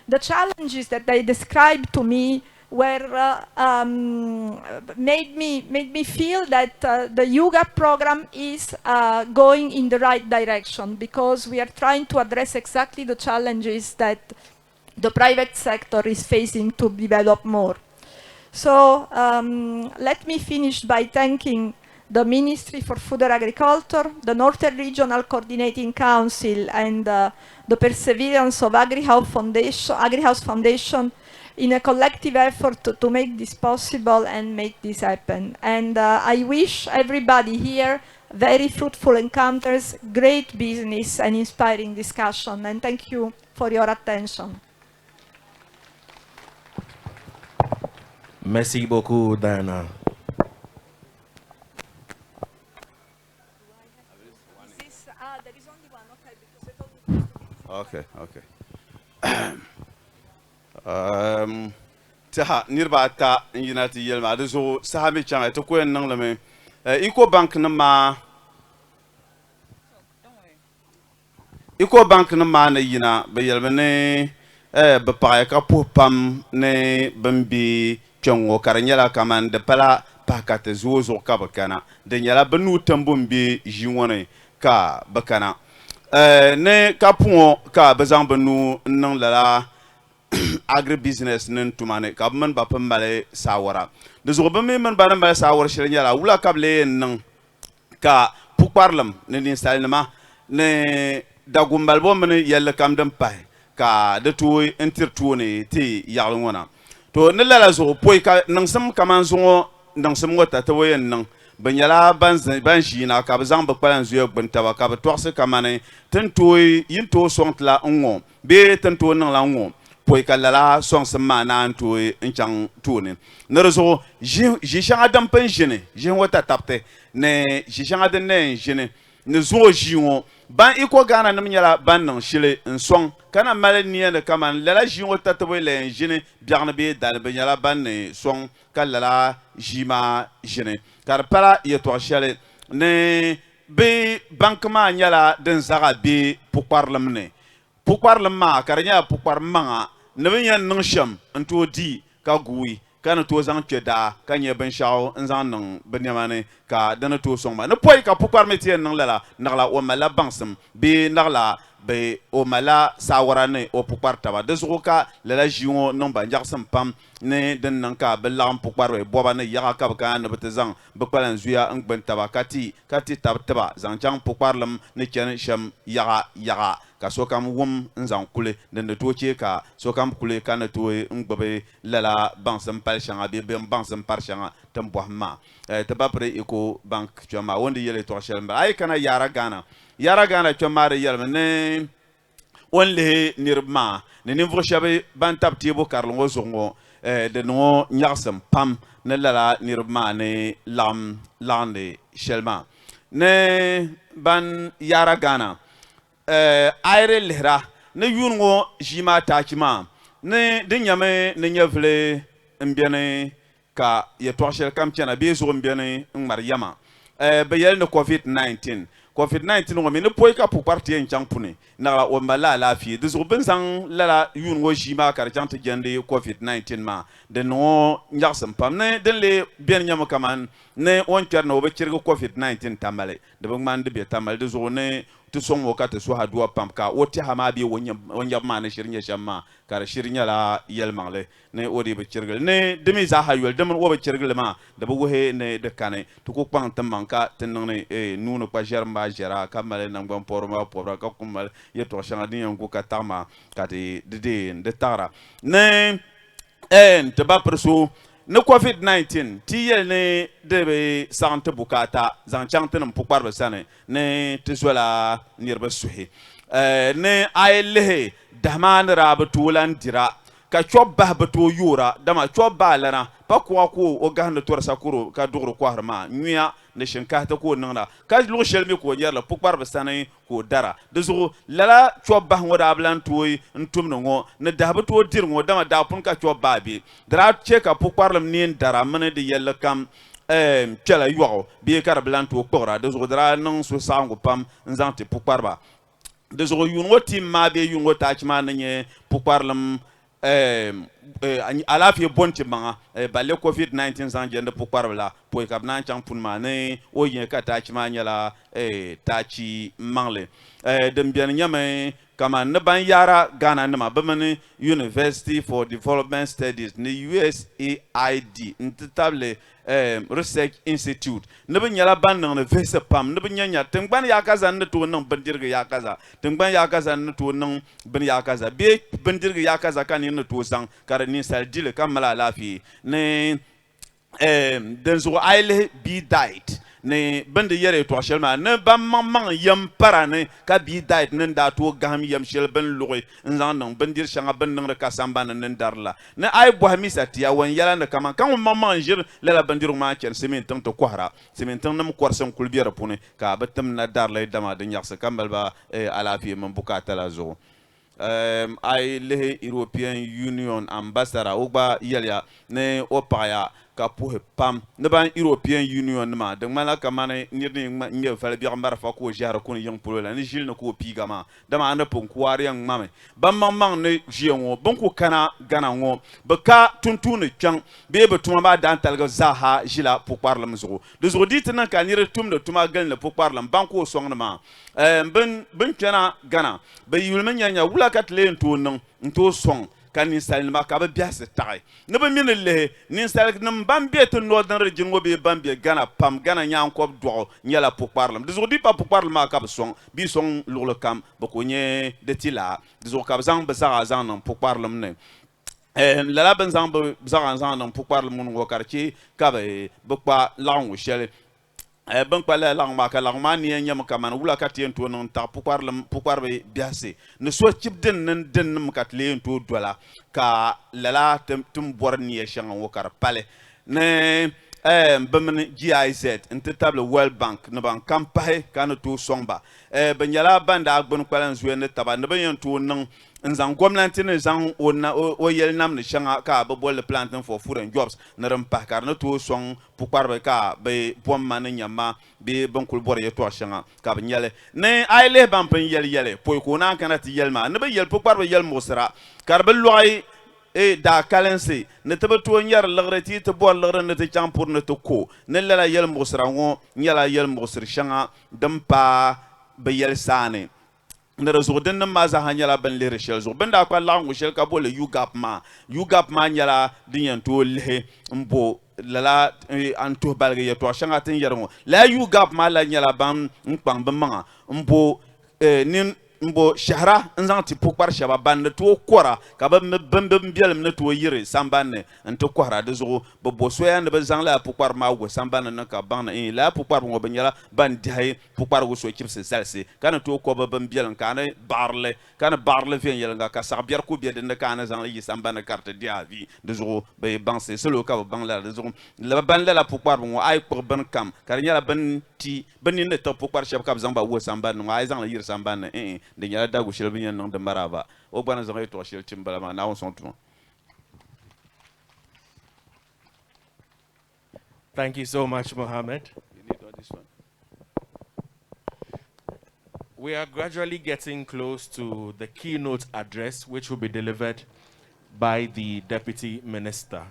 the challenges that they described to me were made me feel that the yoga program is going in the right direction, because we are trying to address exactly the challenges that the private sector is facing to develop more. So let me finish by thanking the Ministry for Food and Agriculture, the Northern Regional Coordinating Council, and the perseverance of AgriHouse Foundation in a collective effort to make this possible and make this happen. And I wish everybody here very fruitful encounters, great business, and inspiring discussion. And thank you for your attention. Merci beaucoup, Diana. Okay. Taha nirba ta yinati yelma de zo sahabi changa to ko nan lame Eco Bank na ma na yina be yelma ne be pa ka po pam ne bambi chongo karanyala kaman de pala pakate zo ka bakana de nyala benu tambum bi jiwone ka bakana ne kapuo ka bazan benu nan lala agribusiness nen tumane ka man ba pambale sawara de zo ba me man ba nan ba sawara shirnya wula kable nan ka pukparlam ne din salma ne dagumbal bo men yalla kam dam pai ka de to intir to ne ti yalon wana to ne lala zo poi ka nan sam kaman zo nan sam ngota to wayen nan banyala ban jina ka bazan ba kwalan zuyo gbanta ba ka ba tokse kamane tento yin to sontla ngo be tento nan la ngo poi ka lala son sama na to nchang tuni ne rezo ji shanga dam pen jine ji wata tapte ne ji shanga de ne jine ne zo ji ngo ban iko gana nam nyala ban nan shile nsong kana male niya de kaman lala ji wata to le jine biarna be dal banyala ban ne song ka lala jima jine car para ye to shale ne be bankma nyala den zaga be pour parlemne car nya pour parmanga ne bien nan sham nto di ka gui kana to zan keda ka nye ben shaw nzan nan benyamane ka dana to songma ne poy ka pour parmetien nan la o mala bansam be nagla be o mala sawarane o pour partaba de zoka la jion non ba njarsam pam ne den nan ka be lam pour parwe boba ne yaga ka ka ne betezan be kwalan zuya ngben taba kati taba zan chang pour parlam ne ken sham yaga ka so kam wum nzan kule den de toche ka so kam kule kana to ngbe lala bansam pal shanga be bansam par shanga tambo ma te ba pre Eco Bank chama wonde yele to shelma ay kana yara gana chama re yelma ne onle nirma ne nimvo shabe ban tap tibo karlo zongo de no nyarsam pam ne lala nirma ne lam lande shelma ne ban yara gana ayre lehra ne yungo jima takima ne dinyame ne nyevle mbiane ka ye toshel kam tiana be zo mbiane ngmaryama be yel ne COVID-19 ngo mi ne poy ka pour partie en champune na o mala la fi de zo benzang la yungo jima kar jante jende COVID-19 ma de no nyarsam pam ne den le bien nyama kaman ne on tierno be cirgo COVID-19 tamale de bangman de be tamale de zo ne tu son wakati so hadua pam ka woti hama bi wonya ma ne shirnya shamma kar shirnya la yelmangle ne odi be cirgal ne demi za hayol dem wo be cirgal ma de bo he ne de kane to ko pang tamanka tenang ne nuno pa germa jera kamale nan bon porma pobra ka kumal ye to shanga ni ko katama kati de tara ne te ba preso ne COVID-19 tiyel ne debe sante bukata zan chanten pour parbe sane ne tizwala nirba suhi ne aylehe dahman rabatulan dira ka chobba bato yura dama chobba lana pakwa ko o gahna tor sakuro ka dogro ko harma nyuya ne shinka ta ko nangda ka lu shel mi ko yar la pukbar ba sanai ko dara de zo lala choba ngoda blan toy ntum no ne da ba to dir ngo dama da pun ka choba bi dara che ka pukbar lam nin dara mane de yella kam pela yugo bi ka blan to pora de zo dara nang so sango pam nzante pukbar ba de zo yungo tim ma be yungo tachma nanye pukbar lam alafi bonti manga balle covid-19 zangende pukbar la po ka nan chang pun ma ne o yen ka tachma nyala tachi mangle dem bien nyame kama ne ban yara Ghana ne ma bamane University for Development Studies ne USAID ntable Research Institute ne ban yala ban ne vese pam ne ban nyanya tengban ya kaza ne to nan bandirga ya kaza tengban ya kaza ne to nan ban ya kaza be bandirga ya kaza kan ne to sang kar ni sal dile kamala lafi ne denzo aile be died ne bende yere to shelma ne ba mamman yam parane ka bi died ne da to gam yam shel ben loy nzan non bendir shanga ben nang ka samba ne darla ne ay bo hamisa tiya wan yala ne kama kan mamman jir la bendir ma chen semin tan to kohara semin tan nam korsan kulbiya pune ka batam na darla dama de nyakse kambal ba ala fi man bukata la zo ay le European Union ambassador ogba yelya ne opaya ka puhe pam ne ban European Union ma de mala kamane nirni nge fale bi gambar fa ko jara ko yang pulola ni jil ne ko piga ma dama anda pon kwari yang mame bam mamang ne jienwo bon ko kana gana ngo be ka tuntune chang be be tuma ba dan talga zaha jila pour parler mzo de zo dit nan ka nire tum de tuma gan le pour parler ban ko song ma ben kana gana be yulmen nyanya wula kat le to nan to song kan ni sal ma ka ba biase tay ne ba min le ni sal nam bambie to northern region ngo be bambie gana pam gana nyang ko do nyala pour parler de zo dit pas pour parler ma ka ba song bi song lo kam ba ko nye de tila de zo ka zang ba za zang pour parler ne la ben zang ba zang pour parler mon ngo quartier ka ba ba langue shele ben pala lang ma ka lang ma ni nyam ka man wula ka tien to non ta pukar be biase ne so chip den den kat le to dola ka lala tum bor ni shan wo kar pale ne ben GIZ table World Bank ne ban kampahe kan to somba ben yala banda agbon kwalan zuwe ne taba ne ben to non nzang gwamnati ne zang o yel nam ne shanga ka ba bol planting for food and jobs na ram pa kar na to song pukar be ka be bom man nyama be bankul bor ye to shanga ka ba nyale ne ay le ban pen yele poy ko nan kana ti yelma ne be yel pukar be yel mosra kar be loy da kalense ne te be to nyar lagreti te bor lagre ne te champur ne to ko ne la yel mosra ngo nyala yel mosra shanga dampa be yel sane ne rezo den ma za hanyala ben le rechel zo ben da kwa langu shel ka bole ugap ma nyala dinyan to le mbo lala anto balge ye to shanga tin yermo la ugap ma la nyala ban mpang bemanga mbo nin mbo shahra nzanti pukbar shaba ban to kora ka ba bembem bielem ne to yire sambanne nto kwara de zo bo soya ne bazang la pukbar ma go sambanne na ka ban la pukbar ngo banyala ban dai pukbar go so chipse salse kana to ko ba bem bielem kana barle fen yelanga ka sa biar ko biede ne kana zang yi sambanne carte dia vie de zo be banse selo ka ban la de zo la ban la pukbar ngo ay pour ban kam kar nyala ban ti ban ne to pukbar shaba ka zang ba wo sambanne ngo ay zang la yire sambanne de nyala dagu shel bi nyen de maraba o bana zangay to shel timbala ma na on son tout. Thank you so much, Mohammed. You need all this one. We are gradually getting close to the keynote address, which will be delivered by the Deputy Minister.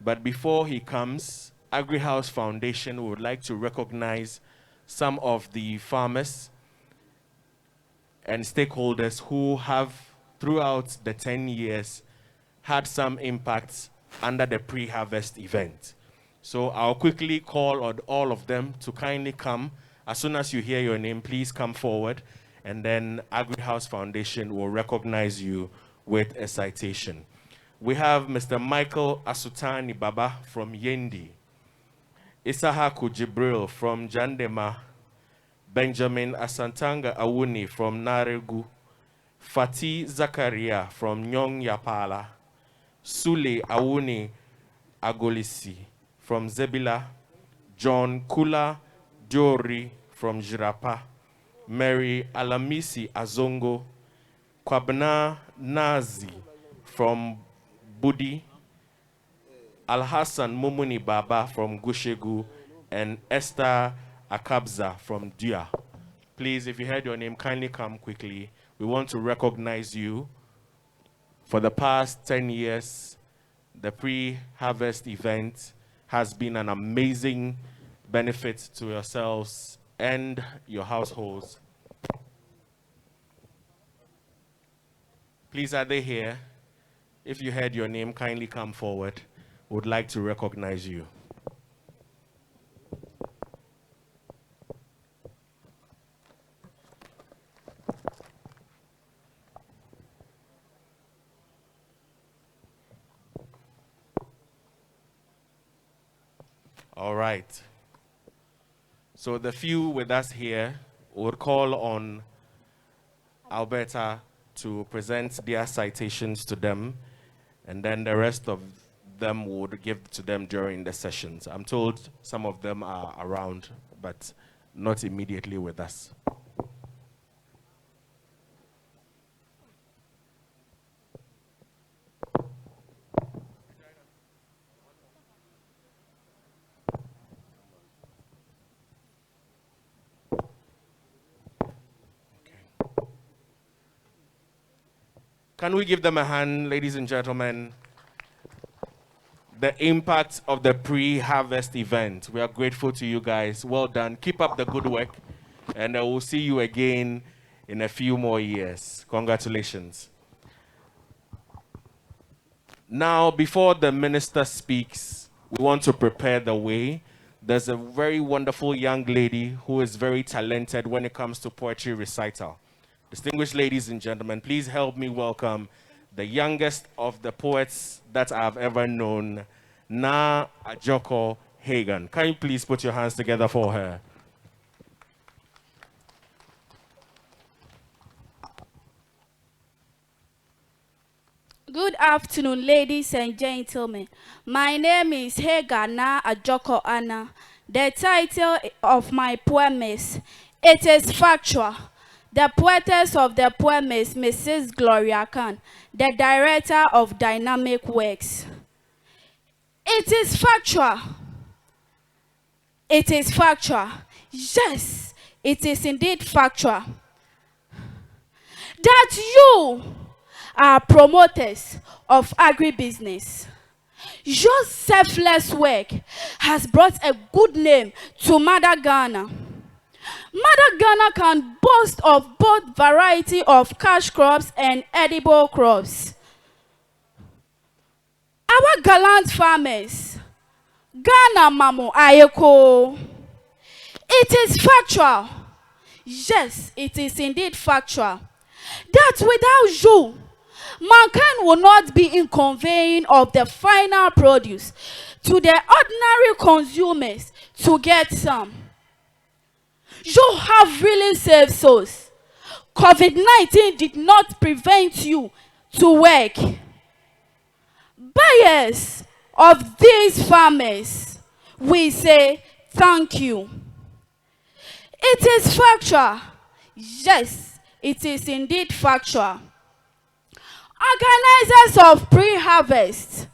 But before he comes, AgriHouse Foundation would like to recognize some of the farmers and stakeholders who have, throughout the 10 years, had some impacts under the pre-harvest event. So I'll quickly call on all of them to kindly come. As soon as you hear your name, please come forward, and then AgriHouse Foundation will recognize you with a citation. We have Mr. Michael Asutani Baba from Yendi, Isahaku Jibril from Jandema, Benjamin Asantanga Awuni from Naregu, Fatih Zakaria from Nyong Yapala, Sule Awuni Agolisi from Zebila, John Kula Jori from Jirapa, Mary Alamisi Azongo, Kwabna Nazi from Budi, Alhassan Mumuni Baba from Gushegu, and Esther Akabza from Dia. Please, if you heard your name, kindly come quickly. We want to recognize you. For the past 10 years, the pre-harvest event has been an amazing benefit to yourselves and your households. Please, are they here? If you heard your name, kindly come forward. We would like to recognize you. All right. So the few with us here would call on Alberta to present their citations to them, and then the rest of them would give to them during the sessions. I'm told some of them are around, but not immediately with us. Can we give them a hand, ladies and gentlemen? The impact of the pre-harvest event. We are grateful to you guys. Well done. Keep up the good work. And we'll see you again in a few more years. Congratulations. Now, before the minister speaks, we want to prepare the way. There's a very wonderful young lady who is very talented when it comes to poetry recital. Distinguished ladies and gentlemen, please help me welcome the youngest of the poets that I've ever known, Na Ajoko Hagan. Can you please put your hands together for her? Good afternoon, ladies and gentlemen. My name is Hagan Na Ajoko Anna. The title of my poem is It is Factual. The poetess of the poem is Mrs. Gloria Khan, the director of Dynamic Works. It is factual. It is factual. Yes, it is indeed factual. That you are promoters of agribusiness. Your selfless work has brought a good name to Mother Ghana. Mother Ghana can boast of both variety of cash crops and edible crops. Our gallant farmers, Ghana Mamo Ayeko. It is factual. Yes, it is indeed factual. That without you, mankind will not be in conveying of the final produce to the ordinary consumers to get some. You have really saved souls. COVID-19 did not prevent you to work. Buyers of these farmers, we say thank you. It is factual. Yes, it is indeed factual. Organizers of pre-harvest,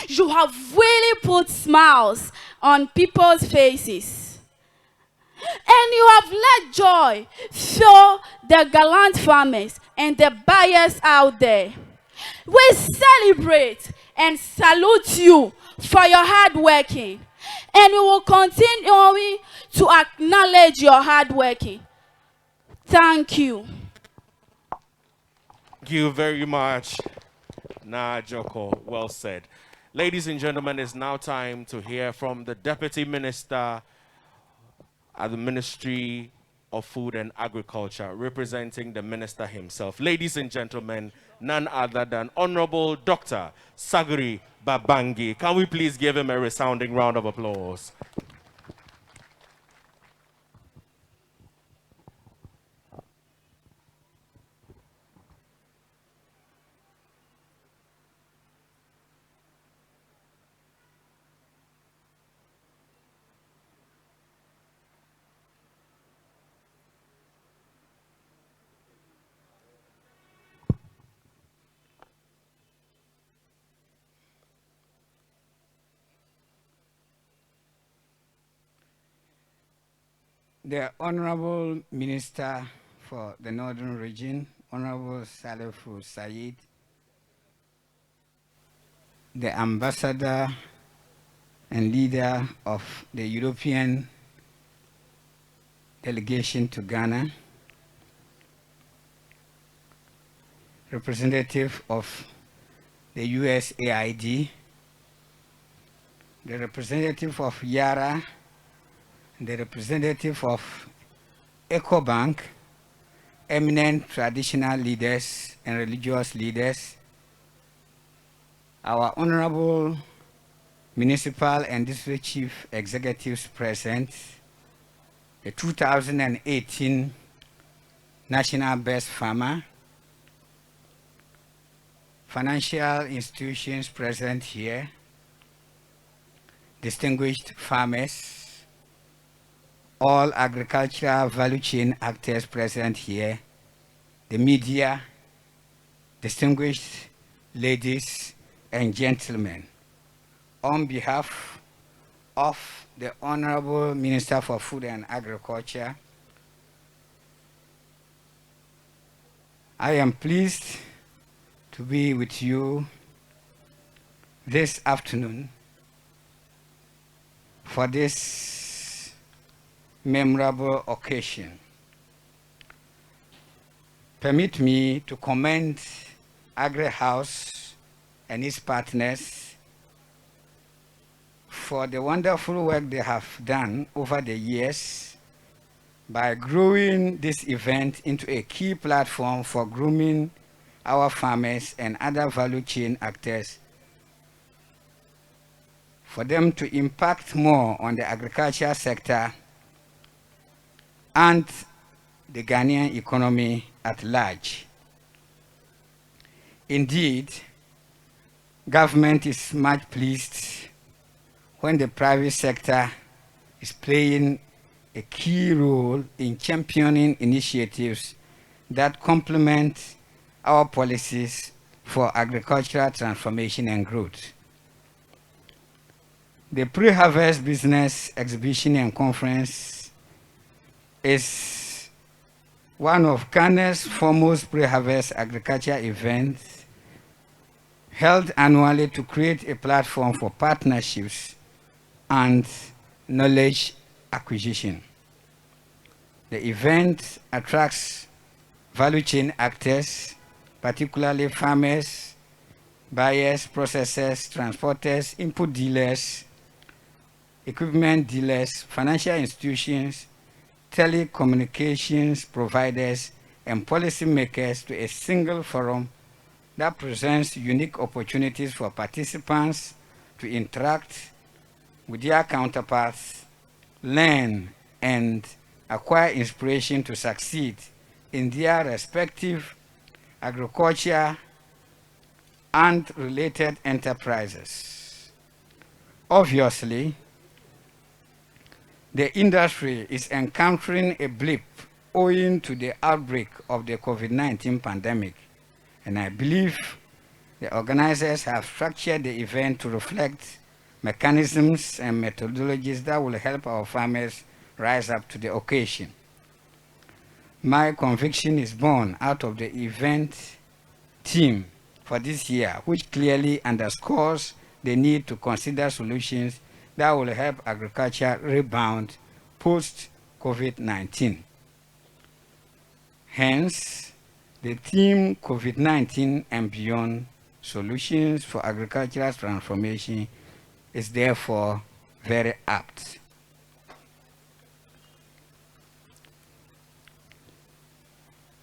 you have really put smiles on people's faces. And you have let joy fill the gallant farmers and the buyers out there. We celebrate and salute you for your hard working. And we will continue to acknowledge your hard working. Thank you. Thank you very much, Na Joko. Well said. Ladies and gentlemen, it's now time to hear from the Deputy Minister at the Ministry of Food and Agriculture, representing the Minister himself. Ladies and gentlemen, none other than Honorable Dr. Sagri Babangi. Can we please give him a resounding round of applause? the Honorable Minister for the Northern Region, Honorable Saliful Said, the Ambassador and leader of the European delegation to Ghana, representative of the USAID, the representative of Yara, the representative of EcoBank, eminent traditional leaders and religious leaders, our honorable municipal and district chief executives present, the 2018 National Best Farmer, financial institutions present here, distinguished farmers, all agricultural value chain actors present here, the media, distinguished ladies and gentlemen. On behalf of the Honorable Minister for Food and Agriculture, I am pleased to be with you this afternoon for this memorable occasion. Permit me to commend Agri House and its partners for the wonderful work they have done over the years by growing this event into a key platform for grooming our farmers and other value chain actors, for them to impact more on the agriculture sector and the Ghanaian economy at large. Indeed, government is much pleased when the private sector is playing a key role in championing initiatives that complement our policies for agricultural transformation and growth. The Pre-Harvest Business Exhibition and Conference is one of Ghana's foremost pre-harvest agriculture events, held annually to create a platform for partnerships and knowledge acquisition. The event attracts value chain actors, particularly farmers, buyers, processors, transporters, input dealers, equipment dealers, financial institutions, telecommunications providers, and policymakers to a single forum that presents unique opportunities for participants to interact with their counterparts, learn, and acquire inspiration to succeed in their respective agriculture and related enterprises. Obviously, the industry is encountering a blip owing to the outbreak of the COVID-19 pandemic, and I believe the organizers have structured the event to reflect mechanisms and methodologies that will help our farmers rise up to the occasion. My conviction is born out of the event theme for this year, which clearly underscores the need to consider solutions that will help agriculture rebound post-COVID-19. Hence, the theme COVID-19 and beyond, solutions for agricultural transformation, is therefore very apt.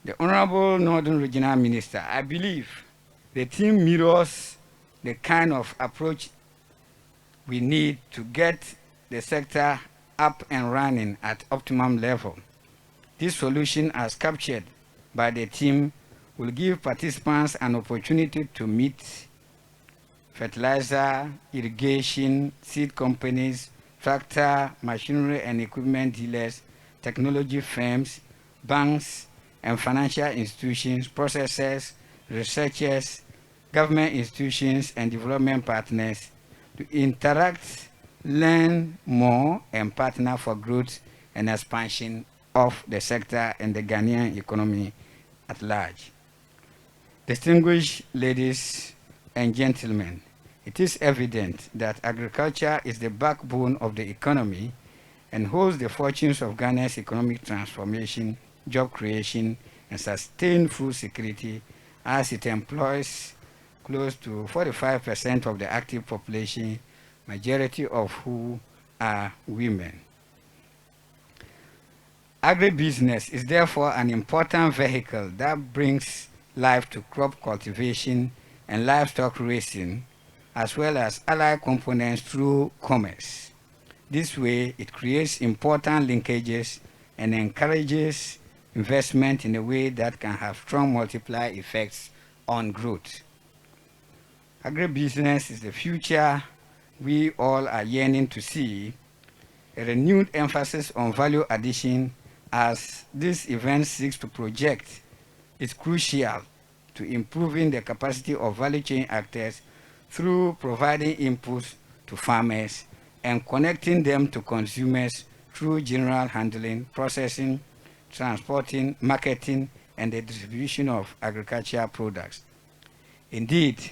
The Honorable Northern Regional Minister, I believe the theme mirrors the kind of approach we need to get the sector up and running at optimum level. This solution, as captured by the team, will give participants an opportunity to meet fertilizer, irrigation, seed companies, tractor, machinery and equipment dealers, technology firms, banks, and financial institutions, processors, researchers, government institutions, and development partners to interact, learn more, and partner for growth and expansion of the sector and the Ghanaian economy at large. Distinguished ladies and gentlemen, it is evident that agriculture is the backbone of the economy and holds the fortunes of Ghana's economic transformation, job creation, and sustained food security, as it employs close to 45% of the active population, majority of who are women. Agribusiness is therefore an important vehicle that brings life to crop cultivation and livestock raising, as well as allied components through commerce. This way, it creates important linkages and encourages investment in a way that can have strong multiplier effects on growth. Agribusiness is the future we all are yearning to see. A renewed emphasis on value addition as this event seeks to project is crucial to improving the capacity of value chain actors through providing inputs to farmers and connecting them to consumers through general handling, processing, transporting, marketing, and the distribution of agricultural products. Indeed,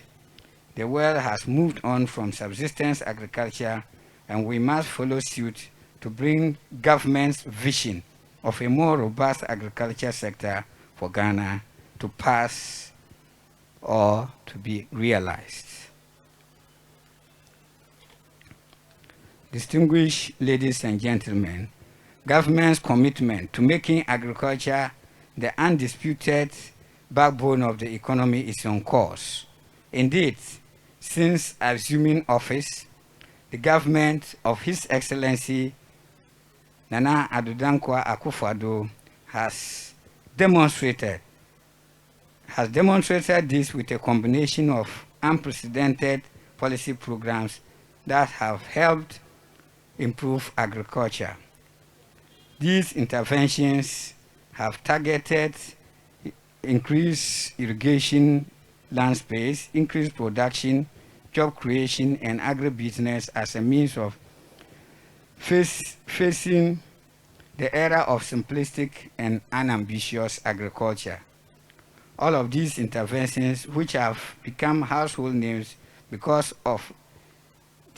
the world has moved on from subsistence agriculture, and we must follow suit to bring government's vision of a more robust agriculture sector for Ghana to pass or to be realized. Distinguished ladies and gentlemen, government's commitment to making agriculture the undisputed backbone of the economy is on course. Indeed, since assuming office, the government of His Excellency Nana Addo Dankwa Akufo-Addo has demonstrated this with a combination of unprecedented policy programs that have helped improve agriculture. These interventions have targeted increased irrigation land space, increased production, job creation, and agribusiness as a means of facing the era of simplistic and unambitious agriculture. All of these interventions, which have become household names because of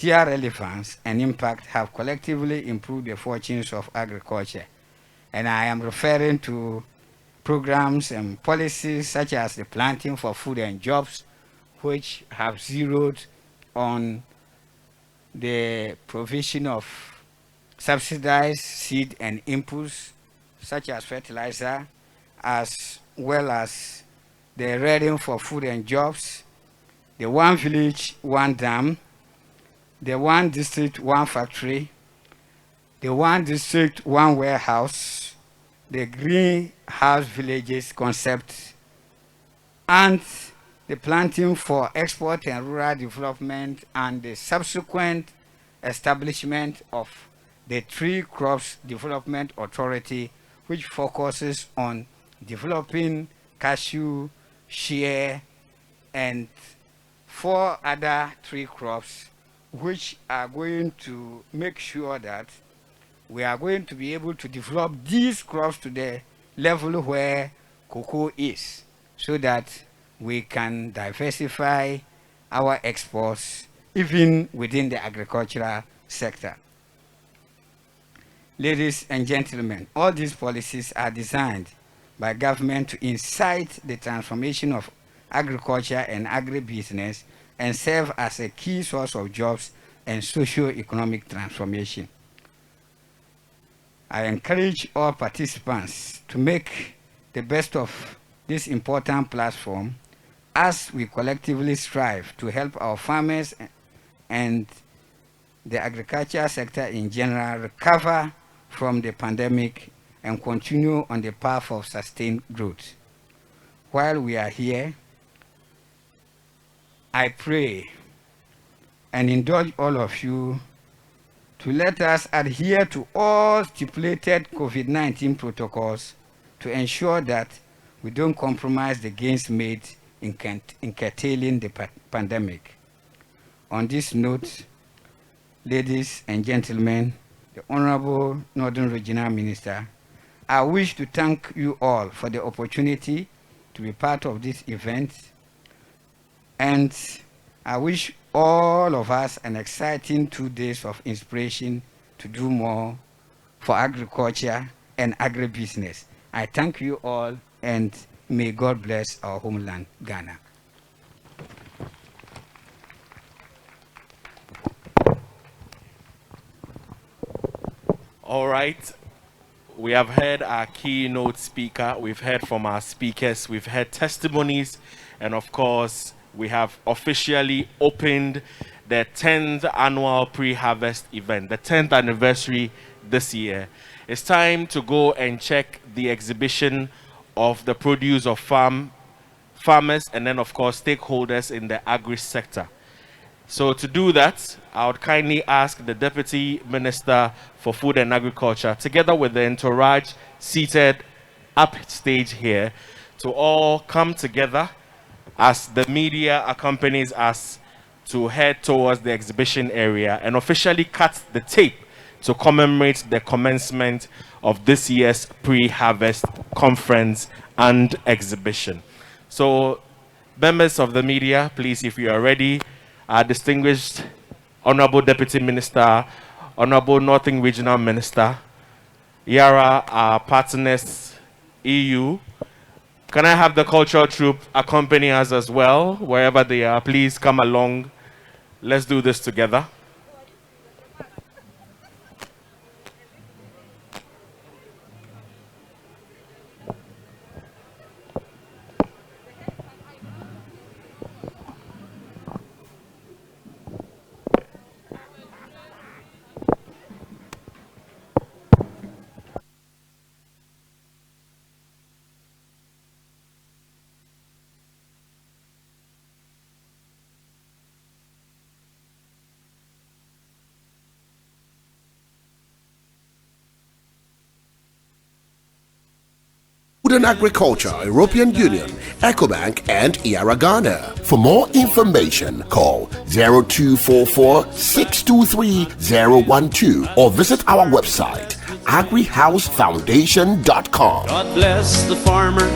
their relevance and impact, have collectively improved the fortunes of agriculture. And I am referring to programs and policies such as the Planting for Food and Jobs, which have zeroed on the provision of subsidized seed and inputs, such as fertilizer, as well as the Reading for Food and Jobs, the One Village, One Dam, the One District, One Factory, the One District, One Warehouse, the Greenhouse Villages concept, and the Planting for Export and Rural Development, and the subsequent establishment of the Tree Crops Development Authority, which focuses on developing cashew, shea, and 4 other tree crops, which are going to make sure that we are going to be able to develop these crops to the level where cocoa is, so that we can diversify our exports even within the agricultural sector. Ladies and gentlemen, all these policies are designed by government to incite the transformation of agriculture and agribusiness and serve as a key source of jobs and socio-economic transformation. I encourage all participants to make the best of this important platform as we collectively strive to help our farmers and the agriculture sector in general recover from the pandemic and continue on the path of sustained growth. While we are here, I pray and indulge all of you to let us adhere to all stipulated COVID-19 protocols to ensure that we don't compromise the gains made in curtailing the pandemic. On this note, ladies and gentlemen, the Honorable Northern Regional Minister, I wish to thank you all for the opportunity to be part of this event, and I wish all of us an exciting 2 days of inspiration to do more for agriculture and agribusiness. I thank you all, and may God bless our homeland, Ghana. All right. We have heard our keynote speaker. We've heard from our speakers. We've heard testimonies. And of course, we have officially opened the 10th annual pre-harvest event, the 10th anniversary this year. It's time to go and check the exhibition of the produce of farmers and then, of course, stakeholders in the agri sector. So to do that, I would kindly ask the Deputy Minister for Food and Agriculture, together with the entourage seated upstage here, to all come together as the media accompanies us to head towards the exhibition area and officially cut the tape to commemorate the commencement of this year's pre-harvest conference and exhibition. So, members of the media, please, if you are ready, our distinguished Honorable Deputy Minister, Honorable Northern Regional Minister, Yara, our partners, EU. Can I have the cultural troupe accompany us as well, wherever they are? Please come along. Let's do this together. Food and Agriculture, European Union, EcoBank, and IARA Ghana. For more information, call 0244-623-012 or visit our website, agrihousefoundation.com. God bless the farmer.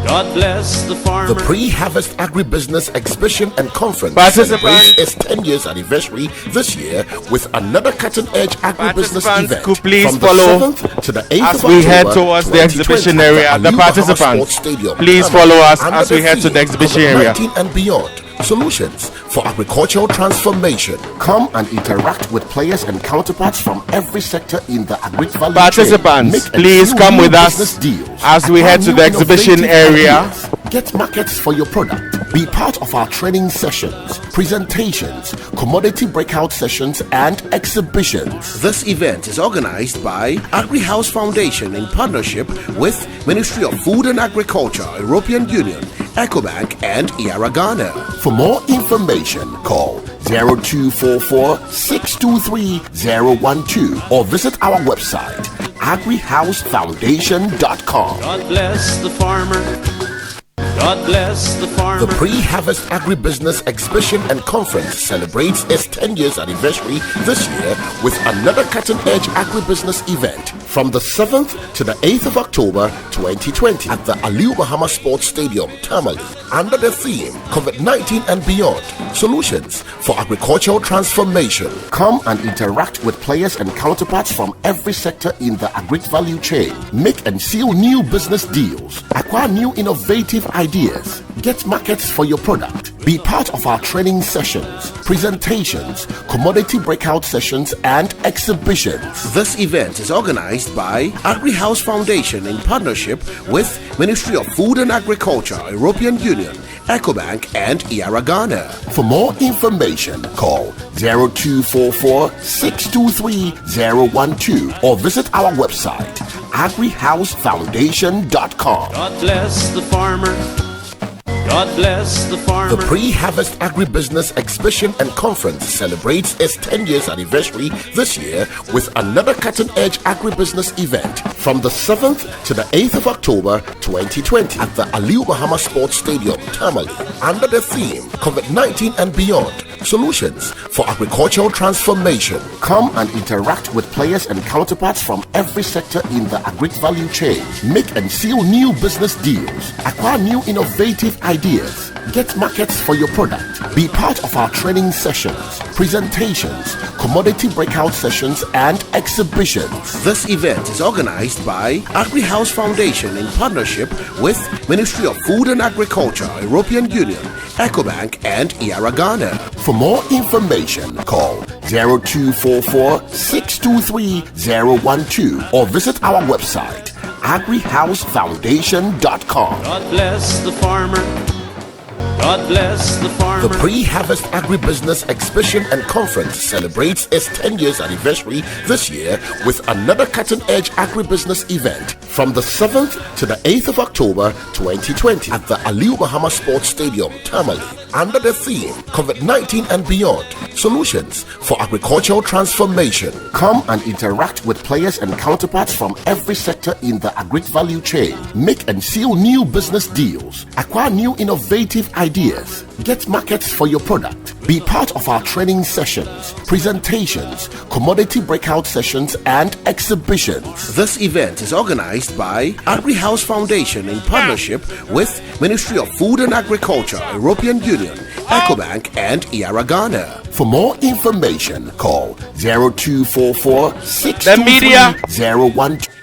God bless the farmer. The Pre-Harvest Agribusiness Exhibition and Conference Participants, celebrates its 10 years anniversary this year with another cutting-edge agribusiness event could please from the follow 7th to the 8th as of we October head towards the 2020 exhibition at area. The Aliu Mahama participants, Sports Stadium, please Tamale, follow us under as we head to the theme exhibition area. COVID-19 and beyond. Solutions for agricultural transformation. Come and interact with players and counterparts from every sector in the agri value Participants, chain. please come with us as we head to the exhibition area. Get markets for your product. Be part of our training sessions, presentations, commodity breakout sessions, and exhibitions. This event is organized by AgriHouse Foundation in partnership with Ministry of Food and Agriculture, European Union, EcoBank, and IARA Ghana. For more information, call 0244-623-012 or visit our website, agrihousefoundation.com. God bless the farmer. God bless the farmer. The Pre-Harvest Agribusiness Exhibition and Conference celebrates its 10 years anniversary this year with another cutting-edge agribusiness event from the 7th to the 8th of October 2020 at the Aliu Mahama Sports Stadium, Tamale, under the theme COVID-19 and Beyond, Solutions for Agricultural Transformation. Come and interact with players and counterparts from every sector in the agri value chain. Make and seal new business deals. Acquire new innovative ideas. Get markets for your product. Be part of our training sessions, presentations, commodity breakout sessions, and exhibitions. This event is organized by AgriHouse Foundation in partnership with Ministry of Food and Agriculture, European Union, EcoBank, and IARA Ghana. For more information, call 0244-623-012 or visit our website, agrihousefoundation.com. God bless the farmer. God bless the farmer. The Pre-Harvest Agribusiness Exhibition and Conference celebrates its 10 years anniversary this year with another cutting-edge agribusiness event from the 7th to the 8th of October 2020 at the Aliu Mahama Sports Stadium, Tamale, under the theme COVID-19 and Beyond, Solutions for agricultural transformation. Come and interact with players and counterparts from every sector in the agri value chain. Make and seal new business deals. Acquire new innovative ideas. Get markets for your product. Be part of our training sessions, presentations, commodity breakout sessions, and exhibitions. This event is organized by Agri House Foundation in partnership with Ministry of Food and Agriculture, European Union, EcoBank, and IARA Ghana. For more information, call 0244 623 012 or visit our website agrihousefoundation.com. God bless the farmer. God bless the farmer. The Pre-Harvest Agribusiness Exhibition and Conference celebrates its 10 years anniversary this year with another cutting-edge agribusiness event from the 7th to the 8th of October 2020 at the Aliu Mahama Sports Stadium, Tamale, under the theme COVID-19 and Beyond, Solutions for Agricultural Transformation. Come and interact with players and counterparts from every sector in the agri value chain. Make and seal new business deals. Acquire new innovative ideas. Get markets for your product. Be part of our training sessions, presentations, commodity breakout sessions, and exhibitions. This event is organized by Agri House Foundation in partnership with Ministry of Food and Agriculture, European Union, EcoBank, and IARA Ghana. For more information, call 0244 623 012.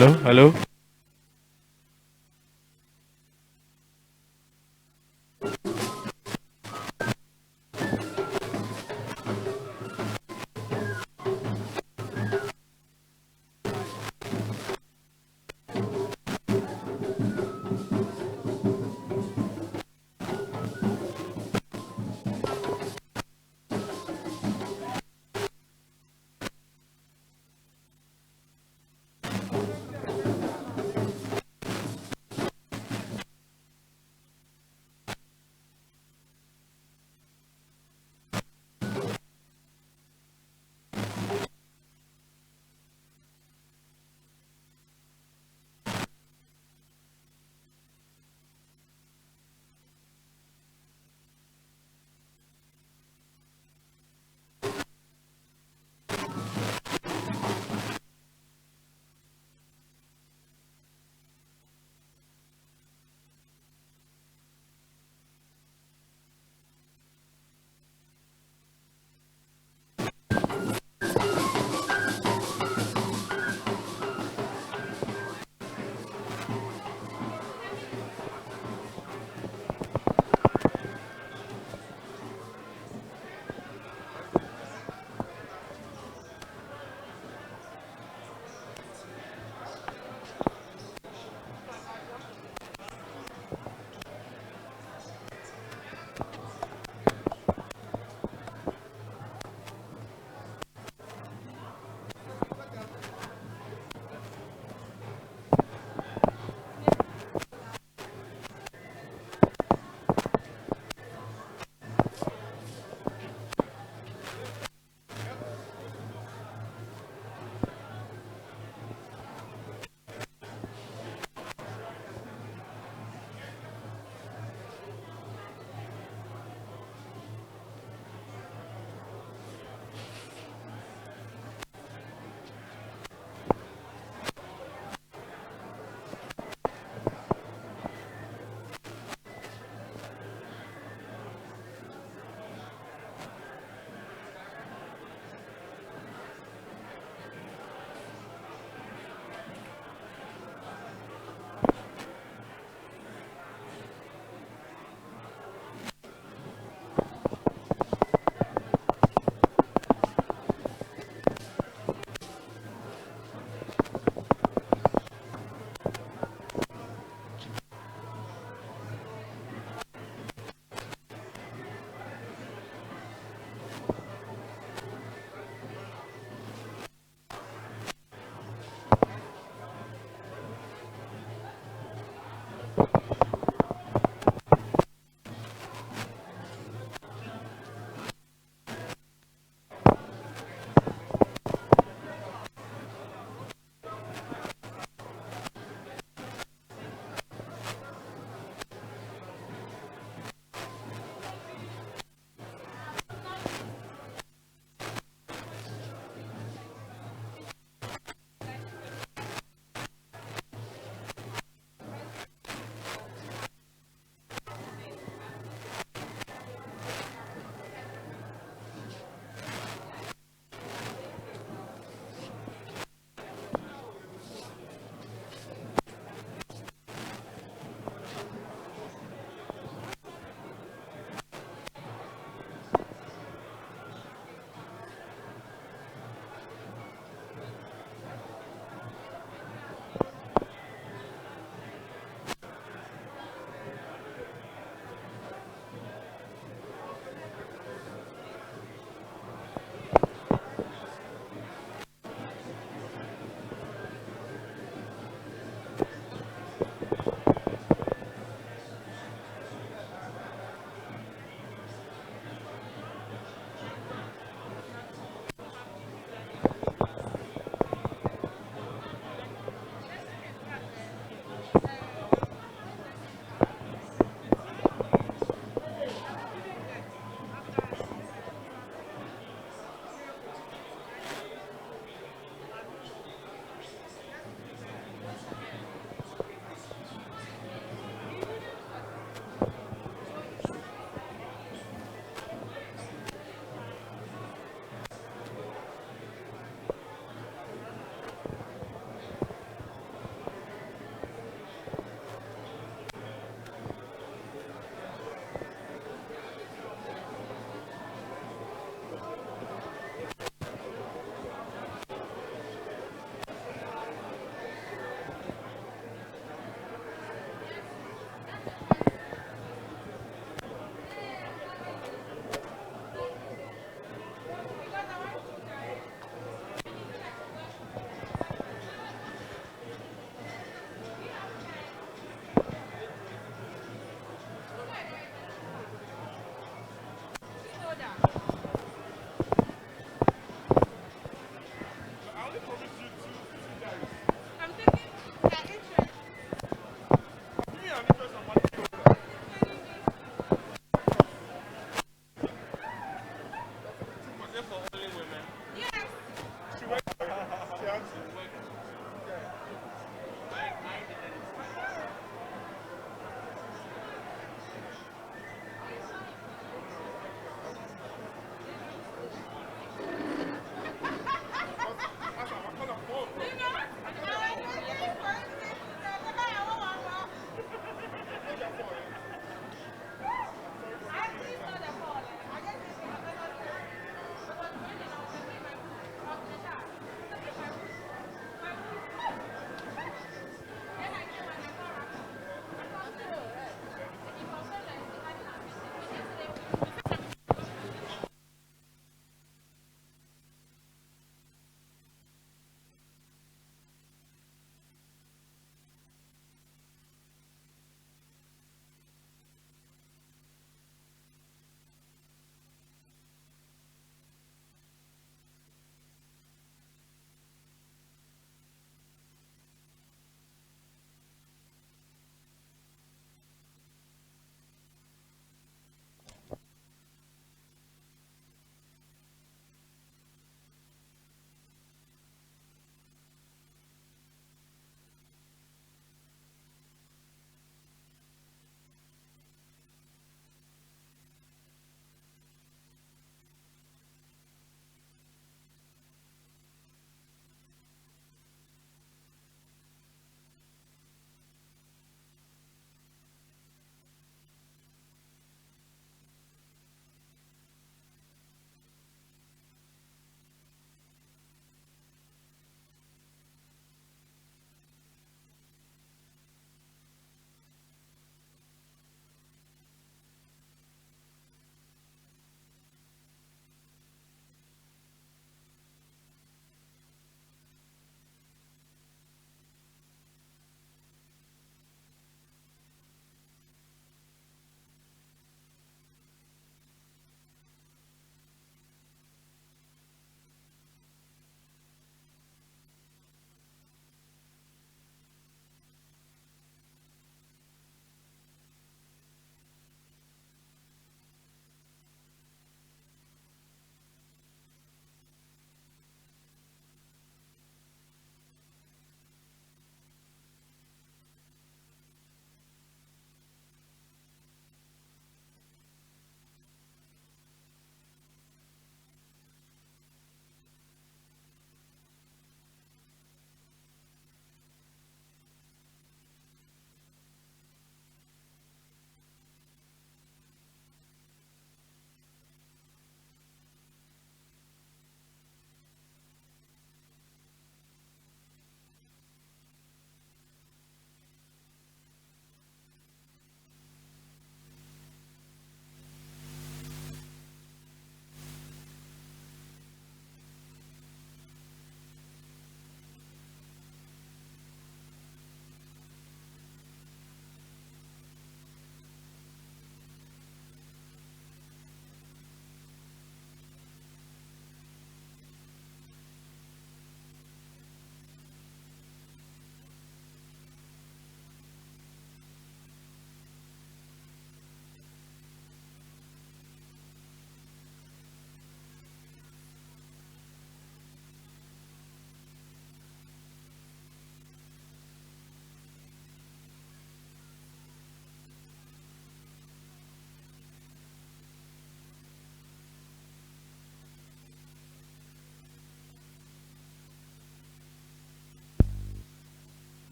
Hello, hello.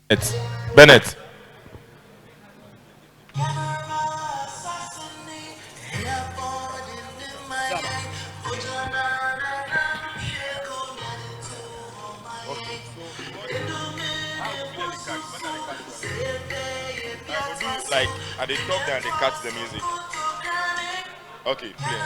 It's Bennett. Like, at the top there, they cut the music. Okay, play.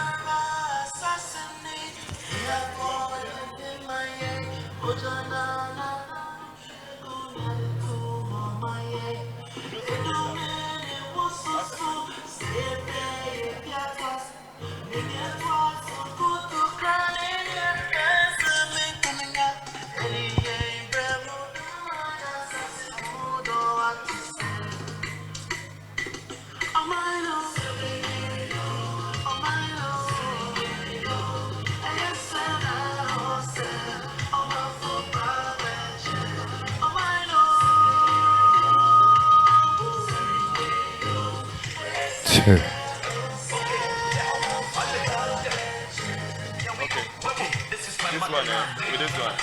Two. This one, with this one.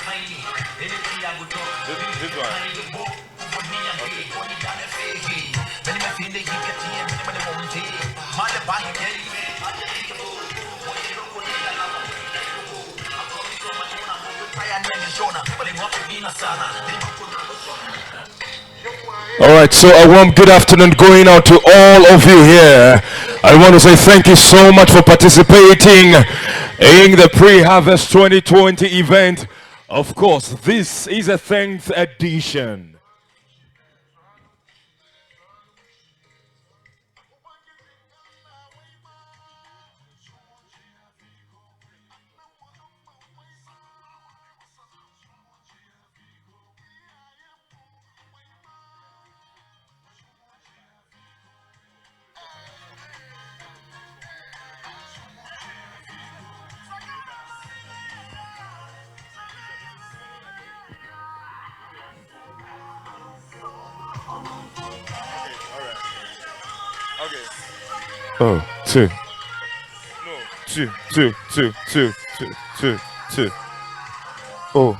This one. All right, so a warm good afternoon going out to all of you here. I want to say thank you so much for participating in the Pre-Harvest 2020 event. Of course, this is a 10th edition. Oh, two. No. Two. Oh.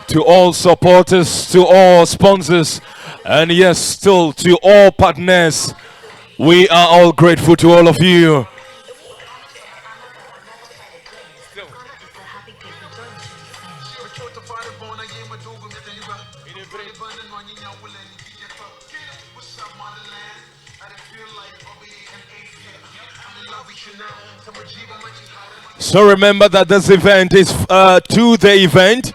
To all supporters, to all sponsors, and yes, still to all partners, we are all grateful to all of you. So remember that this event is to the event.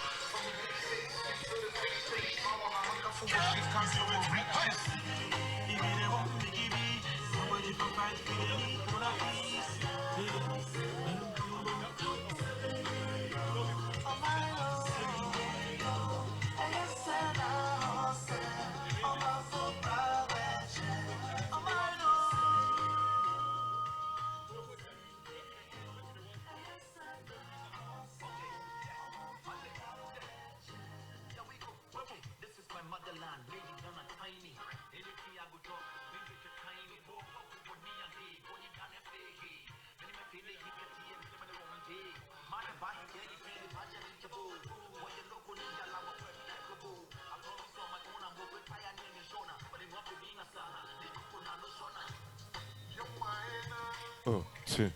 Oh, two.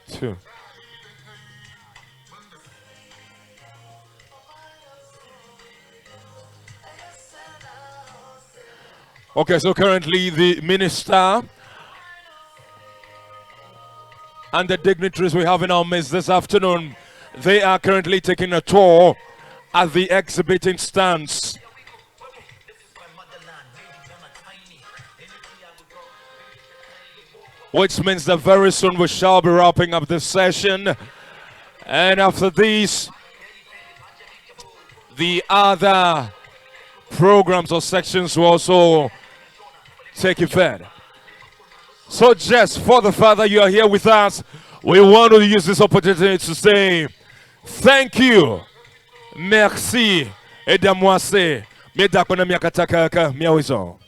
Two. Okay, so currently the minister and the dignitaries we have in our midst this afternoon, they are currently taking a tour at the exhibiting stands. Which means that very soon we shall be wrapping up this session. And after this, the other programs or sections will also take effect. So just for the fact that you are here with us, we want to use this opportunity to say thank you. Merci. Edamwase. Medakona miakatakaka miawizo.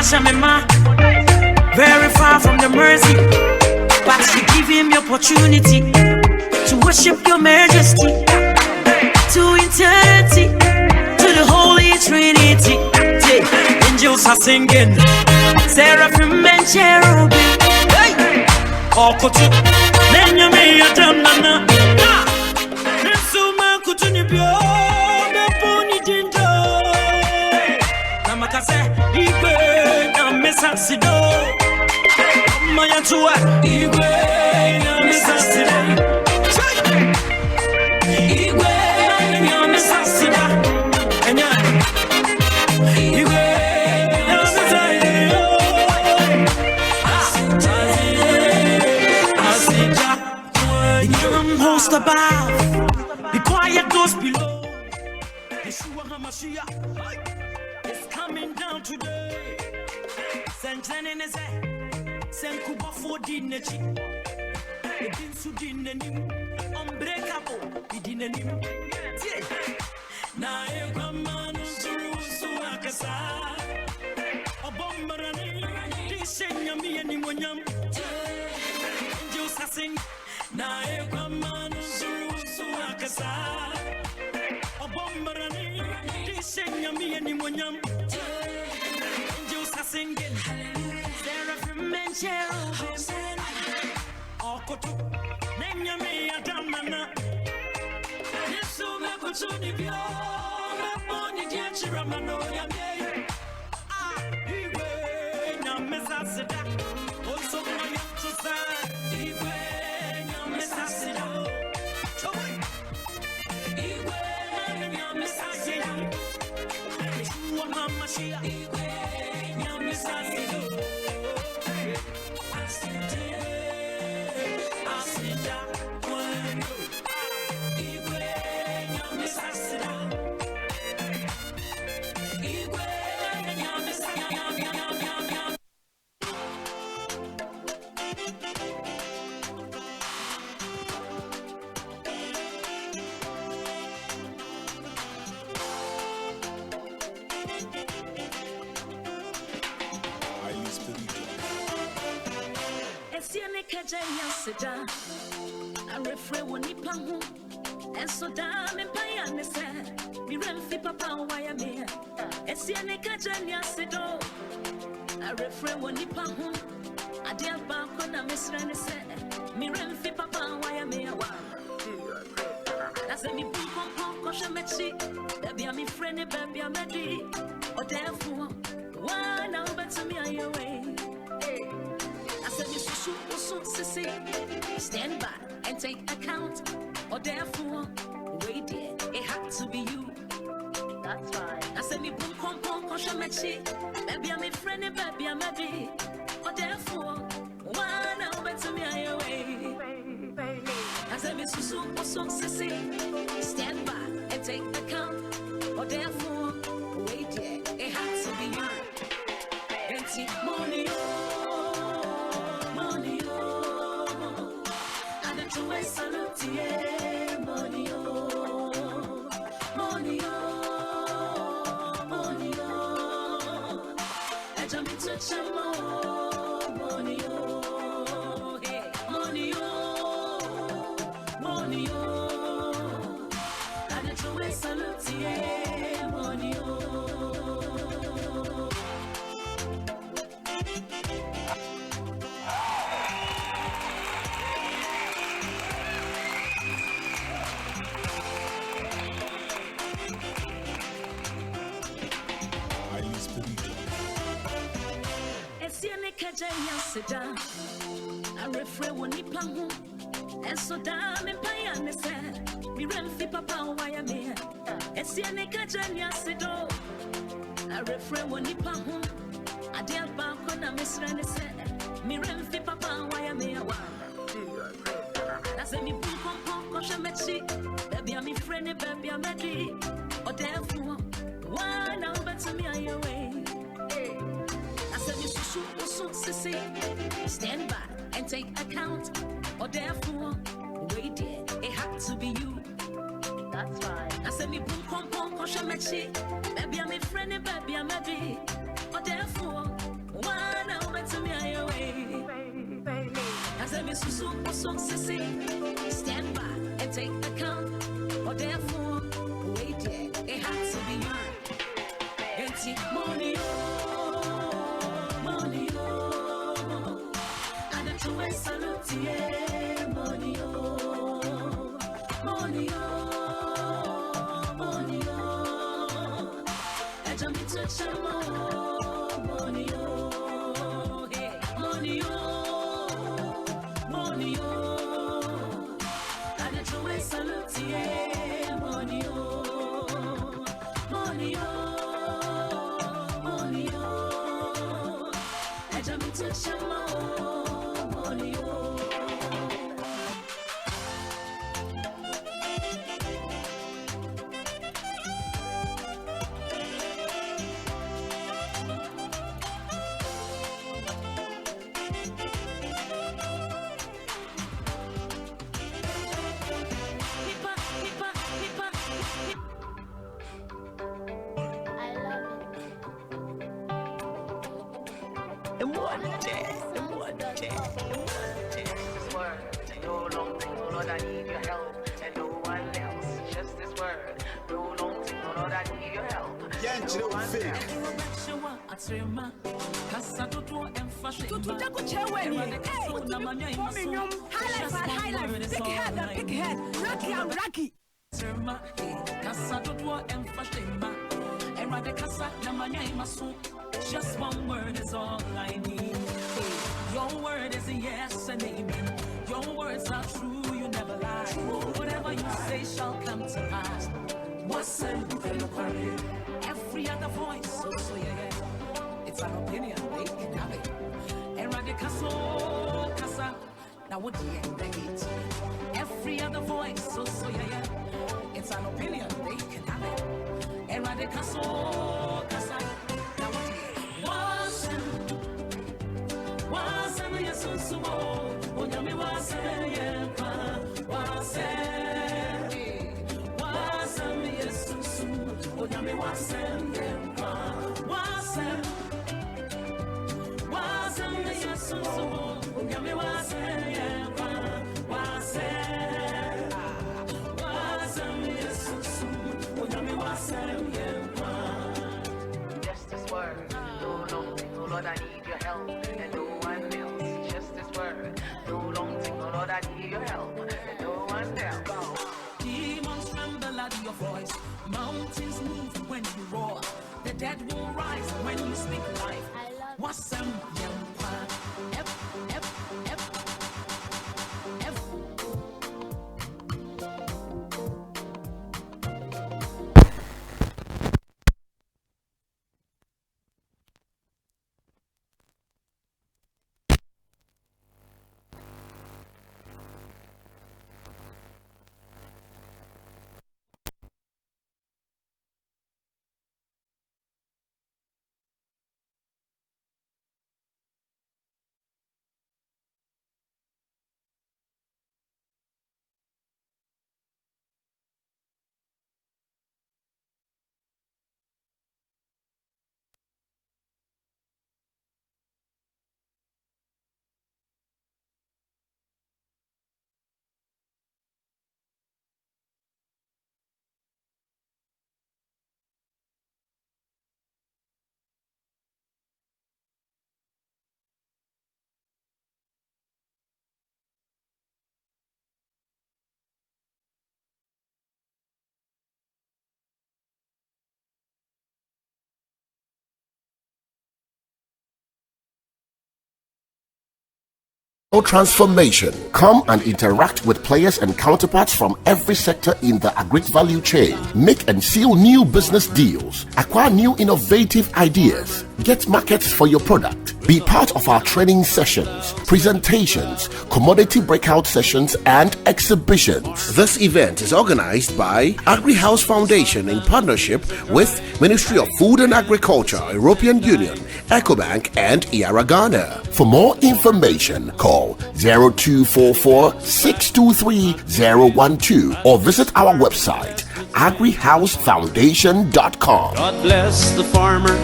Shemema, very far from the mercy, but you give him the opportunity to worship your majesty, to eternity, to the Holy Trinity. Angels are singing, seraphim and cherubim. Oh, kutu, nenya me yatamana. Nesuma kutu ni bio, me poni jinjo. Namakase igwe na mesasido. Maya tuwa igwe na mesasido. Igwe na mesasida. Enya igwe na mesasido. Host above, be quiet, those below. Yeshua HaMashiach is coming down today. Send Jenenese, send Kuba for Dinechi. Edin Sudinenim, unbreakable, Idinenim. Na Egamanu Zurusu Akasa, a bombarani, Dishenya me and Nimonyam. Just sing. Na Egamanu Zurusu Akasa, a bombarani, Dishenya me and Nimonyam. Just singing, seraphim and cherubim. Okoto, Nenya me Adamana. Nesuma Kotuni Bio, Maponi Diachiramano Yame. Ah, Igwe, Namesasida, also my to say, Igwe, Namesasida. Igwe, Namesasida. Yeshua HaMashiach, Igwe, Namesasida. Asida, Igwe, Namesasida. Igwe, Namesasida. Esiane kajanya seda, a refre woni pangu, and so damn empire ne se, mi remfi papa waya me. Esiane kajanya sedo, a refre woni pangu, a dear banko na misrene se, mi remfi papa waya me. That's a mi pump kosha mechi, baby I'm friend, baby I'm ready, or therefore, one over to me on your way. Stand by and take account, or therefore, wait there, it had to be you. That's right. I said me boom pom pom kosha mechi, baby I'm a friend, baby I'm ready, or therefore, one over to me on your way. I said me stand by and take account, or therefore, wait there, it had to be you. Empty money. To a salute, money, money, money, I jump into chamo, money, hey, money, money, and to a salute, money, Kajanya seda, a refre woni pangu, and so damn empire ne se, mi remfi papa waya me. Esiane Kajanya sedo, a refre woni pangu, a dear banko na misrene se, mi remfi papa waya me. That's a mi pum pum kosha mechi, baby I'm a friend, baby I'm ready, or therefore, one over to me on your way. Stand by and take account, or therefore, wait there, it had to be you. That's right. I said me boom pom pom kosha mechi, baby I'm a friend, baby I'm ready, or therefore, Stand by and take account, or therefore, wait, yeah, it has to be earned. It's money, money, and it's a way salute, yeah, money, money, money, and I'm in touch with money, hey, money, money, and it's a way salute, yeah, money, money, money, and I'm in touch with money, just one word is all I need. Your word is a yes and amen. Your words are true, you never lie. Whatever you say shall come to pass. What's every other voice? So yeah, it's an opinion, they can have it. Eradicaso, casa, now what do you end it? Every other voice, so yeah, it's an opinion, they can have it. Eradicaso, casa. Just this word, no long thing, oh Lord, I need your help, and no one else. Just this word, no long thing, oh Lord, I need your help, and no one else. Demons tremble at your voice, mountains move when you roar, the dead will rise when you speak life. What's some Transformation. Come and interact with players and counterparts from every sector in the agri value chain. Make and seal new business deals. Acquire new innovative ideas. Get markets for your product. Be part of our training sessions, presentations, commodity breakout sessions, and exhibitions. This event is organized by Agri House Foundation in partnership with Ministry of Food and Agriculture, European Union, EcoBank, and IARA Ghana. For more information, call 0244-623-012 or visit our website agrihousefoundation.com. God bless the farmer.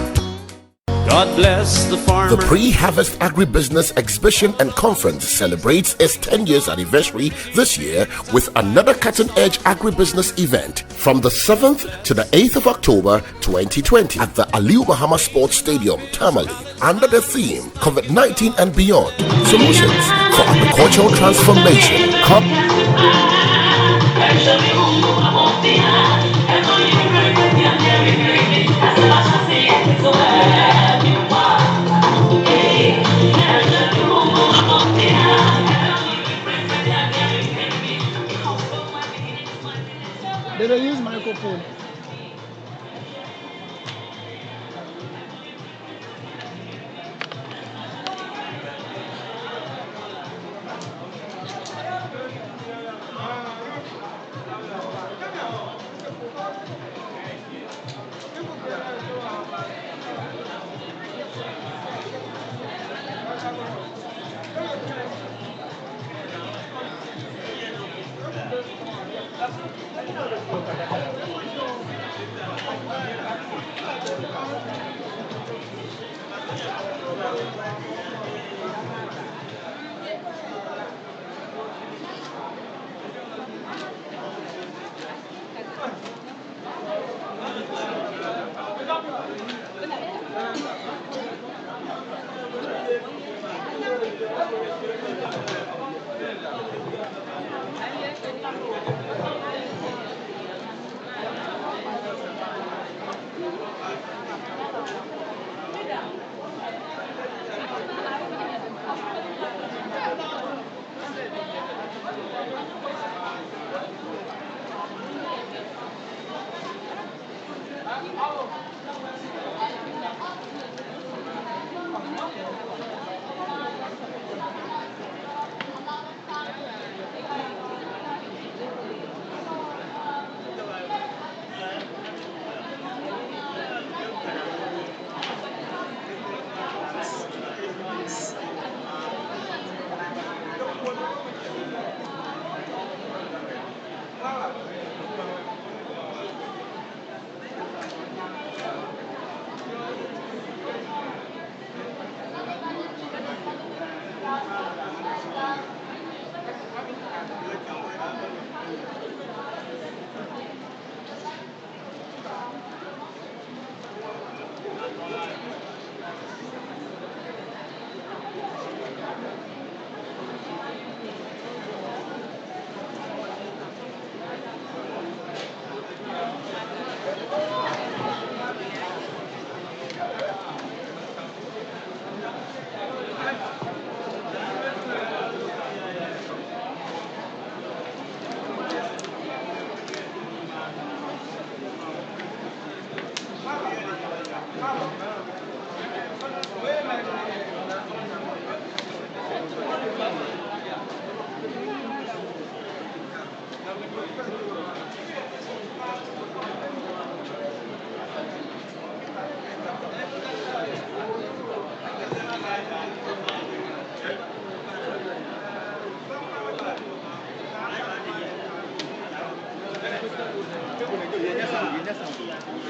God bless the farmer. The Pre-Harvest Agribusiness Exhibition and Conference celebrates its 10 years anniversary this year with another cutting-edge agribusiness event from the 7th to the 8th of October 2020 at the Aliu Muhammad Sports Stadium, Tamale, under the theme COVID-19 and Beyond, Solutions for Agricultural Transformation. They don't use microphone.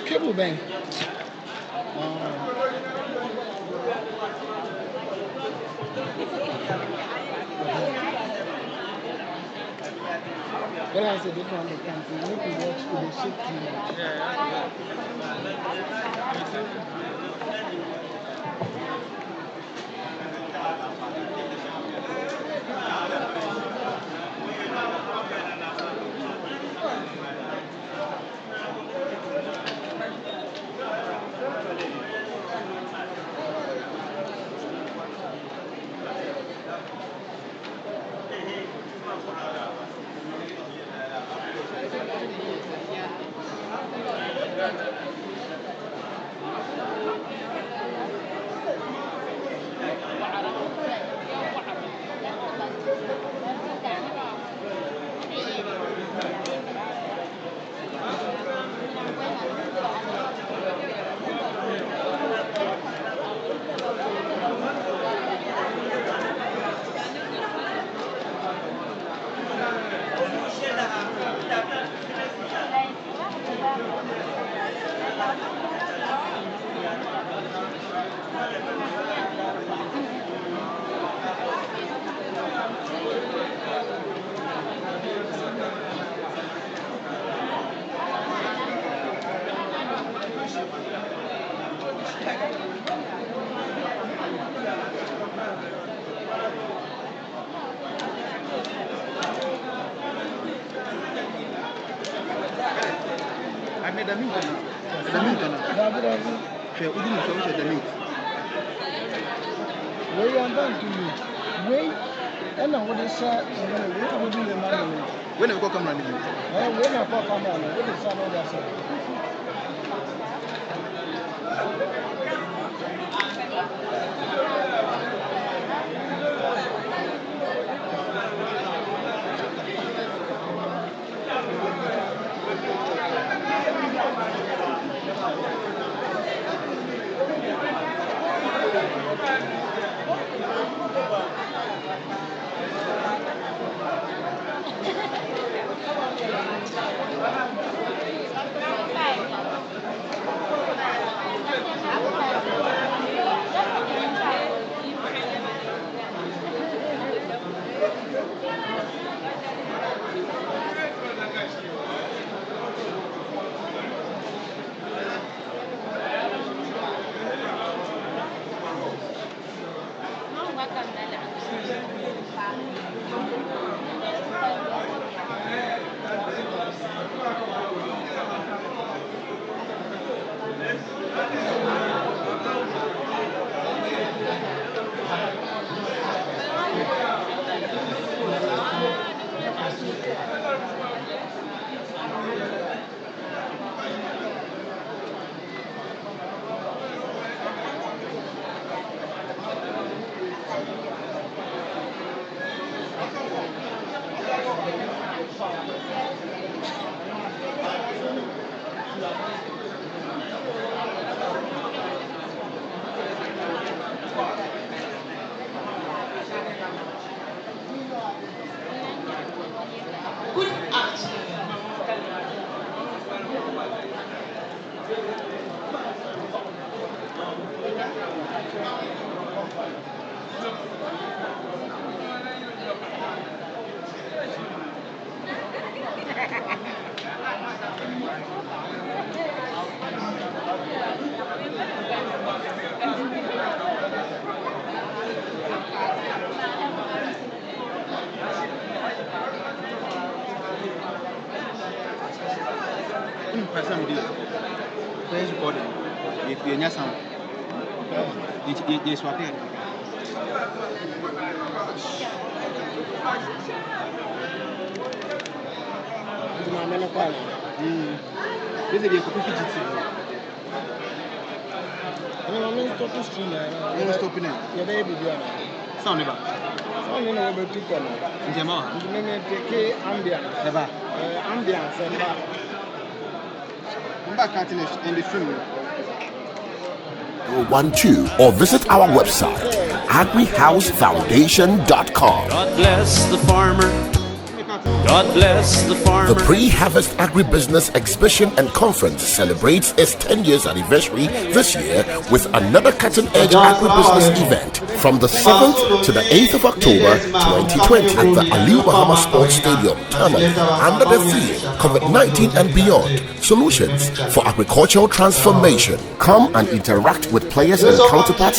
Cable bang. When I say different the country, you need to watch to the ship too much. When I go come running, when I go come running, what is some of that? Or visit our website, agrihousefoundation.com. God bless the farmer. God bless the farmer. The Pre-Harvest Agribusiness Exhibition and Conference celebrates its 10 years anniversary this year with another cutting-edge agribusiness event from the 7th to the 8th of October 2020 at the Aliu Bahama Sports Stadium, Tamale, under the theme COVID-19 and Beyond, Solutions for Agricultural Transformation. Come and interact with players and counterparts